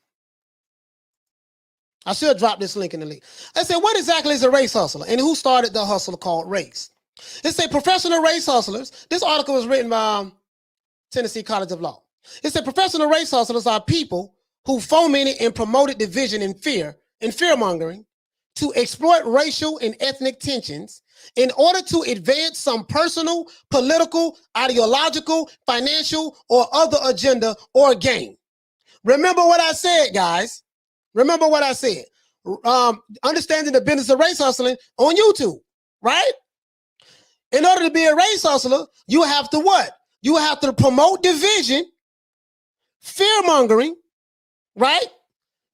I should drop this link in the link. I said, what exactly is a race hustler? And who started the hustle called race? It said professional race hustlers. This article was written by Tennessee College of Law. It said professional race hustlers are people who fomented and promoted division and fear-mongering to exploit racial and ethnic tensions in order to advance some personal, political, ideological, financial, or other agenda or gain. Remember what I said, guys. Remember what I said. Understanding the business of race hustling on YouTube, right? In order to be a race hustler, you have to what? You have to promote division, fear-mongering, right?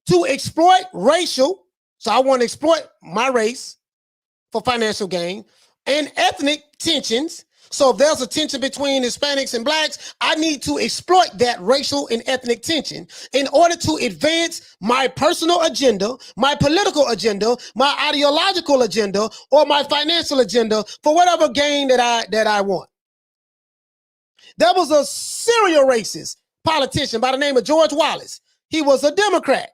To exploit racial. So I want to exploit my race for financial gain, and ethnic tensions. So if there's a tension between Hispanics and blacks, I need to exploit that racial and ethnic tension in order to advance my personal agenda, my political agenda, my ideological agenda, or my financial agenda for whatever gain that I want. There was a serial racist politician by the name of George Wallace. He was a Democrat.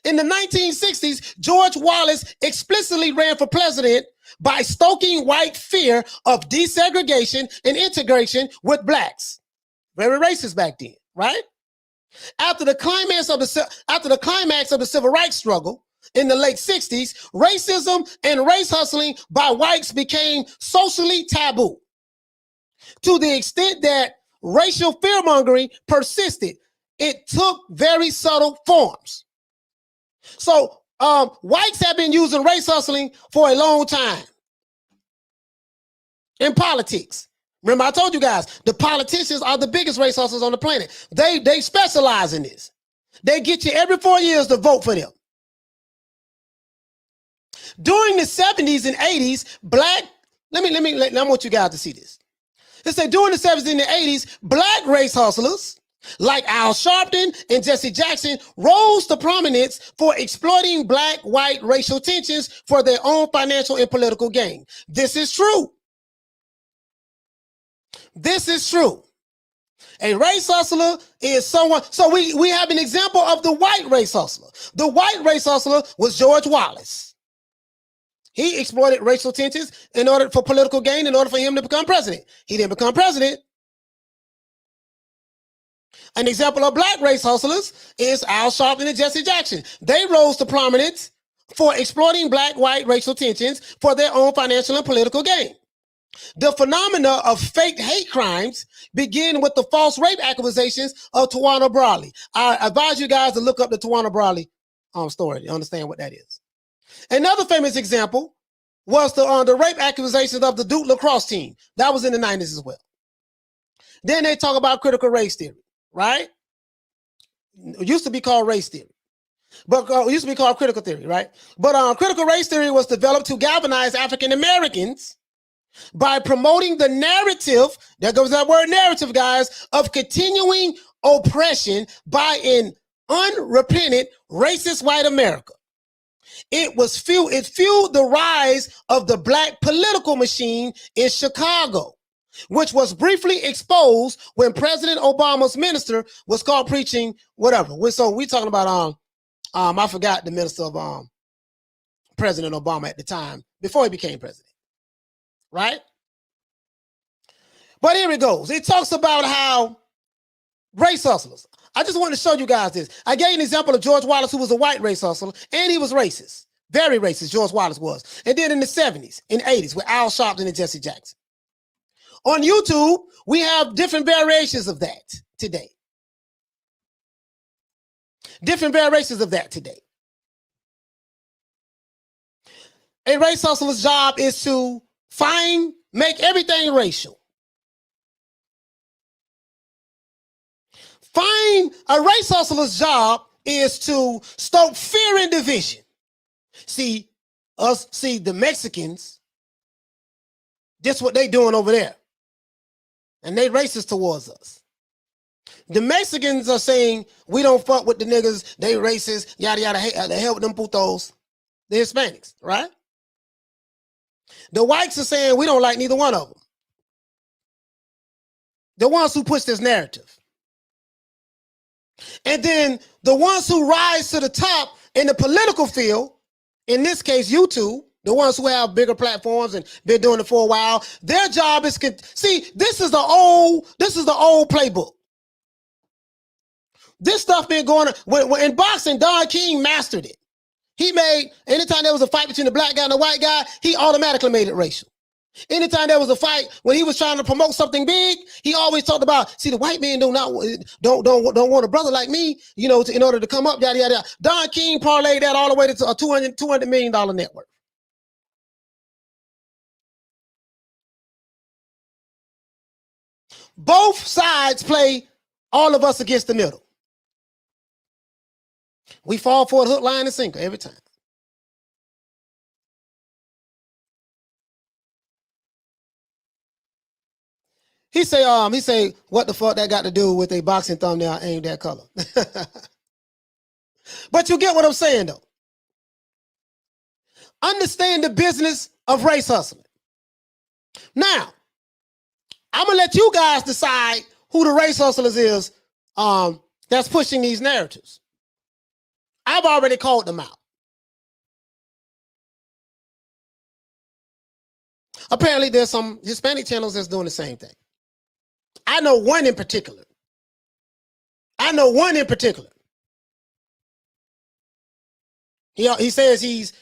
In the 1960s, George Wallace explicitly ran for president by stoking white fear of desegregation and integration with blacks. Very racist back then, right? After the climax of the civil rights struggle in the late 60s, racism and race hustling by whites became socially taboo to the extent that racial fear-mongering persisted. It took very subtle forms. So whites have been using race hustling for a long time in politics. Remember, I told you guys, the politicians are the biggest race hustlers on the planet. They specialize in this. They get you every 4 years to vote for them. During the 70s and 80s, I want you guys to see this. They say during the 70s and the 80s, black race hustlers like Al Sharpton and Jesse Jackson rose to prominence for exploiting black-white racial tensions for their own financial and political gain. This is true. This is true. A race hustler is someone. So we have an example of the white race hustler. The white race hustler was George Wallace. He exploited racial tensions in order for political gain, in order for him to become president. He didn't become president. An example of black race hustlers is Al Sharpton and Jesse Jackson. They rose to prominence for exploiting black-white racial tensions for their own financial and political gain. The phenomena of fake hate crimes begin with the false rape accusations of Tawana Brawley. I advise you guys to look up the Tawana Brawley story to understand what that is. Another famous example was the rape accusations of the Duke lacrosse team. That was in the 90s as well. Then they talk about critical race theory. Right? It used to be called race theory, but it used to be called critical theory, right? But critical race theory was developed to galvanize African Americans by promoting the narrative, there goes that word narrative, guys, of continuing oppression by an unrepentant racist white America. It fueled the rise of the black political machine in Chicago, which was briefly exposed when President Obama's minister was caught preaching whatever. So we're talking about I forgot the minister of President Obama at the time before he became president, right? But here it goes. It talks about how race hustlers. I just want to show you guys this. I gave an example of George Wallace, who was a white race hustler, and he was racist, very racist. George Wallace was, and then in the 70s and 80s with Al Sharpton and Jesse Jackson. On YouTube, we have different variations of that today. Different variations of that today. A race hustler's job is to make everything racial. A race hustler's job is to stoke fear and division. See, the Mexicans This what they doing over there. And they racist towards us. The Mexicans are saying, we don't fuck with the niggas, they racist, yada, yada, the hell with them putos, the Hispanics, right? The whites are saying, we don't like neither one of them. The ones who push this narrative. And then the ones who rise to the top in the political field, in this case, YouTube, the ones who have bigger platforms and been doing it for a while, their job is, see, this is the old playbook. This stuff been going on. When in boxing, Don King mastered it. He made, anytime there was a fight between the black guy and the white guy, he automatically made it racial. Anytime there was a fight, when he was trying to promote something big, he always talked about, see, the white man don't want a brother like me, you know, in order to come up, yada, yada, yada. Don King parlayed that all the way to a $200 million net worth. Both sides play all of us against the middle. We fall for the hook, line, and sinker every time. He say, what the fuck that got to do with a boxing thumbnail aimed at color? But you get what I'm saying, though. Understand the business of race hustling. Now, I'm gonna let you guys decide who the race hustlers is that's pushing these narratives. I've already called them out. Apparently, there's some Hispanic channels that's doing the same thing. I know one in particular. He says he's,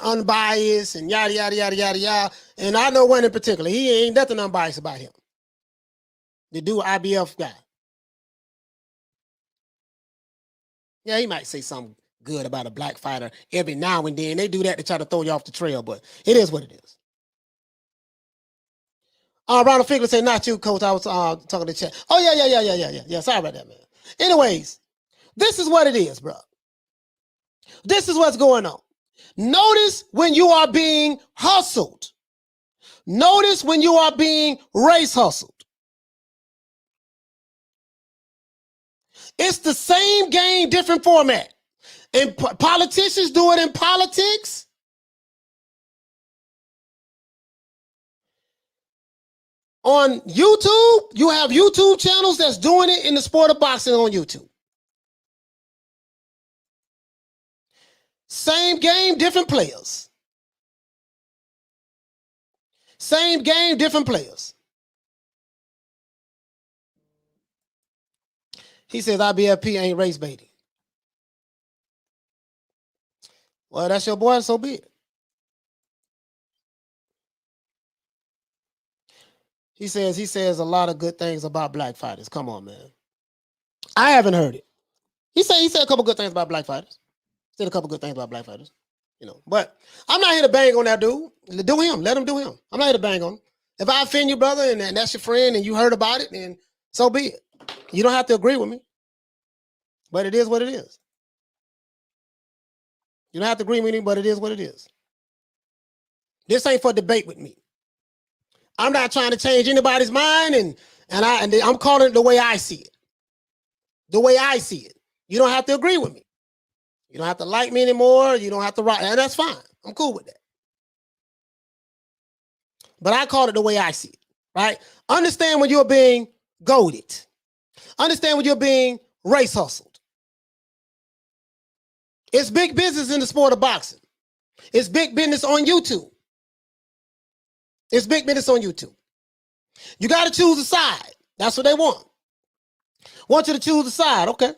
unbiased and yada, yada, yada, yada, yada. And I know one in particular. He ain't nothing unbiased about him. The dude IBF guy. Yeah, he might say something good about a black fighter every now and then. They do that to try to throw you off the trail, but it is what it is. Ronald Figler said, not you, coach. I was talking to chat. Oh, yeah. Sorry about that, man. Anyways, this is what it is, bro. This is what's going on. Notice when you are being hustled. Notice when you are being race hustled. It's the same game, different format. And politicians do it in politics. On YouTube, you have YouTube channels that's doing it in the sport of boxing on YouTube. Same game, different players. Same game, different players. He says IBFP ain't race baiting. Well, that's your boy, so be it. He says a lot of good things about black fighters. Come on, man. I haven't heard it. He said a couple good things about black fighters. Said a couple good things about black fighters. But I'm not here to bang on that dude. Do him. Let him do him. I'm not here to bang on him. If I offend you, brother, and that's your friend, and you heard about it, then so be it. You don't have to agree with me. But it is what it is. You don't have to agree with me, but it is what it is. This ain't for debate with me. I'm not trying to change anybody's mind, and I'm calling it the way I see it. The way I see it. You don't have to agree with me. You don't have to like me anymore. You don't have to write, and that's fine. I'm cool with that. But I call it the way I see it, right? Understand when you're being goaded. Understand when you're being race hustled. It's big business in the sport of boxing. It's big business on YouTube. It's big business on YouTube. You got to choose a side. That's what they want. Want you to choose a side, okay?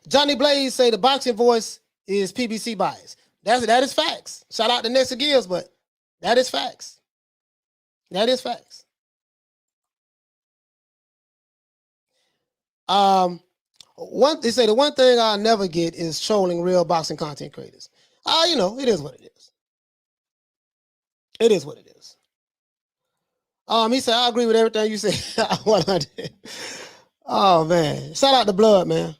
Johnny Blaze say the boxing voice is PBC bias. That is facts. Shout out to Nessa Gills, but that is facts. That is facts. They say the one thing I'll never get is trolling real boxing content creators. It is what it is. It is what it is. He said, I agree with everything you said. 100. Oh man. Shout out to Blood, man.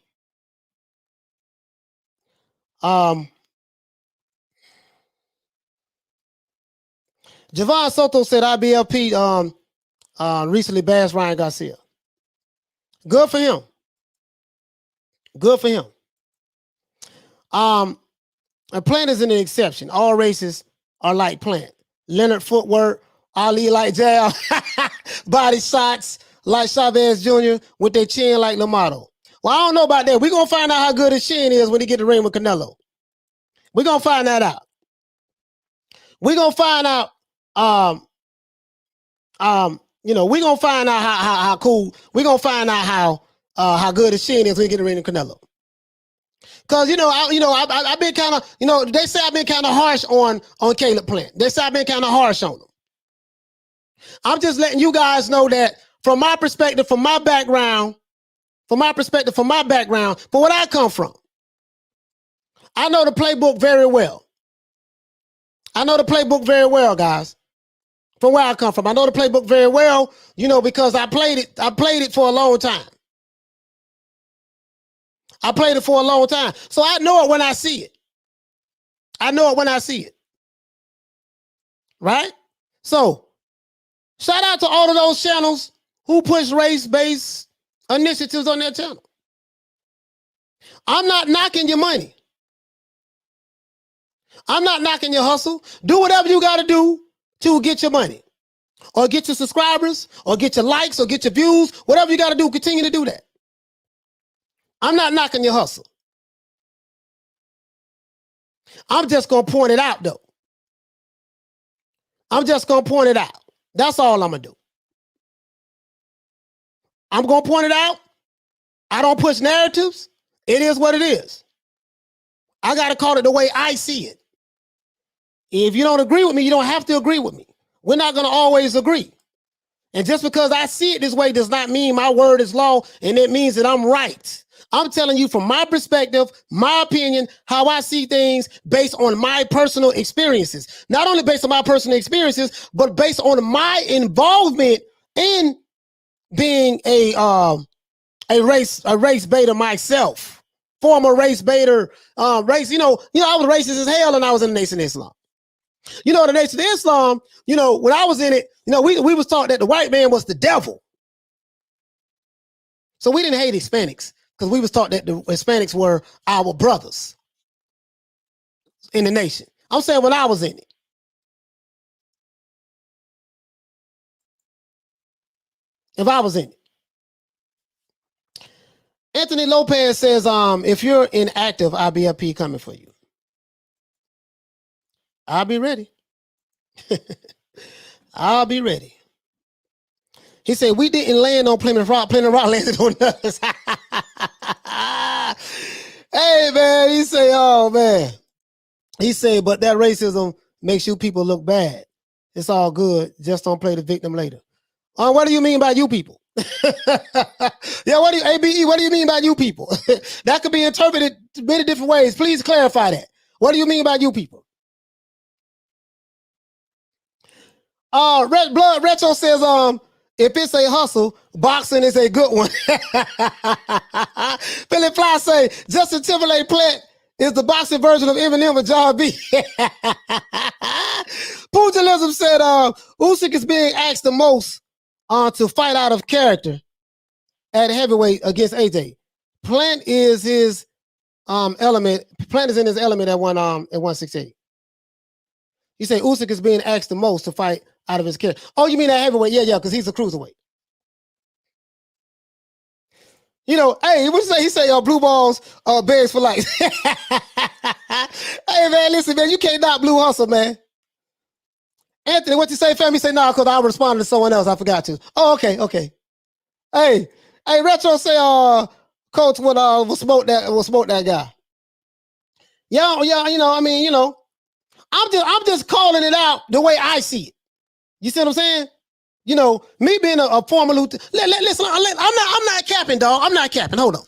Javon Soto said IBLP recently bashed Ryan Garcia. Good for him. Good for him. A Plant is an exception. All races are like Plant. Leonard footwork, Ali like jab, body shots like Chavez Jr. with their chin like Lamato. Well, I don't know about that. We're going to find out how good his chin is when he get the ring with Canelo. We're going to find that out. We're going to find out, we're going to find out how cool, we're going to find out how good his chin is when he get the ring with Canelo. Cause I've been kind of, they say I've been kind of harsh on Caleb Plant. They say I've been kind of harsh on him. I'm just letting you guys know that from my perspective, from my background, for where I come from, I know the playbook very well. I know the playbook very well, guys. From where I come from, I know the playbook very well. Because I played it for a long time. I played it for a long time. So I know it when I see it. Right? So, shout out to all of those channels who push race-based initiatives on their channel. I'm not knocking your money. I'm not knocking your hustle. Do whatever you got to do to get your money. Or get your subscribers, or get your likes, or get your views. Whatever you got to do, continue to do that. I'm not knocking your hustle. I'm just going to point it out, though. I'm just going to point it out. That's all I'm going to do. I'm going to point it out. I don't push narratives. It is what it is. I got to call it the way I see it. If you don't agree with me, you don't have to agree with me. We're not going to always agree. And just because I see it this way does not mean my word is law, and it means that I'm right. I'm telling you from my perspective, my opinion, how I see things based on my personal experiences. Not only based on my personal experiences, but based on my involvement in being a race baiter myself. Former race baiter, I was racist as hell and I was in the Nation of Islam. The Nation of Islam, when I was in it, we was taught that the white man was the devil. So we didn't hate Hispanics. Because we was taught that the Hispanics were our brothers in the nation. I'm saying when I was in it. If I was in it. Anthony Lopez says, if you're inactive, IBLP coming for you. I'll be ready. I'll be ready. He said, we didn't land on Plymouth Rock. Plymouth Rock landed on us. Hey, man, he say, oh, man. He say, but that racism makes you people look bad. It's all good. Just don't play the victim later. What do you mean by you people? Yeah, ABE, what do you mean by you people? That could be interpreted many different ways. Please clarify that. What do you mean by you people? Red Blood Retro says, if it's a hustle, boxing is a good one. Philip Fly say, Justin Timberlake Plant is the boxing version of Eminem and John B. Pugilism said, Usyk is being asked the most to fight out of character at heavyweight against AJ. Plant is his element. Plant is in his element at 168. You say Usyk is being asked the most to fight out of his character. Oh, you mean that heavyweight? Yeah, because he's a cruiserweight. Hey, what you say? He say blue balls bears for life. Hey, man, listen, man, you can't knock Blue Hustle, man. Anthony, what you say, fam? He say, no, because I responded to someone else. I forgot to. Oh, okay. Hey, Retro say, Coach will smoke that guy. Yeah, I'm just calling it out the way I see it. You see what I'm saying? Me being a former lieutenant. Listen, I'm not capping, dog. I'm not capping. Hold on.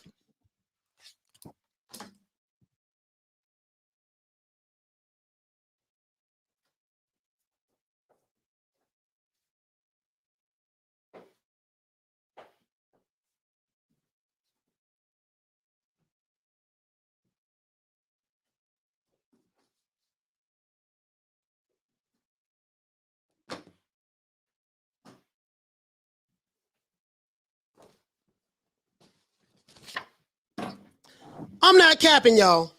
I'm not capping, y'all.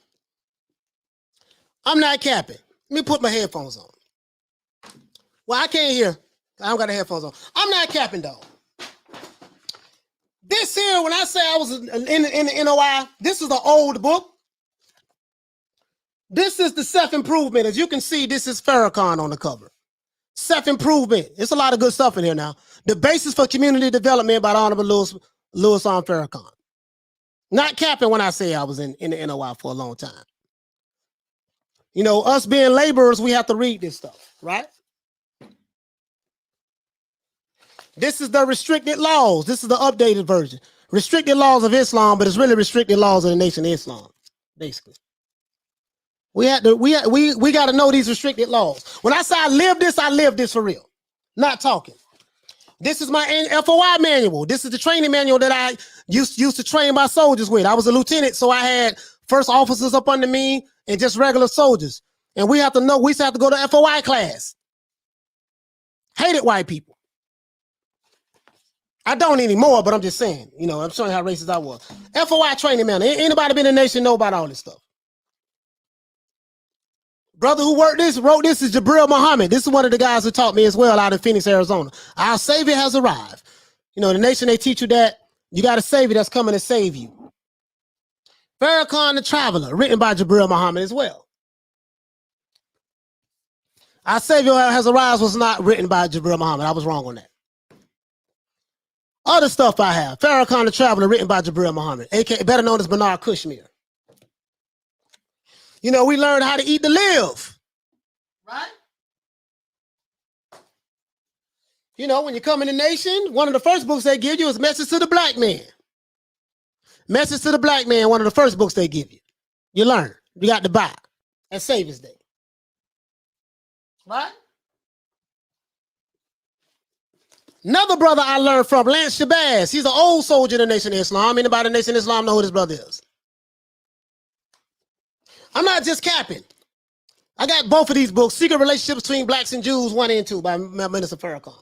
I'm not capping. Let me put my headphones on. Well, I can't hear. I don't got the headphones on. I'm not capping, though. This here, when I say I was in the NOI, this is an old book. This is the self-improvement. As you can see, this is Farrakhan on the cover. Self-improvement. It's a lot of good stuff in here now. The Basis for Community Development by the Honorable Louis R. Farrakhan. Not capping when I say I was in the NOI for a long time. You know, us being laborers, we have to read this stuff, right? This is the restricted laws. This is the updated version. Restricted laws of Islam, but it's really restricted laws of the Nation of Islam, basically. We got to know these restricted laws. When I say I live this for real. Not talking. This is my FOI manual. This is the training manual that I used to train my soldiers with. I was a lieutenant, so I had first officers up under me and just regular soldiers. And we have to know, we used to have to go to FOI class. Hated white people. I don't anymore, but I'm just saying, you know, I'm showing how racist I was. FOI training manual. Anybody been in the nation know about all this stuff. Brother who wrote this is Jabril Muhammad. This is one of the guys who taught me as well out in Phoenix, Arizona. Our Savior has arrived. You know, the nation, they teach you that you got a Savior that's coming to save you. Farrakhan the Traveler, written by Jabril Muhammad as well. Our Savior has arrived was not written by Jabril Muhammad. I was wrong on that. Other stuff I have. Farrakhan the Traveler, written by Jabril Muhammad, aka better known as Bernard Kushmir. You know, we learned how to eat to live. Right? You know, when you come in the nation, one of the first books they give you is Message to the Black Man. Message to the Black Man, one of the first books they give you. You learn. You got to buy at Savior's Day. Right? Another brother I learned from, Lance Shabazz. He's an old soldier in the Nation of Islam. Anybody in the Nation of Islam know who this brother is? I'm not just capping. I got both of these books, Secret Relationships Between Blacks and Jews, 1 and 2 by Minister Farrakhan.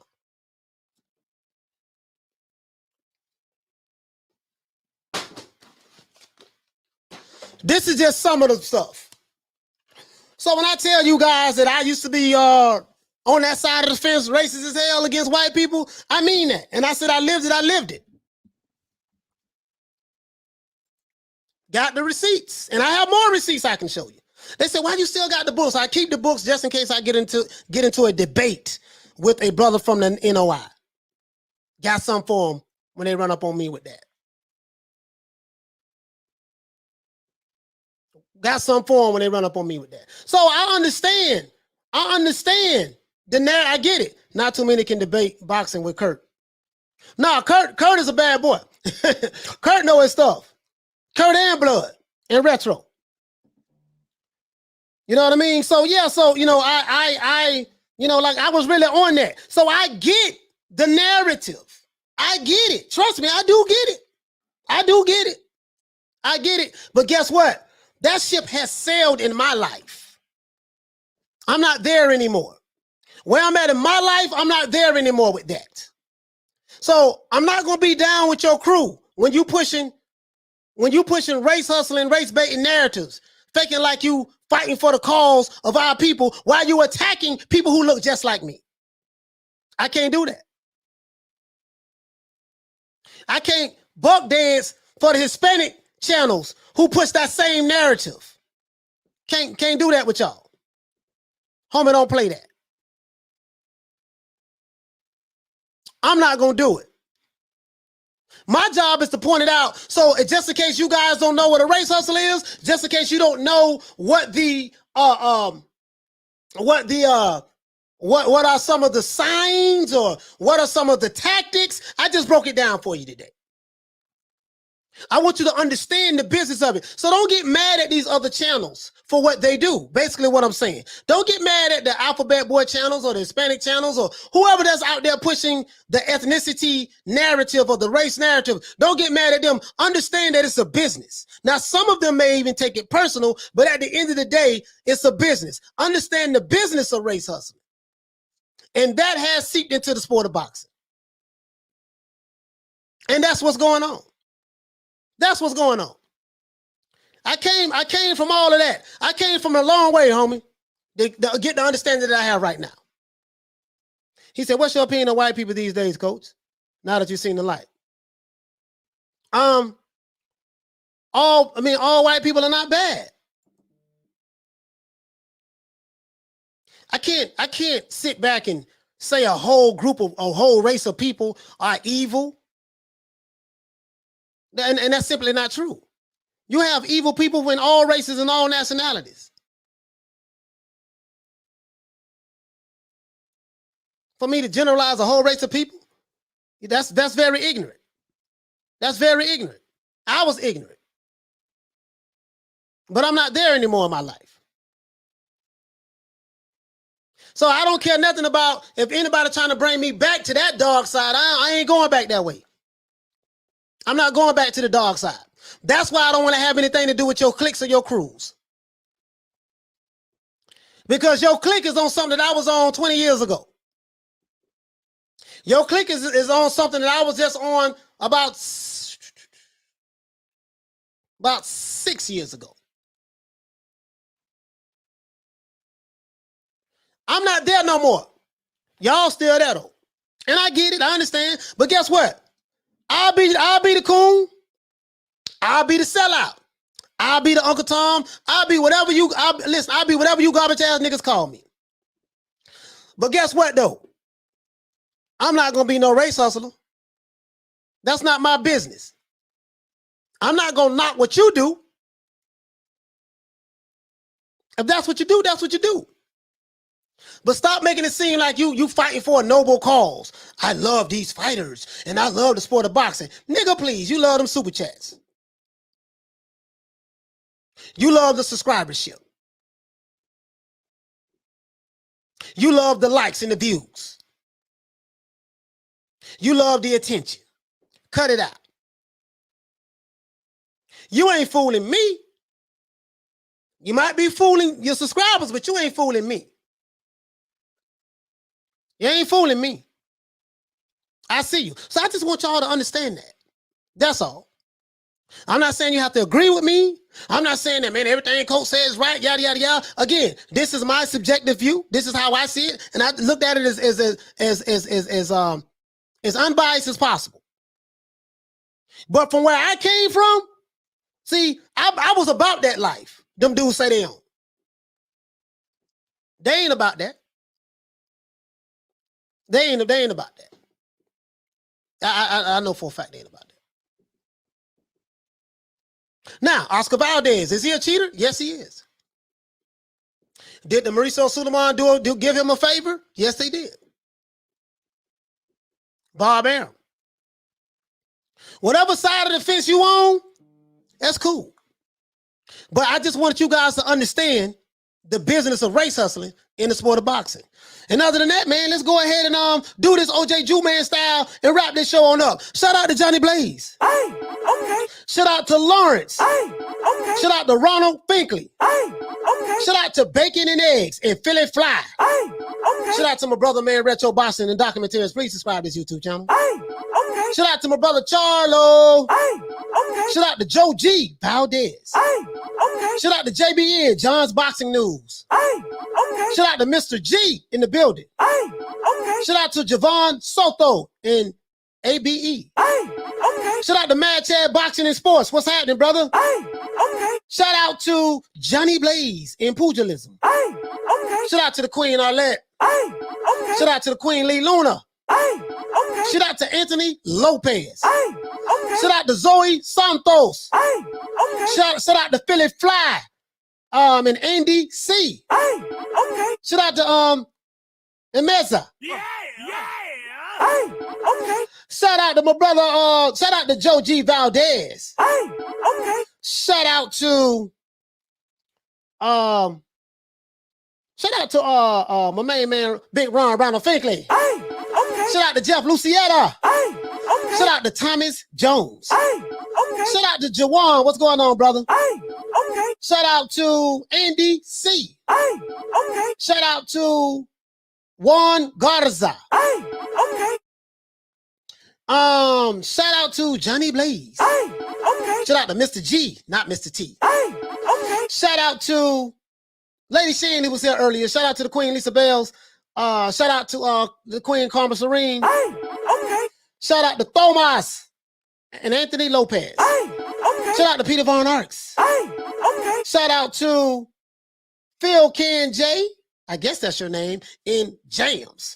This is just some of the stuff. So when I tell you guys that I used to be on that side of the fence, racist as hell against white people, I mean that. And I said I lived it. Got the receipts. And I have more receipts I can show you. They said, why you still got the books? I keep the books just in case I get into a debate with a brother from the NOI. Got some for them when they run up on me with that. Got some for them when they run up on me with that. So I understand. The narrative, I get it. Not too many can debate boxing with Kurt. Nah, Kurt is a bad boy. Kurt know his stuff. Kurt and Blood and Retro. You know what I mean? So yeah, so you know, I like I was really on that. So I get the narrative. I get it. Trust me, I do get it. I get it. But guess what? That ship has sailed in my life. I'm not there anymore. Where I'm at in my life, I'm not there anymore with that. So I'm not gonna be down with your crew when you pushing race hustling, race baiting narratives, faking like you fighting for the cause of our people while you attacking people who look just like me. I can't do that. I can't buck dance for the Hispanic channels who push that same narrative. Can't do that with y'all. Homie, don't play that. I'm not gonna do it. My job is to point it out. So just in case you guys don't know what a race hustle is, just in case you don't know what are some of the signs or what are some of the tactics, I just broke it down for you today. I want you to understand the business of it. So don't get mad at these other channels for what they do. Basically what I'm saying. Don't get mad at the Alphabet Boy channels or the Hispanic channels or whoever that's out there pushing the ethnicity narrative or the race narrative. Don't get mad at them. Understand that it's a business. Now, some of them may even take it personal, but at the end of the day, it's a business. Understand the business of race hustling. And that has seeped into the sport of boxing. And that's what's going on. That's what's going on. I came from all of that. I came from a long way, homie, to get the understanding that I have right now. He said, what's your opinion on white people these days, coach? Now that you've seen the light. All white people are not bad. I can't sit back and say a whole race of people are evil. And that's simply not true. You have evil people in all races and all nationalities. For me to generalize a whole race of people, that's very ignorant. That's very ignorant. I was ignorant. But I'm not there anymore in my life. So I don't care nothing about if anybody trying to bring me back to that dark side. I ain't going back that way. I'm not going back to the dark side. That's why I don't want to have anything to do with your cliques or your crews. Because your clique is on something that I was on 20 years ago. Your clique is on something that I was just on about 6 years ago. I'm not there no more. Y'all still there though. And I get it, I understand. But guess what? I'll be the coon. I'll be the sellout. I'll be the Uncle Tom. I'll be whatever you garbage ass niggas call me. But guess what though? I'm not gonna be no race hustler. That's not my business. I'm not gonna knock what you do. If that's what you do, that's what you do. But stop making it seem like you fighting for a noble cause. I love these fighters and I love the sport of boxing. Nigga, please, you love them super chats. You love the subscribership. You love the likes and the views. You love the attention. Cut it out. You ain't fooling me. You might be fooling your subscribers, but you ain't fooling me. You ain't fooling me. I see you. So I just want y'all to understand that. That's all. I'm not saying you have to agree with me. I'm not saying that, man, everything Coach says is right, yada, yada, yada. Again, this is my subjective view. This is how I see it. And I looked at it as unbiased as possible. But from where I came from, see, I was about that life. Them dudes say they don't. They ain't about that. They ain't about that. I know for a fact they ain't about that. Now, Oscar Valdez, is he a cheater? Yes, he is. Did the Mauricio Suleiman give him a favor? Yes, they did. Bob Arum. Whatever side of the fence you on, that's cool. But I just wanted you guys to understand the business of race hustling in the sport of boxing. And other than that, man, let's go ahead and do this OJ Jew Man style and wrap this show on up. Shout out to Johnny Blaze. Hey, okay. Shout out to Lawrence. Hey, okay. Shout out to Ronald Finkley. Hey, okay. Shout out to Bacon and Eggs and Philly Fly. Hey, okay. Shout out to my brother, man, Retro Boston and Documentaries. Please subscribe to this YouTube channel. Hey, okay. Shout out to my brother, Charlo. Hey, okay. Shout out to Joe G. Valdez. Hey, okay. Shout out to JBN, John's Boxing News. Hey, okay. Shout out to Mr. G in the building. Hey, okay. Shout out to Javon Soto in ABE. Hey, okay. Shout out to Mad Chad Boxing and Sports. What's happening, brother? Hey, okay. Shout out to Johnny Blaze in Pugilism. Hey, okay. Shout out to the Queen Arlette. Hey, okay. Shout out to the Queen Lee Luna. Hey, okay. Shout out to Anthony Lopez. Hey, okay. Shout out to Zoe Santos. Hey, okay. Shout out to Philly Fly. And Andy C. Hey, okay. Shout out to Emeza. Yeah. Hey, okay. Shout out to my brother, shout out to Joe G. Valdez. Hey, okay. Shout out to my main man, Big Ronald Finkley. Hey, okay. Shout out to Jeff Lucietta. Hey, okay. Shout out to Thomas Jones. Hey, okay. Shout out to Jawan. What's going on, brother? Hey, okay. Shout out to Andy C. Hey, okay. Shout out to Juan Garza. Hey, okay. Shout out to Johnny Blaze. Hey, okay. Shout out to Mr. G, not Mr. T. Hey, Shout out to Lady Sheen, who was here earlier. Shout out to the Queen Lisa Bells. Shout out to the Queen Karma Serene. Shout out to Thomas and Anthony Lopez. Shout out to Peter Von Arks. Shout out to Phil Ken J. I guess that's your name in Jams.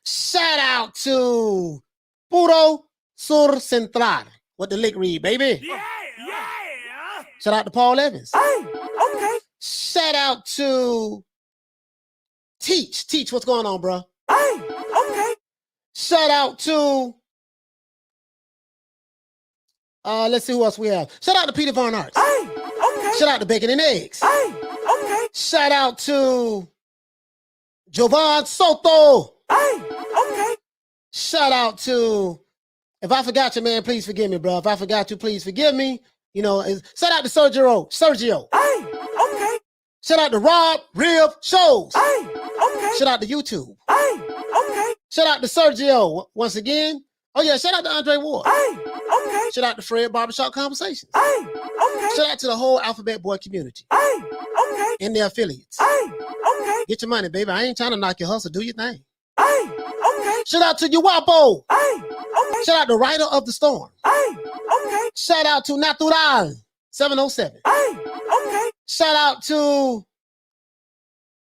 Shout out to Puro Sur Central. What the lick read, baby? Yeah. Shout out to Paul Evans. Shout out to Teach, what's going on, bro? Shout out to let's see who else we have. Shout out to Peter Von Arts. Shout out to Bacon and Eggs. Shout out to Jovan Soto. Shout out to, if I forgot you, man, please forgive me, bro. If I forgot you, please forgive me. You know, shout out to Sergio. Shout out to Rob Rib Shows. Shout out to YouTube. Shout out to Sergio once again. Oh yeah, shout out to Andre Ward. Shout out to Fred Barbershop Conversations. Shout out to the whole Alphabet Boy community and their affiliates. Get your money, baby. I ain't trying to knock your hustle. Do your thing. Shout out to Uwapo. Shout out to Writer of the Storm. Shout out to Natural 707. Shout out to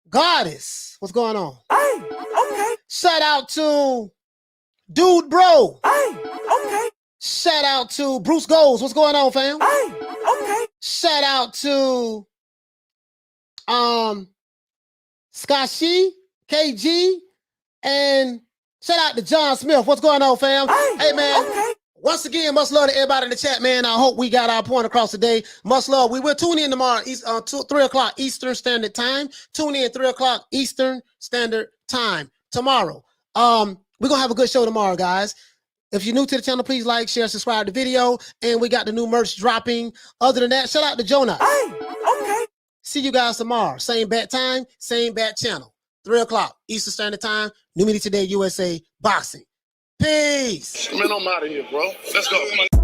Goddess. What's going on? Shout out to Dude Bro. Shout out to Bruce Goals. What's going on, fam? Shout out to Skashi, KG, and shout out to John Smith. What's going on, fam? Hey, man. Once again, much love to everybody in the chat, man. I hope we got our point across today. Much love. We will tune in tomorrow, 3 o'clock Eastern Standard Time. Tune in 3 o'clock Eastern Standard Time tomorrow. We're going to have a good show tomorrow, guys. If you're new to the channel, please like, share, subscribe to the video. And we got the new merch dropping. Other than that, shout out to Jonah. See you guys tomorrow. Same bat time, same bat channel. 3 o'clock Eastern Standard Time. New Media Today USA Boxing. Peace. Man, I'm out of here, bro. Let's go. Come on.